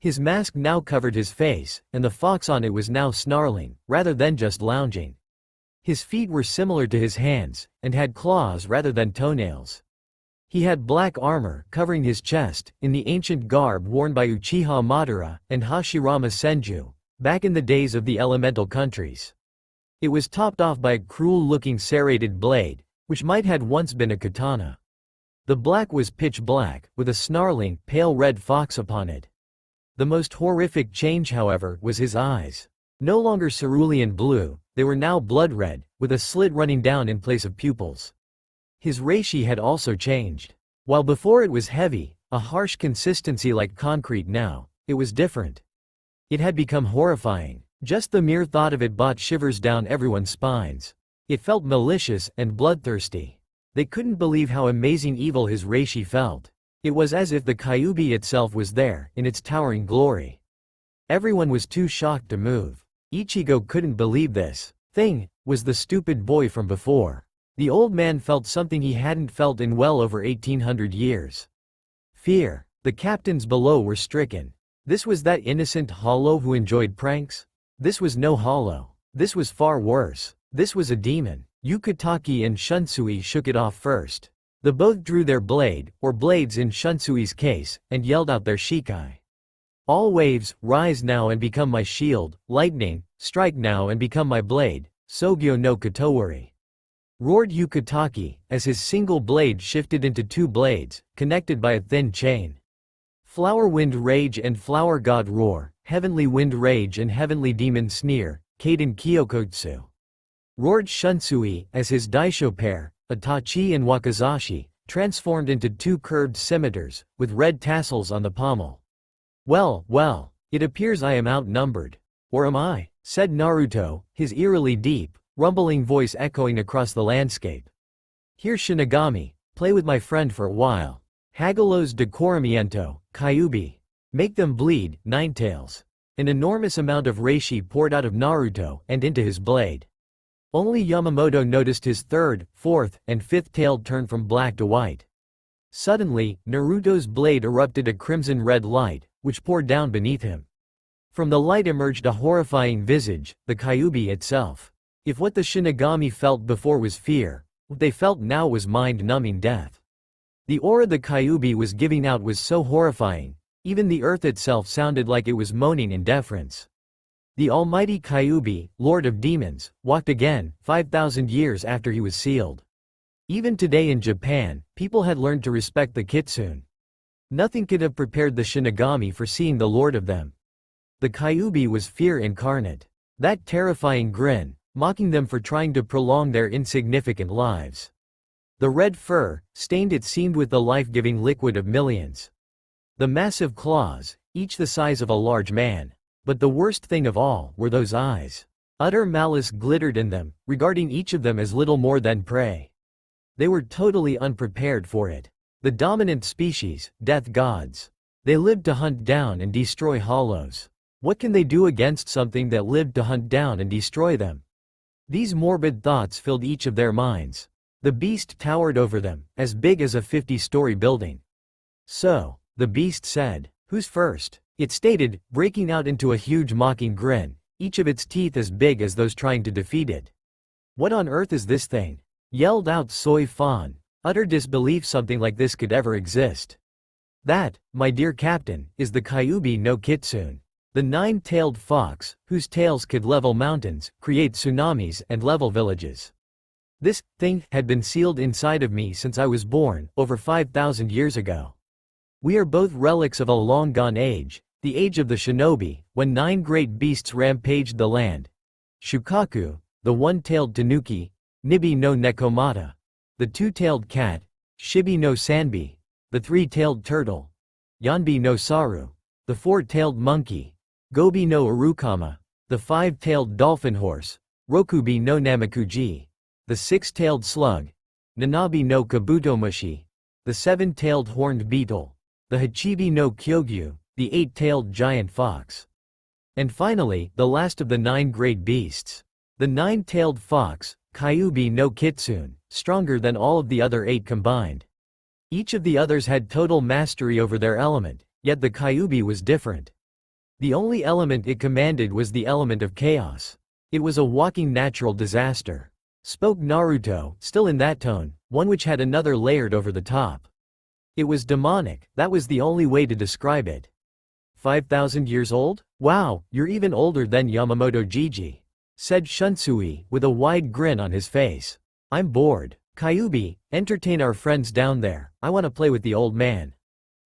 His mask now covered his face, and the fox on it was now snarling, rather than just lounging. His feet were similar to his hands, and had claws rather than toenails. He had black armor covering his chest, in the ancient garb worn by Uchiha Madara and Hashirama Senju, back in the days of the elemental countries. It was topped off by a cruel-looking serrated blade, which might had once been a katana. The black was pitch black, with a snarling, pale red fox upon it. The most horrific change, however, was his eyes. No longer cerulean blue, they were now blood red, with a slit running down in place of pupils. His reishi had also changed. While before it was heavy, a harsh consistency like concrete, now it was different. It had become horrifying. Just the mere thought of it brought shivers down everyone's spines. It felt malicious and bloodthirsty. They couldn't believe how amazing evil his reishi felt. It was as if the Kyuubi itself was there, in its towering glory. Everyone was too shocked to move. Ichigo couldn't believe this thing was the stupid boy from before. The old man felt something he hadn't felt in well over 1800 years. Fear. The captains below were stricken. This was that innocent hollow who enjoyed pranks? This was no hollow. This was far worse. This was a demon. Yukitake and Shunsui shook it off first. The both drew their blade, or blades in Shunsui's case, and yelled out their shikai. "All waves, rise now and become my shield, lightning, strike now and become my blade, Sogyo no Katowari," roared Yukitake, as his single blade shifted into 2 blades, connected by a thin chain. "Flower wind rage and flower god roar, heavenly wind rage and heavenly demon sneer, Kaden Kyokotsu," roared Shunsui, as his daisho pair, Itachi and Wakazashi, transformed into 2 curved scimitars, with red tassels on the pommel. Well, it appears I am outnumbered. Or am I?" said Naruto, his eerily deep, rumbling voice echoing across the landscape. "Here Shinigami, play with my friend for a while. Hagelos decoramiento, Kyuubi. Make them bleed, Ninetails." An enormous amount of reishi poured out of Naruto and into his blade. Only Yamamoto noticed his 3rd, 4th, and 5th tail turn from black to white. Suddenly, Naruto's blade erupted a crimson-red light, which poured down beneath him. From the light emerged a horrifying visage, the Kyuubi itself. If what the Shinigami felt before was fear, what they felt now was mind-numbing death. The aura the Kyuubi was giving out was so horrifying, even the earth itself sounded like it was moaning in deference. The almighty Kyuubi, Lord of Demons, walked again, 5,000 years after he was sealed. Even today in Japan, people had learned to respect the kitsune. Nothing could have prepared the Shinigami for seeing the Lord of them. The Kyuubi was fear incarnate. That terrifying grin, mocking them for trying to prolong their insignificant lives. The red fur, stained it seemed with the life-giving liquid of millions. The massive claws, each the size of a large man. But the worst thing of all were those eyes. Utter malice glittered in them, regarding each of them as little more than prey. They were totally unprepared for it. The dominant species, death gods. They lived to hunt down and destroy hollows. What can they do against something that lived to hunt down and destroy them? These morbid thoughts filled each of their minds. The beast towered over them, as big as a 50-story building. So, the beast said, "Who's first?" It stated, breaking out into a huge mocking grin, each of its teeth as big as those trying to defeat it. "What on earth is this thing?" yelled out Soy Fan, utter disbelief something like this could ever exist. "That, my dear captain, is the Kyuubi no Kitsune. The nine-tailed fox, whose tails could level mountains, create tsunamis, and level villages. This thing had been sealed inside of me since I was born, over 5,000 years ago. We are both relics of a long-gone age, the age of the shinobi, when 9 great beasts rampaged the land. Shukaku, the one-tailed tanuki, Nibi no Nekomata, the two-tailed cat, Shibi no Sanbi, the three-tailed turtle, Yanbi no Saru, the four-tailed monkey, Gobi no Urukama, the five-tailed dolphin horse, Rokubi no Namakuji, the six-tailed slug, Nanabi no Kabutomushi, the seven-tailed horned beetle, the Hachibi no Kyogyu, the eight-tailed giant fox. And finally, the last of the 9 great beasts. The 9-tailed fox, Kyuubi no Kitsune, stronger than all of the other 8 combined. Each of the others had total mastery over their element, yet the Kyuubi was different. The only element it commanded was the element of chaos. It was a walking natural disaster. Spoke Naruto, still in that tone, one which had another layered over the top. It was demonic, that was the only way to describe it. 5,000 years old? Wow, you're even older than Yamamoto Jiji, said Shunsui, with a wide grin on his face. I'm bored. Kyuubi, entertain our friends down there, I want to play with the old man,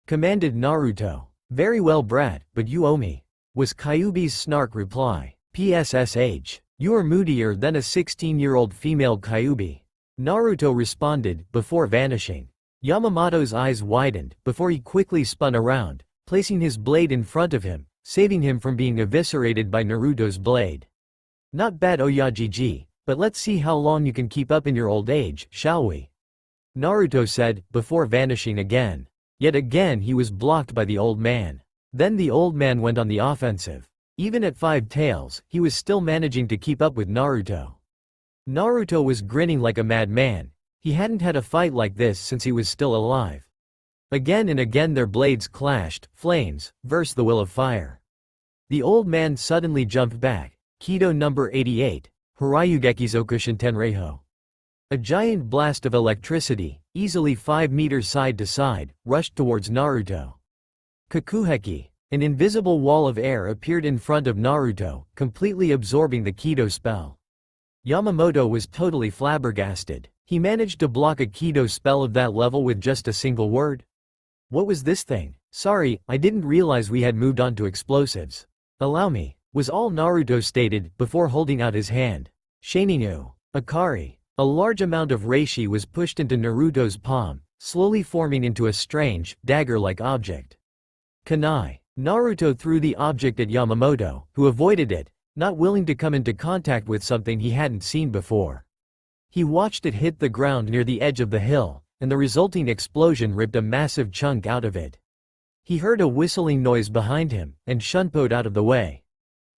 commanded Naruto. Very well brat, but you owe me, was Kyuubi's snark reply. PSSH, you are moodier than a 16-year-old female Kyuubi, Naruto responded, before vanishing. Yamamoto's eyes widened, before he quickly spun around, placing his blade in front of him, saving him from being eviscerated by Naruto's blade. Not bad Oyajiji, but let's see how long you can keep up in your old age, shall we? Naruto said, before vanishing again. Yet again he was blocked by the old man. Then the old man went on the offensive. Even at 5 tails, he was still managing to keep up with Naruto. Naruto was grinning like a madman. He hadn't had a fight like this since he was still alive. Again and again their blades clashed, flames, versus the will of fire. The old man suddenly jumped back. Kido number 88, Harayugeki Zokushin Tenreiho. A giant blast of electricity, easily 5 meters side to side, rushed towards Naruto. Kakuheki, an invisible wall of air appeared in front of Naruto, completely absorbing the Kido spell. Yamamoto was totally flabbergasted. He managed to block a Kido spell of that level with just a single word? What was this thing? Sorry, I didn't realize we had moved on to explosives. Allow me, was all Naruto stated, before holding out his hand. Shaningu. Akari. A large amount of reishi was pushed into Naruto's palm, slowly forming into a strange, dagger-like object. Kunai. Naruto threw the object at Yamamoto, who avoided it, not willing to come into contact with something he hadn't seen before. He watched it hit the ground near the edge of the hill, and the resulting explosion ripped a massive chunk out of it. He heard a whistling noise behind him, and shunpoed out of the way.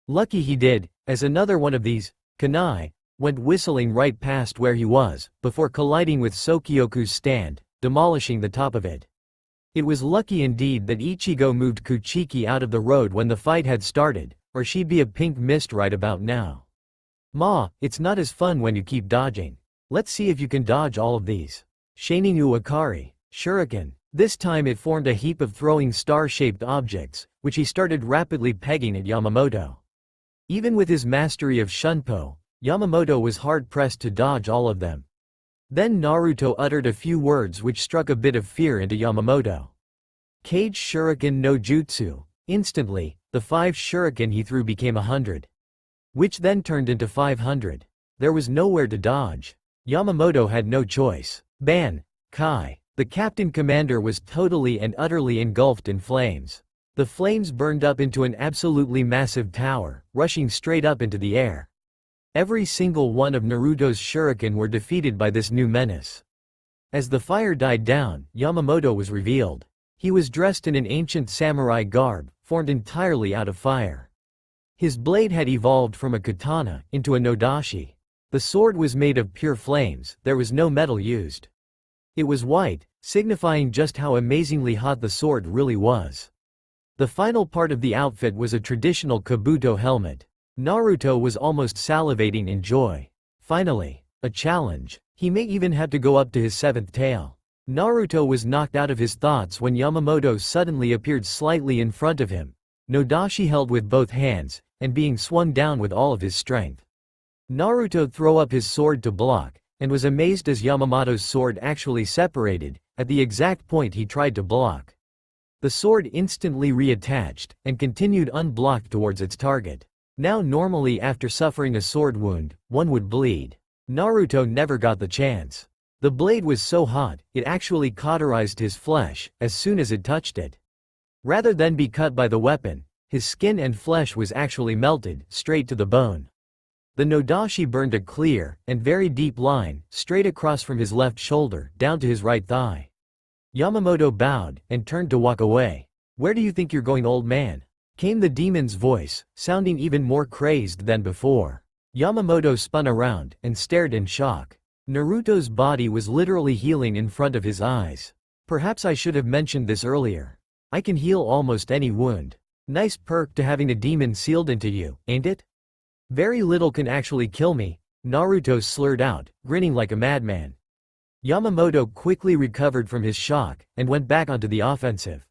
Lucky he did, as another one of these, kunai, went whistling right past where he was, before colliding with Sokioku's stand, demolishing the top of it. It was lucky indeed that Ichigo moved Kuchiki out of the road when the fight had started, or she'd be a pink mist right about now. Ma, it's not as fun when you keep dodging. Let's see if you can dodge all of these. Shaningu Akari. Shuriken. This time it formed a heap of throwing star-shaped objects, which he started rapidly pegging at Yamamoto. Even with his mastery of Shunpo, Yamamoto was hard-pressed to dodge all of them. Then Naruto uttered a few words which struck a bit of fear into Yamamoto. Cage Shuriken no Jutsu. Instantly, the 5 shuriken he threw became 100. Which then turned into 500. There was nowhere to dodge. Yamamoto had no choice. Ban. Kai. The captain commander was totally and utterly engulfed in flames. The flames burned up into an absolutely massive tower, rushing straight up into the air. Every single one of Naruto's shuriken were defeated by this new menace. As the fire died down, Yamamoto was revealed. He was dressed in an ancient samurai garb, formed entirely out of fire. His blade had evolved from a katana into a nodashi. The sword was made of pure flames, there was no metal used. It was white, signifying just how amazingly hot the sword really was. The final part of the outfit was a traditional kabuto helmet. Naruto was almost salivating in joy. Finally, a challenge. He may even have to go up to his seventh tail. Naruto was knocked out of his thoughts when Yamamoto suddenly appeared slightly in front of him, nodashi held with both hands, and being swung down with all of his strength. Naruto threw up his sword to block, and was amazed as Yamamoto's sword actually separated, at the exact point he tried to block. The sword instantly reattached, and continued unblocked towards its target. Now normally after suffering a sword wound, one would bleed. Naruto never got the chance. The blade was so hot, it actually cauterized his flesh, as soon as it touched it. Rather than be cut by the weapon, his skin and flesh was actually melted, straight to the bone. The nodashi burned a clear, and very deep line, straight across from his left shoulder, down to his right thigh. Yamamoto bowed, and turned to walk away. "Where do you think you're going, old man?" came the demon's voice, sounding even more crazed than before. Yamamoto spun around, and stared in shock. Naruto's body was literally healing in front of his eyes. "Perhaps I should have mentioned this earlier. I can heal almost any wound. Nice perk to having a demon sealed into you, ain't it?" "Very little can actually kill me," Naruto slurred out, grinning like a madman. Yamamoto quickly recovered from his shock, and went back onto the offensive.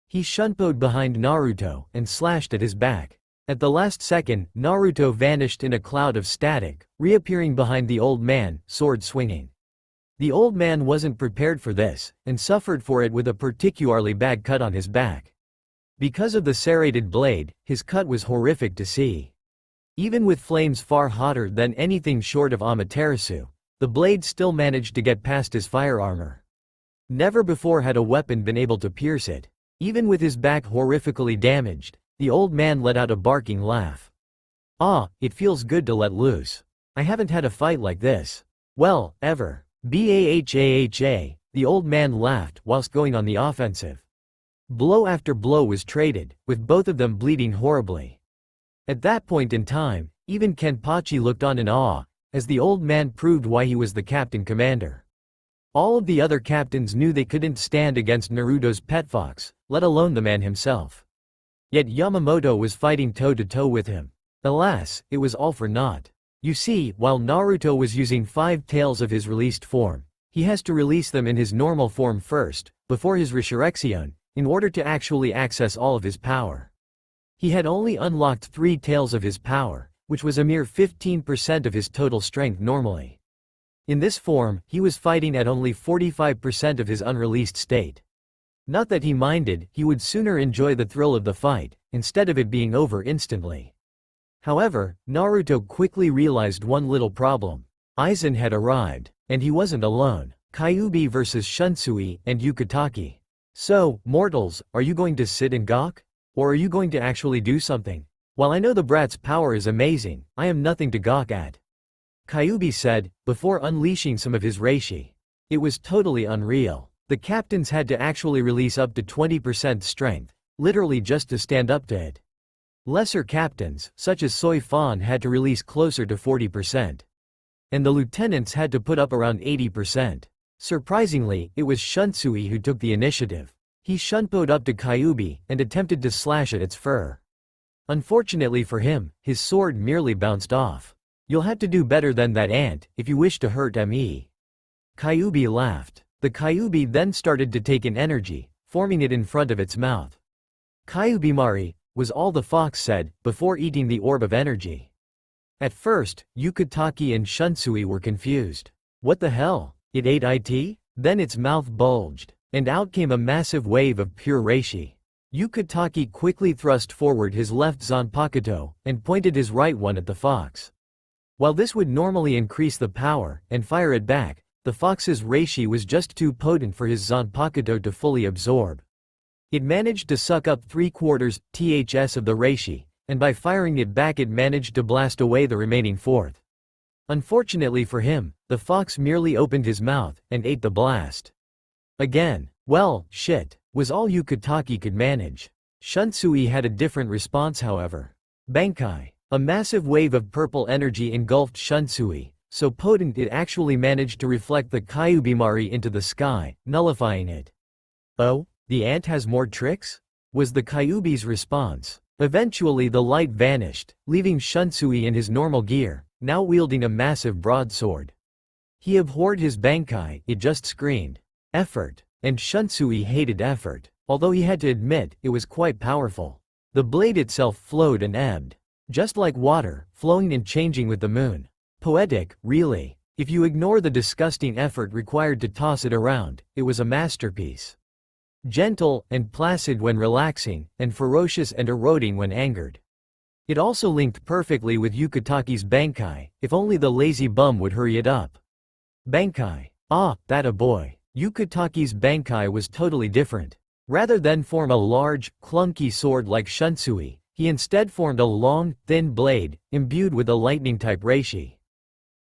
He shunpoed behind Naruto, and slashed at his back. At the last second, Naruto vanished in a cloud of static, reappearing behind the old man, sword swinging. The old man wasn't prepared for this, and suffered for it with a particularly bad cut on his back. Because of the serrated blade, his cut was horrific to see. Even with flames far hotter than anything short of Amaterasu, the blade still managed to get past his fire armor. Never before had a weapon been able to pierce it. Even with his back horrifically damaged, the old man let out a barking laugh. "Ah, it feels good to let loose. I haven't had a fight like this. Well, ever. Bahaha, the old man laughed whilst going on the offensive. Blow after blow was traded, with both of them bleeding horribly. At that point in time, even Kenpachi looked on in awe, as the old man proved why he was the captain commander. All of the other captains knew they couldn't stand against Naruto's pet fox, let alone the man himself. Yet Yamamoto was fighting toe-to-toe with him. Alas, it was all for naught. You see, while Naruto was using 5 tails of his released form, he has to release them in his normal form first, before his resurrection, in order to actually access all of his power. He had only unlocked 3 tails of his power, which was a mere 15% of his total strength normally. In this form, he was fighting at only 45% of his unreleased state. Not that he minded, he would sooner enjoy the thrill of the fight, instead of it being over instantly. However, Naruto quickly realized one little problem. Aizen had arrived, and he wasn't alone. Kyuubi versus Shunsui and Yukitake. "So, mortals, are you going to sit and gawk? Or are you going to actually do something? While I know the brat's power is amazing, I am nothing to gawk at," Kyuubi said, before unleashing some of his reishi. It was totally unreal. The captains had to actually release up to 20% strength, literally just to stand up to it. Lesser captains, such as Soi Fan, had to release closer to 40%. And the lieutenants had to put up around 80%. Surprisingly, it was Shunsui who took the initiative. He shunpoed up to Kyuubi, and attempted to slash at its fur. Unfortunately for him, his sword merely bounced off. "You'll have to do better than that, ant, if you wish to hurt me." Kyuubi laughed. The Kyuubi then started to take in energy, forming it in front of its mouth. "Kyuubi-mari," was all the fox said, before eating the orb of energy. At first, Yukitake and Shunsui were confused. What the hell? It ate it? Then its mouth bulged, and out came a massive wave of pure reishi. Yukitake quickly thrust forward his left Zanpakuto, and pointed his right one at the fox. While this would normally increase the power, and fire it back, the fox's reishi was just too potent for his Zanpakuto to fully absorb. It managed to suck up 3/4 ths of the reishi, and by firing it back it managed to blast away the remaining fourth. Unfortunately for him, the fox merely opened his mouth and ate the blast. Again. Well, shit, was all Yukitake could manage. Shunsui had a different response however. Bankai. A massive wave of purple energy engulfed Shunsui, so potent it actually managed to reflect the Kyubimari into the sky, nullifying it. Oh, the ant has more tricks? Was the Kyubi's response. Eventually the light vanished, leaving Shunsui in his normal gear, now wielding a massive broadsword. He abhorred his bankai, it just screamed. Effort. And Shunsui hated effort, although he had to admit it was quite powerful. The blade itself flowed and ebbed. Just like water, flowing and changing with the moon. Poetic, really. If you ignore the disgusting effort required to toss it around, it was a masterpiece. Gentle and placid when relaxing, and ferocious and eroding when angered. It also linked perfectly with Yukitake's bankai, if only the lazy bum would hurry it up. Bankai. Ah, that a boy. Yukitake's bankai was totally different. Rather than form a large, clunky sword like Shunsui, he instead formed a long, thin blade, imbued with a lightning-type reishi.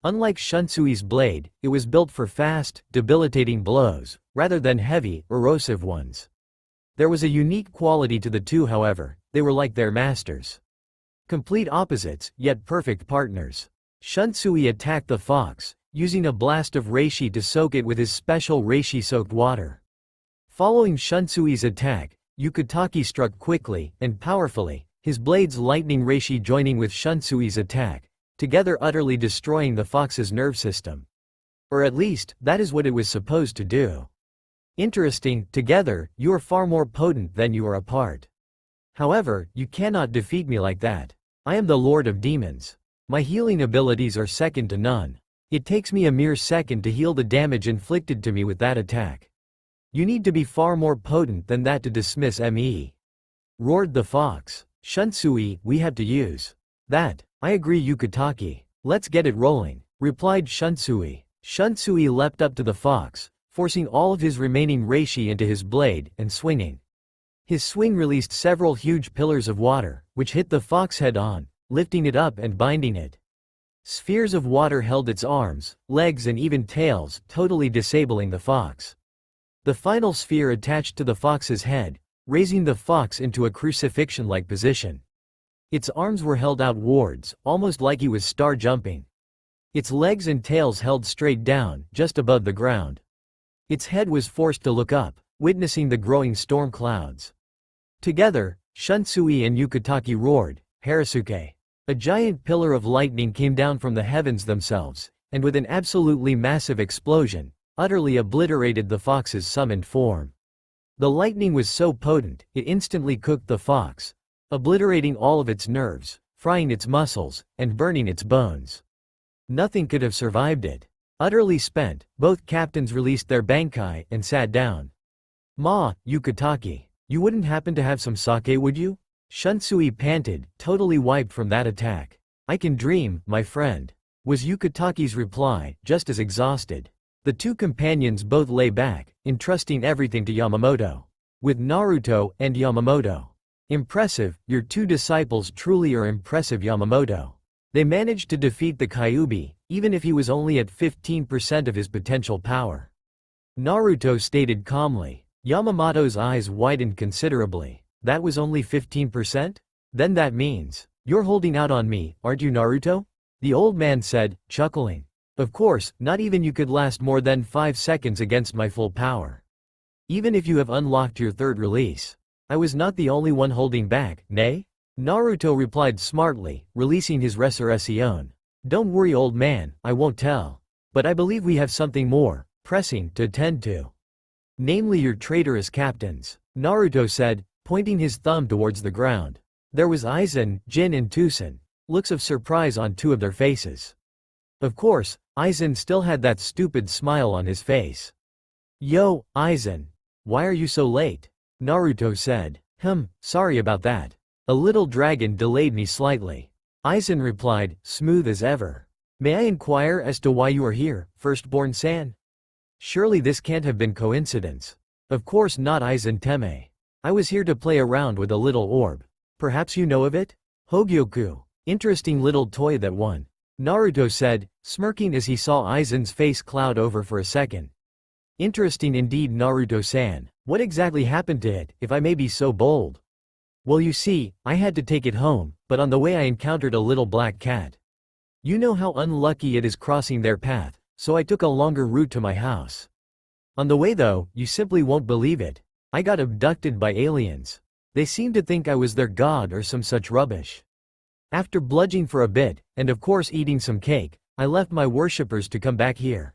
Unlike Shunsui's blade, it was built for fast, debilitating blows, rather than heavy, erosive ones. There was a unique quality to the two however, they were like their masters. Complete opposites, yet perfect partners. Shunsui attacked the fox, using a blast of reishi to soak it with his special reishi-soaked water. Following Shunsui's attack, Yukitake struck quickly and powerfully, his blade's lightning reishi joining with Shunsui's attack, together utterly destroying the fox's nerve system. Or at least, that is what it was supposed to do. Interesting, together, you are far more potent than you are apart. However, you cannot defeat me like that. I am the Lord of Demons. My healing abilities are second to none. It takes me a mere second to heal the damage inflicted to me with that attack. You need to be far more potent than that to dismiss me. Roared the fox. Shunsui, we have to use that. I agree Yukitake. Let's get it rolling, replied Shunsui. Shunsui leapt up to the fox, forcing all of his remaining reishi into his blade, and swinging. His swing released several huge pillars of water, which hit the fox head-on, lifting it up and binding it. Spheres of water held its arms, legs and even tails, totally disabling the fox. The final sphere attached to the fox's head, raising the fox into a crucifixion-like position. Its arms were held outwards, almost like he was star jumping. Its legs and tails held straight down, just above the ground. Its head was forced to look up, witnessing the growing storm clouds. Together, Shunsui and Yukitake roared, Harasuke. A giant pillar of lightning came down from the heavens themselves, and with an absolutely massive explosion, utterly obliterated the fox's summoned form. The lightning was so potent, it instantly cooked the fox, obliterating all of its nerves, frying its muscles, and burning its bones. Nothing could have survived it. Utterly spent, both captains released their bankai and sat down. Ma, Yukitake, you wouldn't happen to have some sake, would you? Shunsui panted, totally wiped from that attack. I can dream, my friend, was Yukitake's reply, just as exhausted. The two companions both lay back, entrusting everything to Yamamoto. With Naruto and Yamamoto. Impressive, your two disciples truly are impressive, Yamamoto. They managed to defeat the Kyubi, even if he was only at 15% of his potential power. Naruto stated calmly. Yamamoto's eyes widened considerably. That was only 15%? Then that means, you're holding out on me, aren't you, Naruto? The old man said, chuckling. Of course, not even you could last more than 5 seconds against my full power. Even if you have unlocked your third release. I was not the only one holding back, nay? Naruto replied smartly, releasing his resurrection. Don't worry, old man, I won't tell. But I believe we have something more pressing to attend to. Namely your traitorous captains, Naruto said, pointing his thumb towards the ground. There was Aizen, Jin and Tusen, looks of surprise on two of their faces. Of course, Aizen still had that stupid smile on his face. Yo, Aizen. Why are you so late? Naruto said. Sorry about that. A little dragon delayed me slightly. Aizen replied, smooth as ever. May I inquire as to why you are here, firstborn-san? Surely this can't have been coincidence. Of course not, Aizen Teme. I was here to play around with a little orb. Perhaps you know of it? Hogyoku. Interesting little toy that one. Naruto said, smirking as he saw Aizen's face cloud over for a second. Interesting indeed, Naruto-san. What exactly happened to it, if I may be so bold? Well, you see, I had to take it home, but on the way I encountered a little black cat. You know how unlucky it is crossing their path, so I took a longer route to my house. On the way though, you simply won't believe it. I got abducted by aliens. They seemed to think I was their god or some such rubbish. After bludgeoning for a bit, and of course eating some cake, I left my worshippers to come back here.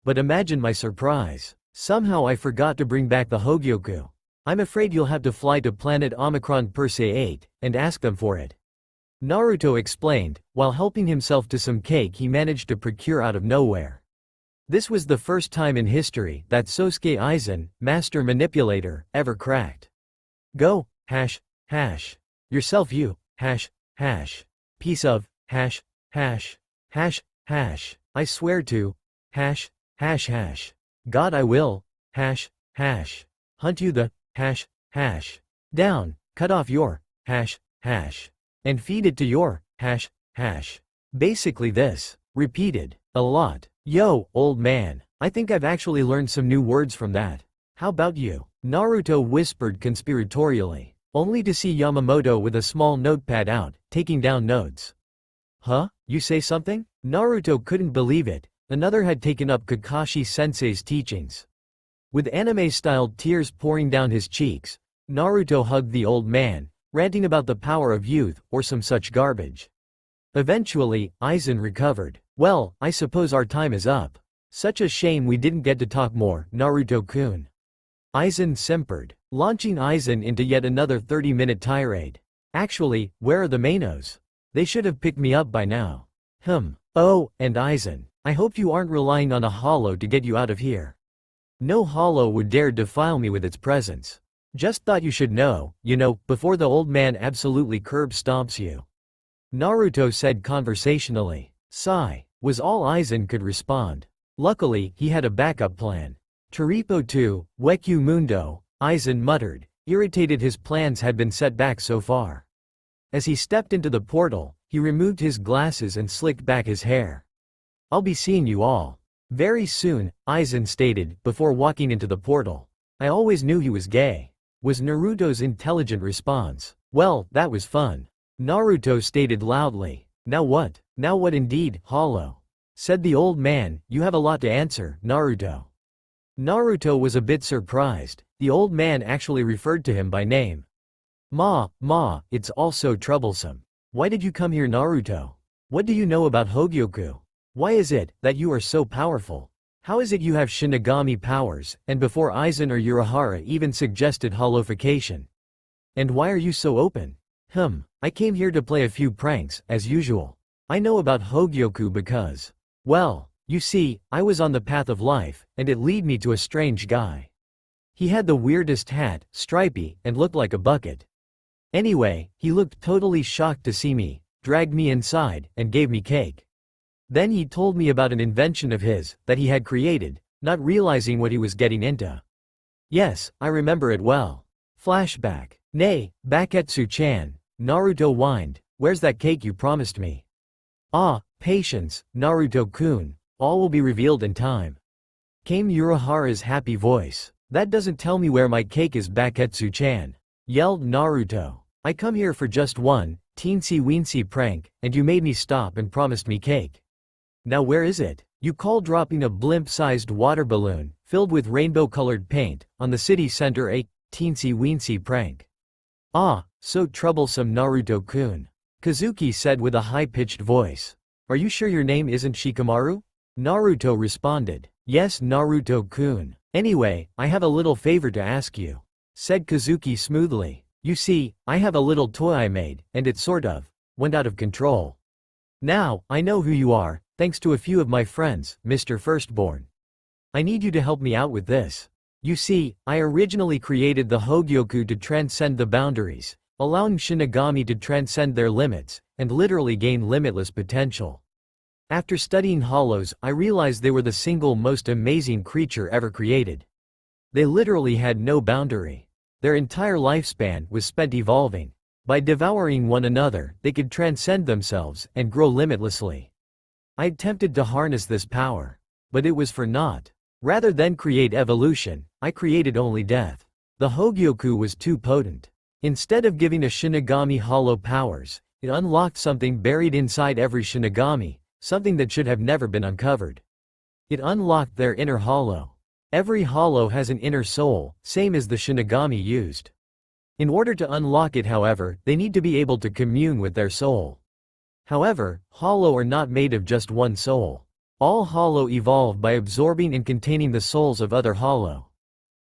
But imagine my surprise. Somehow I forgot to bring back the Hogyoku. I'm afraid you'll have to fly to planet Omicron Persei 8, and ask them for it. Naruto explained, while helping himself to some cake he managed to procure out of nowhere. This was the first time in history that Sosuke Aizen, master manipulator, ever cracked. Go, hash, hash. Yourself you, hash, hash. Piece of, hash, hash. Hash, hash. I swear to, hash, hash hash. God I will, hash, hash. Hunt you the, hash, hash. Down, cut off your, hash, hash. And feed it to your, hash, hash. Basically this. Repeated. A lot. Yo, old man. I think I've actually learned some new words from that. How about you? Naruto whispered conspiratorially, only to see Yamamoto with a small notepad out, taking down notes. Huh? You say something? Naruto couldn't believe it. Another had taken up Kakashi-sensei's teachings. With anime-styled tears pouring down his cheeks, Naruto hugged the old man, ranting about the power of youth, or some such garbage. Eventually, Aizen recovered. Well, I suppose our time is up. Such a shame we didn't get to talk more, Naruto-kun. Aizen simpered, launching Aizen into yet another 30-minute tirade. Actually, where are the Mainos? They should have picked me up by now. Oh, and Aizen, I hope you aren't relying on a hollow to get you out of here. No hollow would dare defile me with its presence. Just thought you should know, before the old man absolutely curb stomps you. Naruto said conversationally. Sigh, was all Aizen could respond. Luckily, he had a backup plan. Taripo too, Weku Mundo, Aizen muttered, irritated his plans had been set back so far. As he stepped into the portal, he removed his glasses and slicked back his hair. I'll be seeing you all very soon, Aizen stated, before walking into the portal. I always knew he was gay, was Naruto's intelligent response. Well, that was fun. Naruto stated loudly. Now what? Now what indeed, hollow? Said the old man, you have a lot to answer, Naruto. Naruto was a bit surprised. The old man actually referred to him by name. Ma, it's all so troublesome. Why did you come here, Naruto? What do you know about Hogyoku? Why is it that you are so powerful? How is it you have Shinigami powers, and before Aizen or Urahara even suggested hollowification? And why are you so open? I came here to play a few pranks, as usual. I know about Hogyoku because, well, you see, I was on the path of life, and it led me to a strange guy. He had the weirdest hat, stripy, and looked like a bucket. Anyway, he looked totally shocked to see me, dragged me inside, and gave me cake. Then he told me about an invention of his, that he had created, not realizing what he was getting into. Yes, I remember it well. Flashback. Nay, Baketsu-chan, Naruto whined, where's that cake you promised me? Ah, patience, Naruto-kun, all will be revealed in time. Came Urahara's happy voice. That doesn't tell me where my cake is, Baketsu-chan, yelled Naruto. I come here for just one, teensy-weensy prank, and you made me stop and promised me cake. Now where is it? You call dropping a blimp-sized water balloon, filled with rainbow-colored paint, on the city center a teensy-weensy prank. Ah, so troublesome, Naruto-kun. Kazuki said with a high-pitched voice. Are you sure your name isn't Shikamaru? Naruto responded. Yes, Naruto-kun. Anyway, I have a little favor to ask you, said Kazuki smoothly. You see, I have a little toy I made, and it sort of went out of control. Now, I know who you are, thanks to a few of my friends, Mr. Firstborn. I need you to help me out with this. You see, I originally created the Hogyoku to transcend the boundaries, allowing Shinigami to transcend their limits, and literally gain limitless potential. After studying hollows, I realized they were the single most amazing creature ever created. They literally had no boundary. Their entire lifespan was spent evolving. By devouring one another, they could transcend themselves and grow limitlessly. I attempted to harness this power. But it was for naught. Rather than create evolution, I created only death. The Hogyoku was too potent. Instead of giving a Shinigami hollow powers, it unlocked something buried inside every Shinigami, something that should have never been uncovered. It unlocked their inner hollow. Every hollow has an inner soul, same as the Shinigami used. In order to unlock it, however, they need to be able to commune with their soul. However, hollow are not made of just one soul. All hollow evolve by absorbing and containing the souls of other hollow.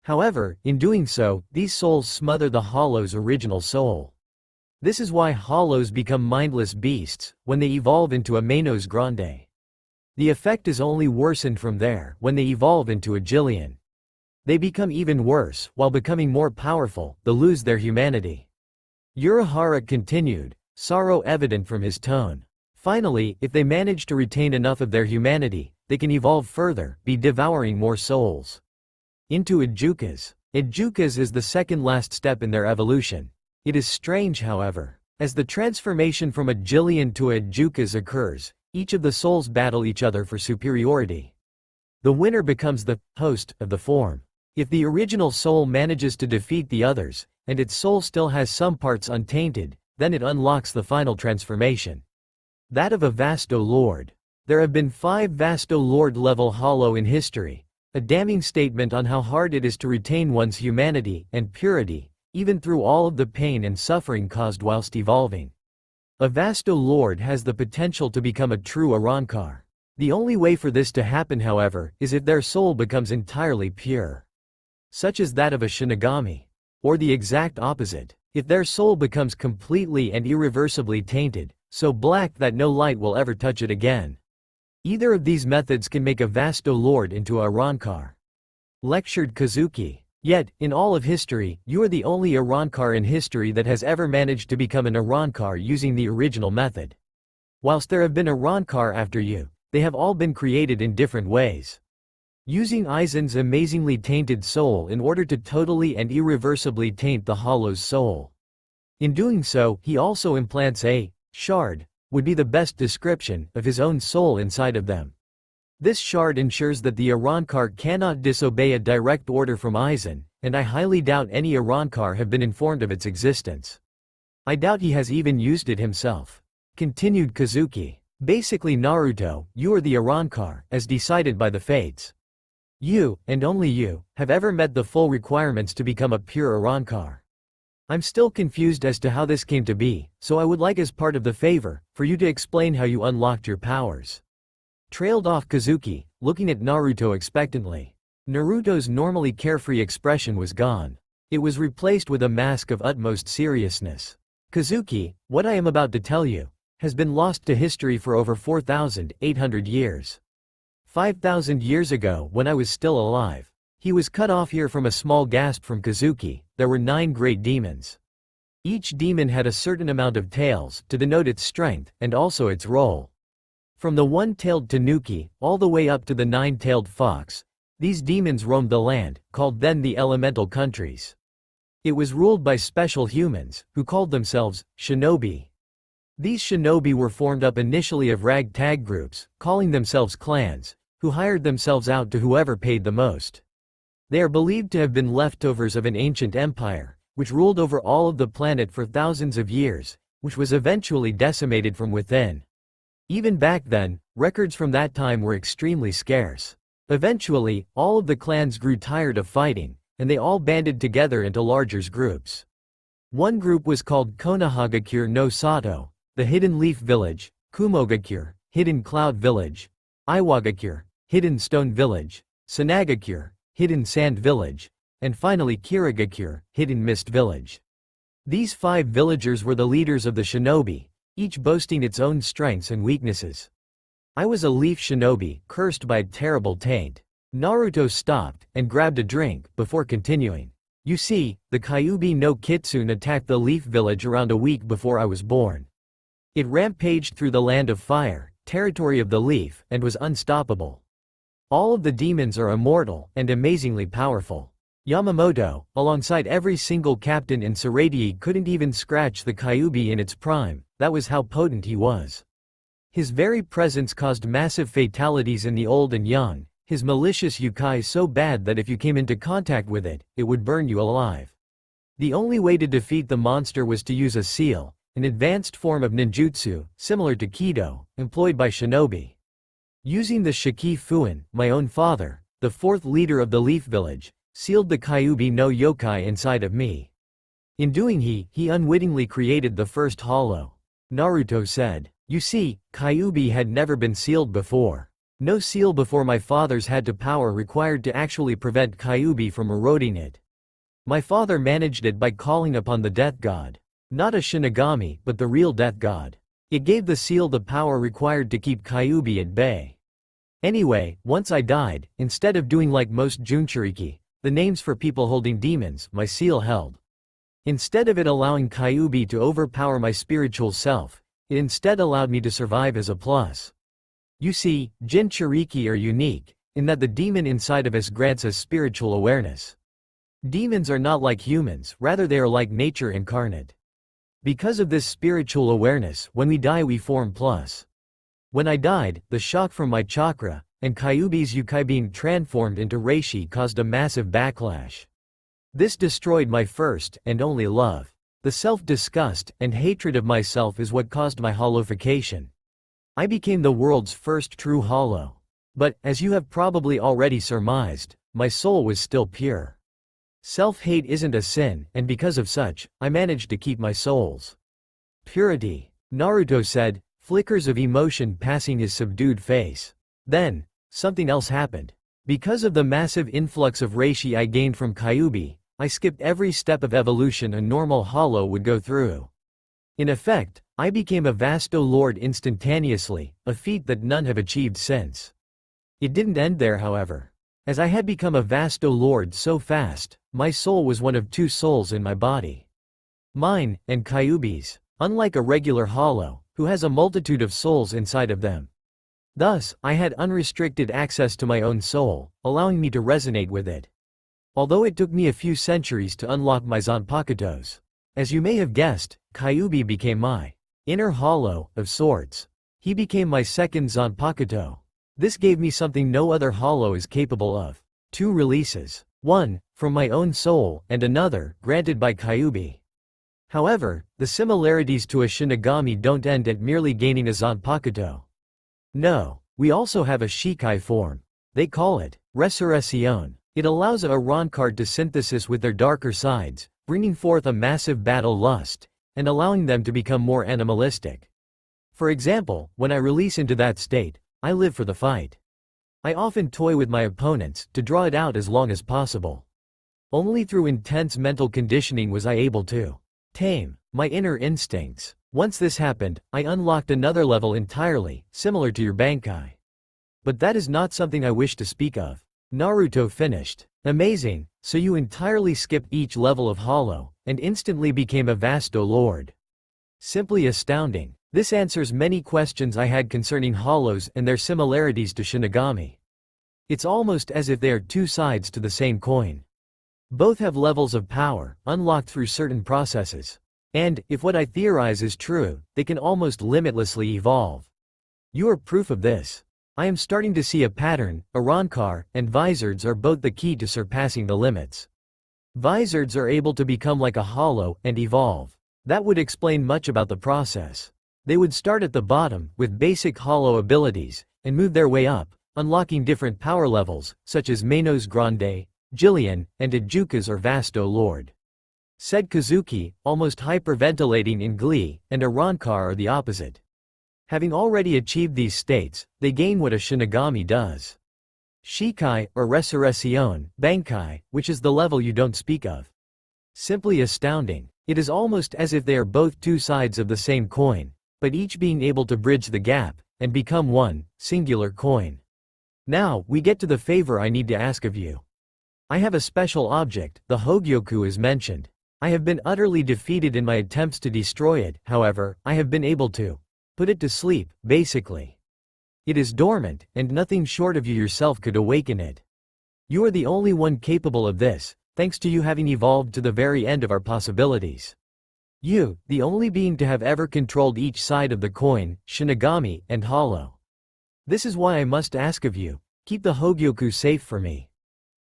However, in doing so, these souls smother the hollow's original soul. This is why hollows become mindless beasts when they evolve into a Manos Grande. The effect is only worsened from there when they evolve into a Jillian. They become even worse, while becoming more powerful, they lose their humanity. Urahara continued, sorrow evident from his tone. Finally, if they manage to retain enough of their humanity, they can evolve further, be devouring more souls. Into Ijukas. Ijukas is the second last step in their evolution. It is strange, however. As the transformation from a Jillian to a Ijukas occurs, each of the souls battle each other for superiority. The winner becomes the host of the form. If the original soul manages to defeat the others, and its soul still has some parts untainted, then it unlocks the final transformation. That of a Vasto Lord. There have been 5 Vasto Lord level hollow in history, a damning statement on how hard it is to retain one's humanity and purity, even through all of the pain and suffering caused whilst evolving. A Vasto Lord has the potential to become a true Arrancar. The only way for this to happen, however, is if their soul becomes entirely pure. Such as that of a Shinigami. Or the exact opposite, if their soul becomes completely and irreversibly tainted, so black that no light will ever touch it again. Either of these methods can make a Vasto Lord into a Arrancar. Lectured Kazuki. Yet, in all of history, you are the only Arrancar in history that has ever managed to become an Arrancar using the original method. Whilst there have been Arrancar after you, they have all been created in different ways. Using Aizen's amazingly tainted soul in order to totally and irreversibly taint the hollow's soul. In doing so, he also implants a shard, would be the best description, of his own soul inside of them. This shard ensures that the Arrancar cannot disobey a direct order from Aizen, and I highly doubt any Arrancar have been informed of its existence. I doubt he has even used it himself. Continued Kazuki. Basically, Naruto, you are the Arrancar, as decided by the fates. You, and only you, have ever met the full requirements to become a pure Arrancar. I'm still confused as to how this came to be, so I would like, as part of the favor, for you to explain how you unlocked your powers. Trailed off Kazuki, looking at Naruto expectantly. Naruto's normally carefree expression was gone. It was replaced with a mask of utmost seriousness. Kazuki, what I am about to tell you, has been lost to history for over 4,800 years. 5,000 years ago, when I was still alive. He was cut off here from a small gasp from Kazuki. There were 9 great demons. Each demon had a certain amount of tails, to denote its strength, and also its role. From the one-tailed Tanuki, all the way up to the 9-tailed fox, these demons roamed the land, called then the elemental countries. It was ruled by special humans, who called themselves shinobi. These shinobi were formed up initially of ragtag groups, calling themselves clans, who hired themselves out to whoever paid the most. They are believed to have been leftovers of an ancient empire, which ruled over all of the planet for thousands of years, which was eventually decimated from within. Even back then, records from that time were extremely scarce. Eventually, all of the clans grew tired of fighting, and they all banded together into larger groups. One group was called Konohagakure no Sato, the Hidden Leaf Village, Kumogakure, Hidden Cloud Village, Iwagakure, Hidden Stone Village, Sanagakure, Hidden Sand Village, and finally Kirigakure, Hidden Mist Village. These 5 villagers were the leaders of the shinobi, each boasting its own strengths and weaknesses. I was a leaf shinobi, cursed by a terrible taint. Naruto stopped, and grabbed a drink, before continuing. You see, the Kyuubi no Kitsune attacked the leaf village around a week before I was born. It rampaged through the land of fire, territory of the leaf, and was unstoppable. All of the demons are immortal, and amazingly powerful. Yamamoto, alongside every single captain in Tsurugi, couldn't even scratch the Kyuubi in its prime, that was how potent he was. His very presence caused massive fatalities in the old and young, his malicious yokai so bad that if you came into contact with it, it would burn you alive. The only way to defeat the monster was to use a seal, an advanced form of ninjutsu, similar to Kido, employed by shinobi. Using the Shiki Fuin, my own father, the fourth leader of the Leaf Village, sealed the Kyuubi no yokai inside of me. In doing he unwittingly created the first hollow. Naruto said. You see, Kyuubi had never been sealed before. No seal before my father's had the power required to actually prevent Kyuubi from eroding it. My father managed it by calling upon the death god. Not a Shinigami, but the real death god. It gave the seal the power required to keep Kyuubi at bay. Anyway, once I died, instead of doing like most Junchuriki, the names for people holding demons, my seal held. Instead of it allowing Kyuubi to overpower my spiritual self, it instead allowed me to survive as a plus. You see, Jinchuriki are unique, in that the demon inside of us grants us spiritual awareness. Demons are not like humans, rather they are like nature incarnate. Because of this spiritual awareness, when we die we form plus. When I died, the shock from my chakra, and Kyuubi's yokai being transformed into reishi caused a massive backlash. This destroyed my first and only love. The self-disgust and hatred of myself is what caused my hollowification. I became the world's first true hollow. But, as you have probably already surmised, my soul was still pure. Self-hate isn't a sin, and because of such, I managed to keep my soul's purity. Naruto said, flickers of emotion passing his subdued face. Then, something else happened. Because of the massive influx of reishi I gained from Kyuubi, I skipped every step of evolution a normal hollow would go through. In effect, I became a Vasto Lord instantaneously, a feat that none have achieved since. It didn't end there, however. As I had become a Vasto Lord so fast, my soul was one of two souls in my body. Mine, and Kyuubi's, unlike a regular hollow, who has a multitude of souls inside of them. Thus, I had unrestricted access to my own soul, allowing me to resonate with it. Although it took me a few centuries to unlock my Zanpakutos. As you may have guessed, Kyuubi became my inner hollow, of sorts. He became my second Zanpakuto. This gave me something no other hollow is capable of. 2 releases. One, from my own soul, and another, granted by Kyuubi. However, the similarities to a Shinigami don't end at merely gaining a Zanpakuto. No, we also have a Shikai form. They call it Resurrection. It allows a Rancard to synthesis with their darker sides, bringing forth a massive battle lust, and allowing them to become more animalistic. For example, when I release into that state, I live for the fight. I often toy with my opponents to draw it out as long as possible. Only through intense mental conditioning was I able to tame my inner instincts. Once this happened, I unlocked another level entirely, similar to your bankai. But that is not something I wish to speak of. Naruto finished. Amazing, so you entirely skipped each level of hollow, and instantly became a Vasto Lord. Simply astounding. This answers many questions I had concerning hollows and their similarities to Shinigami. It's almost as if they are two sides to the same coin. Both have levels of power, unlocked through certain processes. And, if what I theorize is true, they can almost limitlessly evolve. You are proof of this. I am starting to see a pattern. Arankar and Vizards are both the key to surpassing the limits. Vizards are able to become like a hollow and evolve. That would explain much about the process. They would start at the bottom, with basic hollow abilities, and move their way up, unlocking different power levels, such as Manos Grande, Jillian, and Ijukas or Vasto Lord. Said Kazuki, almost hyperventilating in glee, and Arankar are the opposite. Having already achieved these states, they gain what a Shinigami does. Shikai, or Resurrection, Bankai, which is the level you don't speak of. Simply astounding. It is almost as if they are both two sides of the same coin, but each being able to bridge the gap, and become one, singular coin. Now, we get to the favor I need to ask of you. I have a special object, the Hogyoku is mentioned. I have been utterly defeated in my attempts to destroy it, however, I have been able to put it to sleep, basically. It is dormant, and nothing short of you yourself could awaken it. You are the only one capable of this, thanks to you having evolved to the very end of our possibilities. You, the only being to have ever controlled each side of the coin, Shinigami, and Hollow. This is why I must ask of you, keep the Hogyoku safe for me.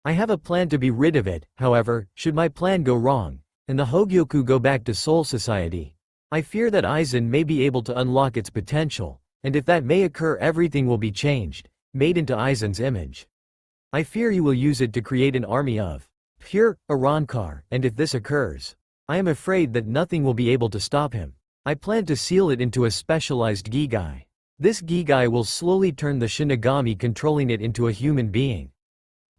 I have a plan to be rid of it, however, should my plan go wrong, and the Hogyoku go back to Soul Society. I fear that Aizen may be able to unlock its potential, and if that may occur everything will be changed, made into Aizen's image. I fear he will use it to create an army of pure Arrancar, and if this occurs, I am afraid that nothing will be able to stop him. I plan to seal it into a specialized Gigai. This Gigai will slowly turn the Shinigami controlling it into a human being.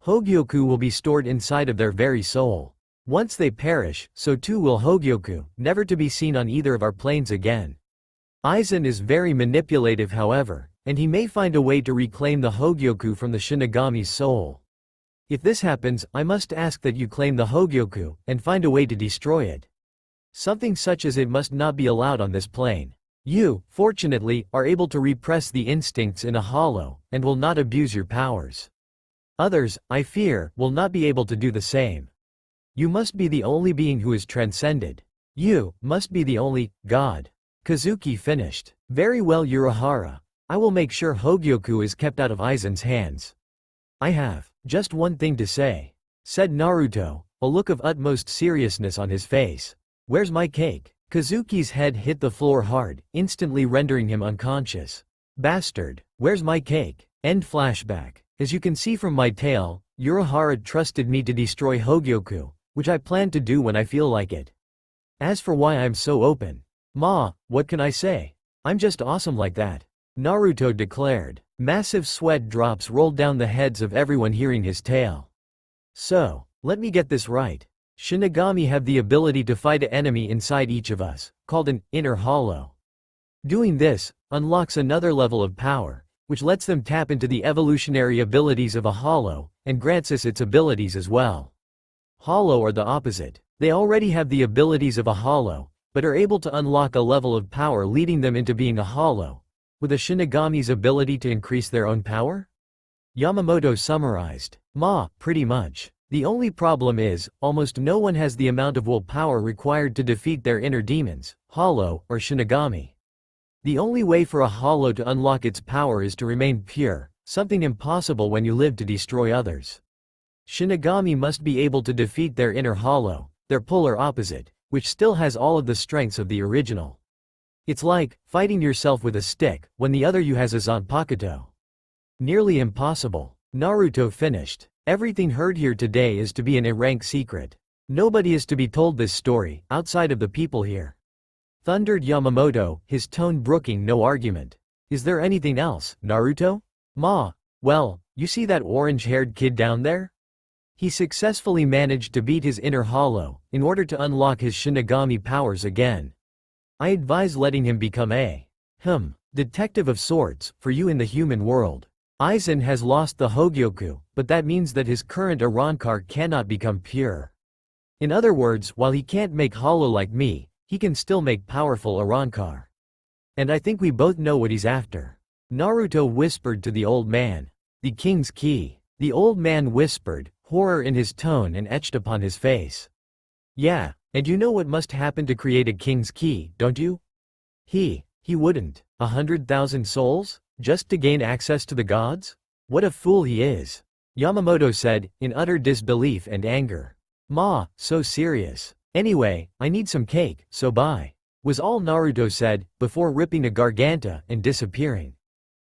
Hogyoku will be stored inside of their very soul. Once they perish, so too will Hogyoku, never to be seen on either of our planes again. Aizen is very manipulative however, and he may find a way to reclaim the Hogyoku from the Shinigami's soul. If this happens, I must ask that you claim the Hogyoku, and find a way to destroy it. Something such as it must not be allowed on this plane. You, fortunately, are able to repress the instincts in a hollow, and will not abuse your powers. Others, I fear, will not be able to do the same. You must be the only being who is transcended. You must be the only God. Kazuki finished. Very well, Urahara. I will make sure Hogyoku is kept out of Aizen's hands. I have just one thing to say, said Naruto, a look of utmost seriousness on his face. Where's my cake? Kazuki's head hit the floor hard, instantly rendering him unconscious. Bastard, where's my cake? End flashback. As you can see from my tale, Urahara trusted me to destroy Hogyoku, which I plan to do when I feel like it. As for why I'm so open, what can I say? I'm just awesome like that, Naruto declared. Massive sweat drops rolled down the heads of everyone hearing his tale. So, let me get this right. Shinigami have the ability to fight an enemy inside each of us, called an inner hollow. Doing this unlocks another level of power, which lets them tap into the evolutionary abilities of a hollow, and grants us its abilities as well. Hollow are the opposite. They already have the abilities of a hollow, but are able to unlock a level of power leading them into being a hollow, with a Shinigami's ability to increase their own power? Yamamoto summarized. Pretty much. The only problem is, almost no one has the amount of willpower required to defeat their inner demons, hollow, or Shinigami. The only way for a hollow to unlock its power is to remain pure, something impossible when you live to destroy others. Shinigami must be able to defeat their inner hollow, their polar opposite, which still has all of the strengths of the original. It's like fighting yourself with a stick when the other you has a Zanpakuto. Nearly impossible. Naruto finished. Everything heard here today is to be an A-rank secret. Nobody is to be told this story, outside of the people here. Thundered Yamamoto, his tone brooking no argument. Is there anything else, Naruto? Well, you see that orange-haired kid down there? He successfully managed to beat his inner hollow, in order to unlock his Shinigami powers again. I advise letting him become a detective of sorts, for you in the human world. Aizen has lost the Hogyoku, but that means that his current Arrancar cannot become pure. In other words, while he can't make hollow like me, he can still make powerful Arrancar. And I think we both know what he's after. Naruto whispered to the old man. The king's key. The old man whispered, horror in his tone and etched upon his face. Yeah, and you know what must happen to create a king's key, don't you? He wouldn't. 100,000 souls? Just to gain access to the gods? What a fool he is. Yamamoto said, in utter disbelief and anger. So serious. Anyway, I need some cake, so bye. Was all Naruto said, before ripping a garganta and disappearing.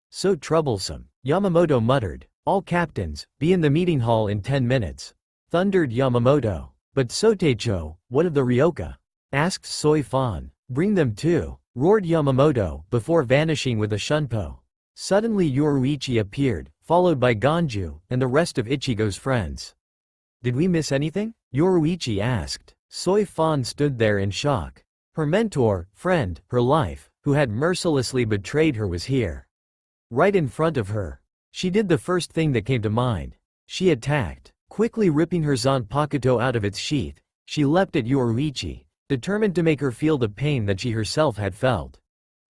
So troublesome. Yamamoto muttered. All captains, be in the meeting hall in 10 minutes. Thundered Yamamoto. But Sotecho, what of the Ryoka? Asked Soi Fan. Bring them too, roared Yamamoto, before vanishing with a shunpo. Suddenly Yoruichi appeared, followed by Ganju, and the rest of Ichigo's friends. Did we miss anything? Yoruichi asked. Soi Fan stood there in shock. Her mentor, friend, her life, who had mercilessly betrayed her was here. Right in front of her. She did the first thing that came to mind. She attacked. Quickly ripping her Zanpakuto out of its sheath, she leapt at Yoruichi, determined to make her feel the pain that she herself had felt.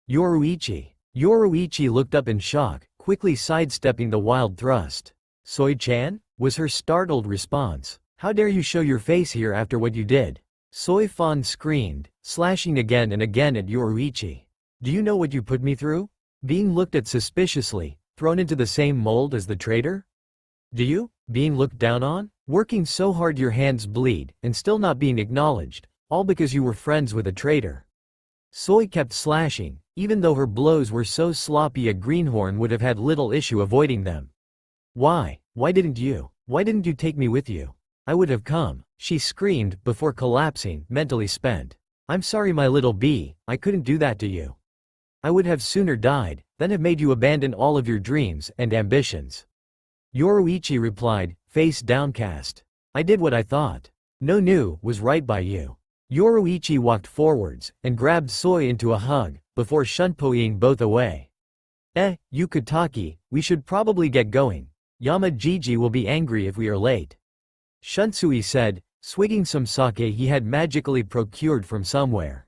Yoruichi looked up in shock, quickly sidestepping the wild thrust. Soi-chan? Was her startled response. How dare you show your face here after what you did? Soifan screamed, slashing again and again at Yoruichi. Do you know what you put me through? Being looked at suspiciously, thrown into the same mold as the traitor? Do you? Being looked down on? Working so hard your hands bleed, and still not being acknowledged, all because you were friends with a traitor. Soi kept slashing, even though her blows were so sloppy a greenhorn would have had little issue avoiding them. Why? Why didn't you? Why didn't you take me with you? I would have come, she screamed before collapsing, mentally spent. I'm sorry my little bee, I couldn't do that to you. I would have sooner died, than have made you abandon all of your dreams and ambitions. Yoruichi replied, face downcast. I did what I thought. No new was right by you. Yoruichi walked forwards, and grabbed Soi into a hug, before shunpoing both away. Yukitake, we should probably get going. Yamajiji will be angry if we are late. Shunsui said, swigging some sake he had magically procured from somewhere.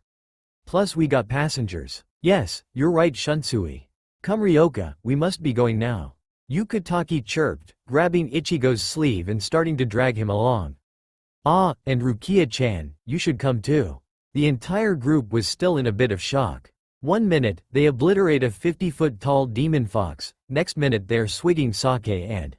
Plus we got passengers. Yes, you're right Shunsui. Come Ryoka, we must be going now. Yukitake chirped, grabbing Ichigo's sleeve and starting to drag him along. Ah, and Rukia-chan, you should come too. The entire group was still in a bit of shock. 1 minute, they obliterate a 50-foot-tall demon fox, next minute they're swigging sake and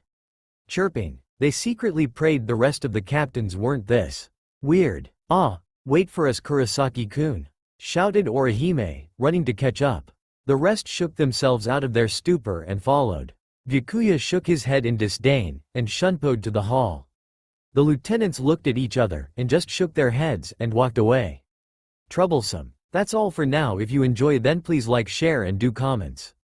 chirping. They secretly prayed the rest of the captains weren't this weird. Ah, wait for us Kurosaki-kun, shouted Orihime, running to catch up. The rest shook themselves out of their stupor and followed. Byakuya shook his head in disdain, and shunpoed to the hall. The lieutenants looked at each other, and just shook their heads and walked away. Troublesome. That's all for now. If you enjoy then please like, share and do comments.